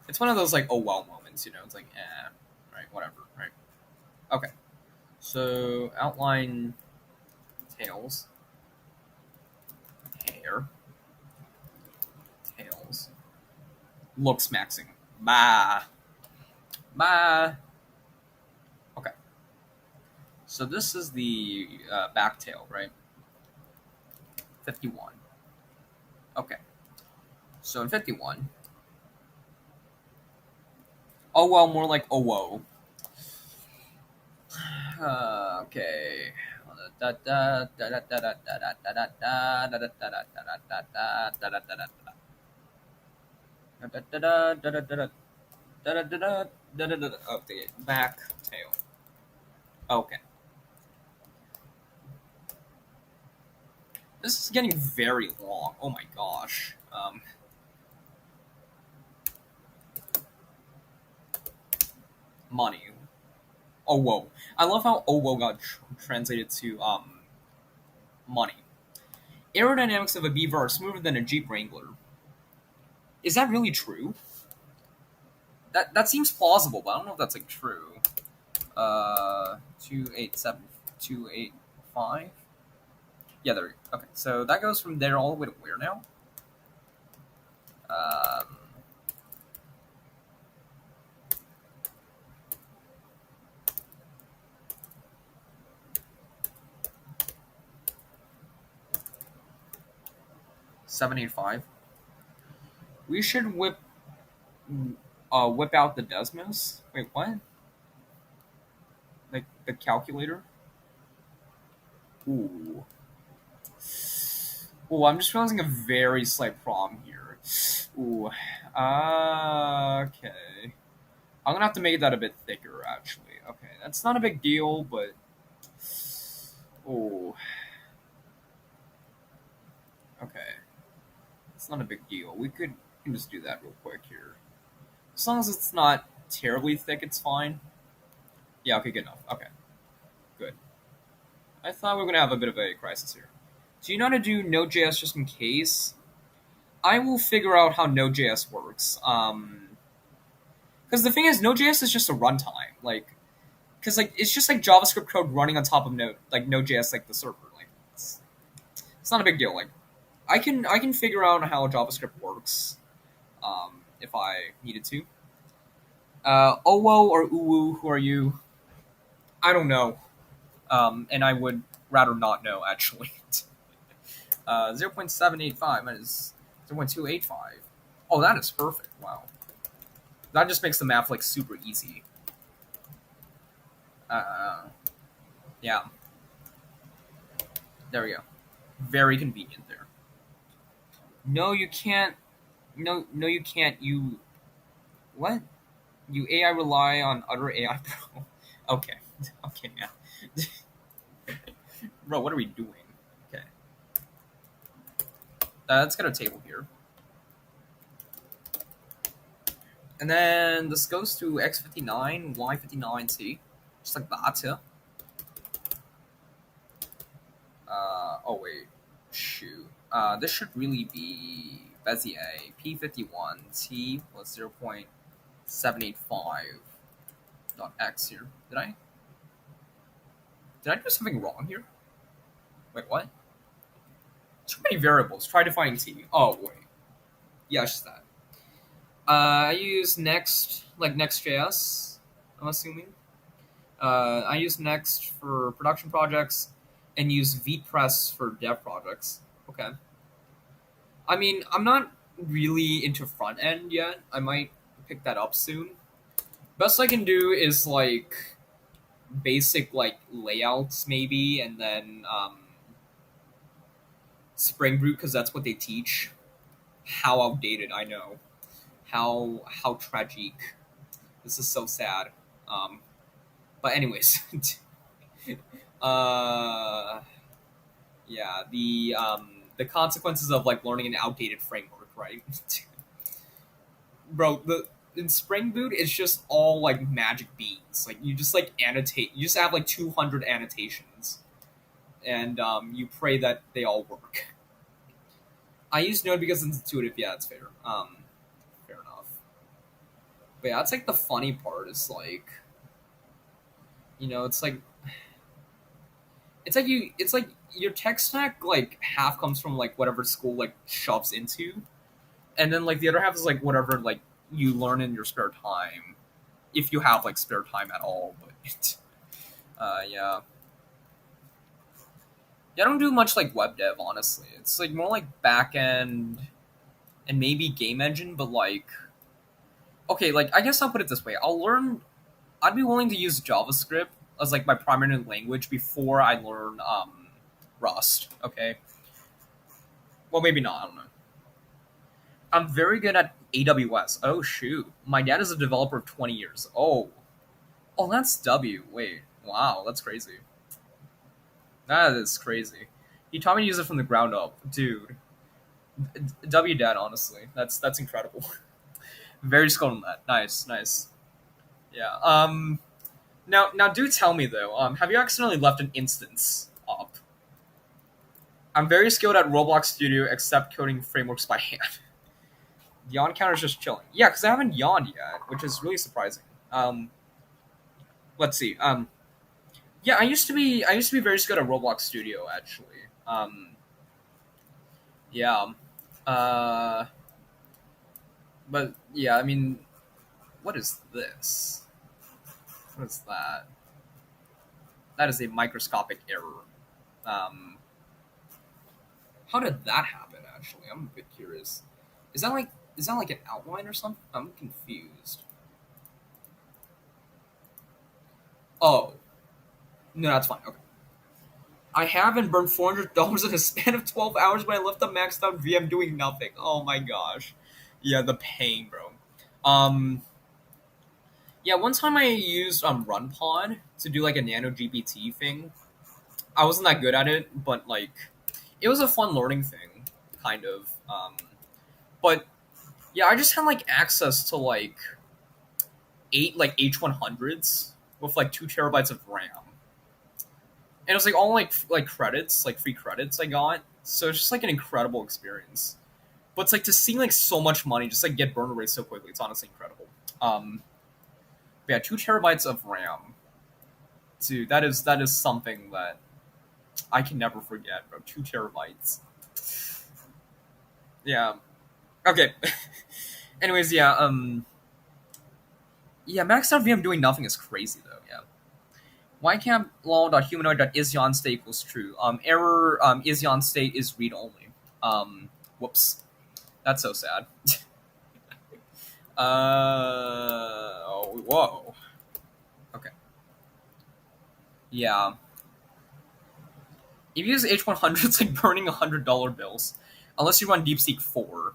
It's one of those like oh well moments, you know. It's like right, whatever, right? Okay. So outline tails, hair, tails, looks maxing. Bah, bah. Okay. So this is the back tail, right? 51. Okay. So in 51, oh well, more like oh whoa. Okay. Okay, back tail. Okay. This is getting very long. Oh my gosh. Money. Oh whoa. I love how oh whoa got translated to money. Aerodynamics of a Beaver are smoother than a Jeep Wrangler. Is that really true? That seems plausible, but I don't know if that's like true. 287 285. Yeah, there. Okay, so that goes from there all the way to where now? Um, 785. We should whip out the Desmos. Wait, what? Like the calculator? Ooh. Ooh, I'm just realizing a very slight problem here. Ooh. Okay. I'm gonna have to make that a bit thicker, actually. Okay, that's not a big deal, but. Ooh. Okay. It's not a big deal. We can just do that real quick here. As long as it's not terribly thick, it's fine. Yeah, okay, good enough. Okay, good. I thought we were gonna have a bit of a crisis here. Do you know how to do Node.js just in case? I will figure out how Node.js works. Because the thing is, Node.js is just a runtime. Because it's just like JavaScript code running on top of Node.js, like the server. Like, it's not a big deal. Like, I can figure out how JavaScript works, if I needed to. Owo or Uwu, who are you? I don't know. And I would rather not know, actually. 0.785 minus 0.285. Oh, that is perfect. Wow. That just makes the math, like, super easy. Yeah. There we go. Very convenient there. No, you can't. No, you can't. What? You AI rely on other AI, bro. Okay. Okay, now. Bro, what are we doing? Okay. Let's get a table here. And then this goes to x59, y59c. Just like that, yeah. Oh, wait. Shoot. This should really be Bezier P51 T plus 0.785 dot x here. Did I do something wrong here? Wait, what? Too many variables. Try defining T. Oh, wait. Yeah, it's just that. I use Next, like Next.js. I'm assuming. I use Next for production projects, and use VPress for dev projects. Okay. I mean, I'm not really into front end yet. I might pick that up soon. Best I can do is like basic like layouts maybe, and then Spring Boot because that's what they teach. How outdated I know. How tragic. This is so sad. Um, but anyways, uh, yeah, the consequences of like learning an outdated framework, right? Bro, the in Spring Boot it's just all like magic beans. Like you just like annotate. You just have like 200 annotations, and you pray that they all work. I use Node because it's intuitive. Yeah, it's fair. Fair enough. But yeah, that's like the funny part. Is like it's like it's like your tech stack like half comes from like whatever school like shoves into, and then like the other half is like whatever like you learn in your spare time, if you have like spare time at all. But yeah, I don't do much like web dev honestly. It's like more like back end and maybe game engine, but like okay, like I guess I'll put it this way: I'd be willing to use JavaScript as like my primary language before I learn Rust. Okay, well maybe not. I don't know. I'm very good at AWS. Oh shoot, my dad is a developer of 20 years. Oh, that's W. Wait, wow, that's crazy. That is crazy. He taught me to use it from the ground up, dude. W dad, honestly, that's incredible. Very skilled in that. Nice, nice. Yeah. Now, do tell me though. Have you accidentally left an instance up? I'm very skilled at Roblox Studio, except coding frameworks by hand. Yawn counter's just chilling. Yeah, because I haven't yawned yet, which is really surprising. Um, let's see. Yeah, I used to be very skilled at Roblox Studio actually. Yeah. Uh, but yeah, I mean, what is this? What is that? That is a microscopic error. Um, how did that happen? Actually, I'm a bit curious. Is that like is that like an outline or something? I'm confused. Oh no, that's fine. Okay. I haven't burned $400 in a span of 12 hours when I left the maxed out VM doing nothing. Oh my gosh. Yeah, the pain, bro. Um, yeah, one time I used RunPod to do like a nano GPT thing. I wasn't that good at it, but like it was a fun learning thing, kind of. But yeah, I just had like access to like eight like H100s with like 2 terabytes of RAM, and it was like all like credits, like free credits I got. So it's just like an incredible experience. But it's like to see like so much money just like get burned away so quickly. It's honestly incredible. Um, but yeah, 2 terabytes of RAM, dude. That is something that I can never forget, bro. 2 terabytes. Yeah. Okay. Anyways, yeah. Yeah. Maxed out VM doing nothing is crazy though. Yeah. Why can't law.humanoid.isYon state equals true? Error. Isyon state is read only. Whoops. That's so sad. Oh, whoa. Okay. Yeah. If you use H100, it's like burning $100 bills. Unless you run DeepSeek 4.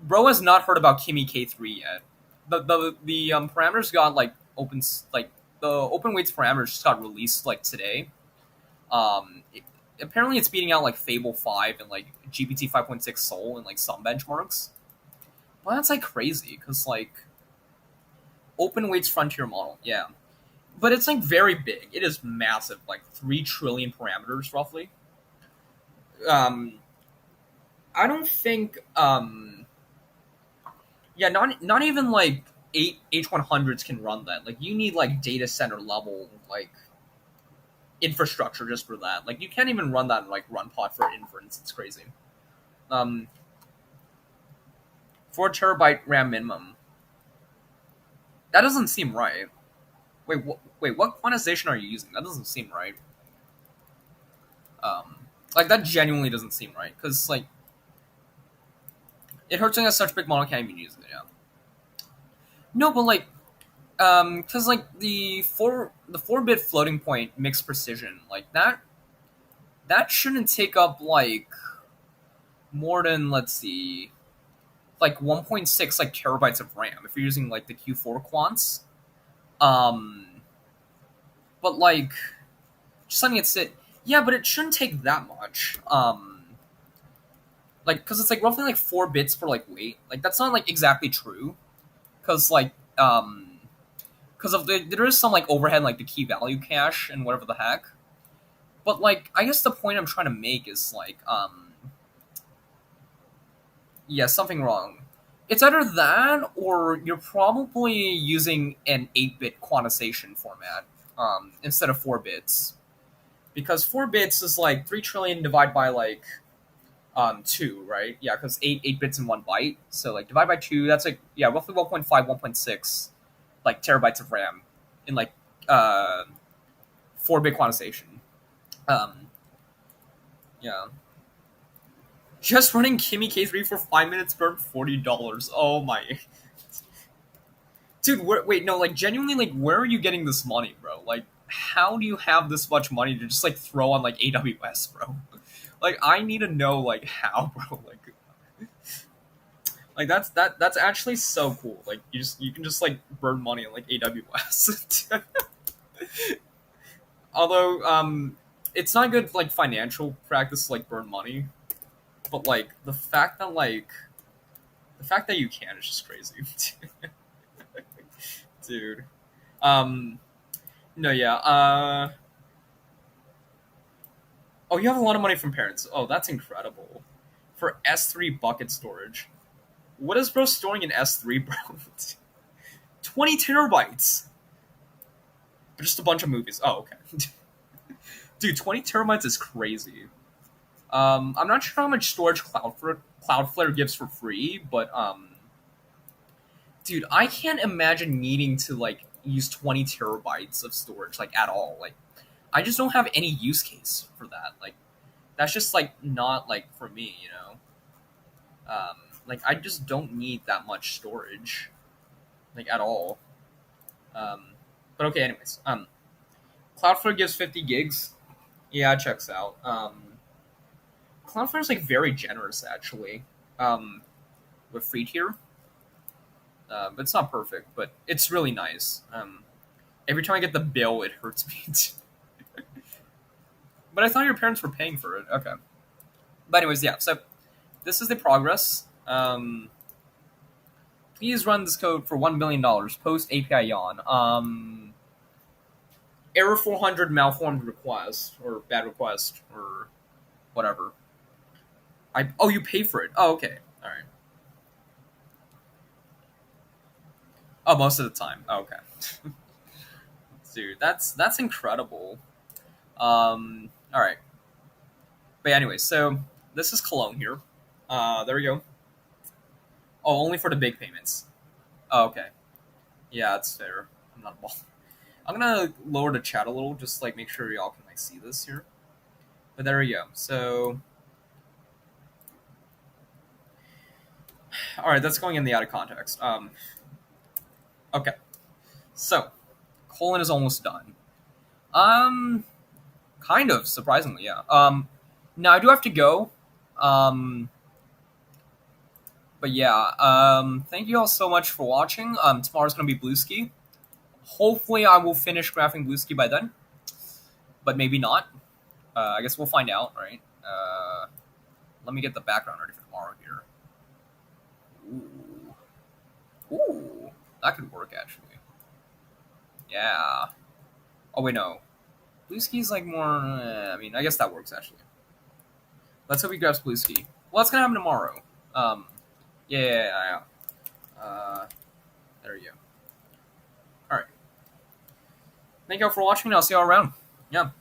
Bro has not heard about Kimi K3 yet. The parameters got like like the open weights parameters just got released like today. Apparently it's beating out like Fable 5 and like GPT 5.6 Soul and like some benchmarks. Well, that's like crazy because like open weights frontier model, yeah, but it's like very big. It is massive, like 3 trillion parameters roughly. Um, I don't think yeah, not even like eight H100s can run that. Like you need like data center level like infrastructure just for that. Like you can't even run that in like RunPod for inference. It's crazy. Um, 4 terabyte RAM minimum. That doesn't seem right. Wait, what quantization are you using? That doesn't seem right. Um, like that genuinely doesn't seem right because like it hurts when such big model can't even use it. Yeah. No, but like because like the 4-bit floating point mixed precision like that shouldn't take up like more than let's see like 1.6 like terabytes of RAM if you're using like the Q4 quants. Um, but like just letting it sit. Yeah, but it shouldn't take that much. Like because it's like roughly like 4 bits per like weight. Like that's not like exactly true because like because of there is some like overhead like the key value cache and whatever the heck. But like I guess the point I'm trying to make is like yeah, something wrong. It's either that or you're probably using an 8-bit quantization format instead of 4 bits. Because 4 bits is like 3 trillion divided by like 2, right? Yeah, because eight bits in 1 byte. So like divide by 2, that's like yeah, roughly 1.5, 1.6 like terabytes of RAM in like uh 4-bit quantization. Um yeah. Just running Kimmy K3 for 5 minutes burned $40. Oh my dude, wait, no, like genuinely, like where are you getting this money, bro? Like, how do you have this much money to just like throw on like AWS, bro? Like, I need to know like how, bro. Like that's actually so cool. Like, you can just like burn money on like AWS. Although, it's not good like financial practice to, like burn money, but like the fact that you can is just crazy, dude. Um, no, yeah. Oh, you have a lot of money from parents. Oh, that's incredible. For S3 bucket storage. What is bro storing in S3, bro? 20 terabytes. Just a bunch of movies. Oh, okay. Dude, 20 terabytes is crazy. I'm not sure how much storage Cloudflare gives for free, but dude, I can't imagine needing to like use 20 terabytes of storage like at all. Like, I just don't have any use case for that. Like, that's just like not like for me, you know. Like I just don't need that much storage, like at all. Um, but okay, anyways. Cloudflare gives 50 gigs. Yeah, it checks out. Cloudflare is like very generous actually. With free tier, but it's not perfect, but it's really nice. Every time I get the bill, it hurts me. But I thought your parents were paying for it. Okay. But anyways, yeah. So this is the progress. Please run this code for $1 million. Post API yawn. Error 400 malformed request or bad request or whatever. You pay for it. Oh, okay. All right. Oh, most of the time. Oh, okay. Dude, that's incredible. All right. But yeah, anyway, so this is Cologne here. There we go. Oh, only for the big payments. Oh, okay. Yeah, that's fair. I'm not a ball. I'm gonna lower the chat a little, just like make sure y'all can like see this here. But there we go. So, all right, that's going in the out of context. Okay. So, colon is almost done. Um, kind of surprisingly, yeah. Now I do have to go. Um, but yeah. Thank you all so much for watching. Tomorrow's gonna be Blue Ski. Hopefully, I will finish graphing Blue Ski by then, but maybe not. I guess we'll find out, right? Let me get the background ready for tomorrow here. Ooh, that could work actually. Yeah. Oh wait, no. Blue Ski's like more. I mean, I guess that works actually. Let's hope he grabs Blue Ski. Well, that's gonna happen tomorrow. Yeah. There you go. All right. Thank you all for watching. I'll see you all around. Yeah.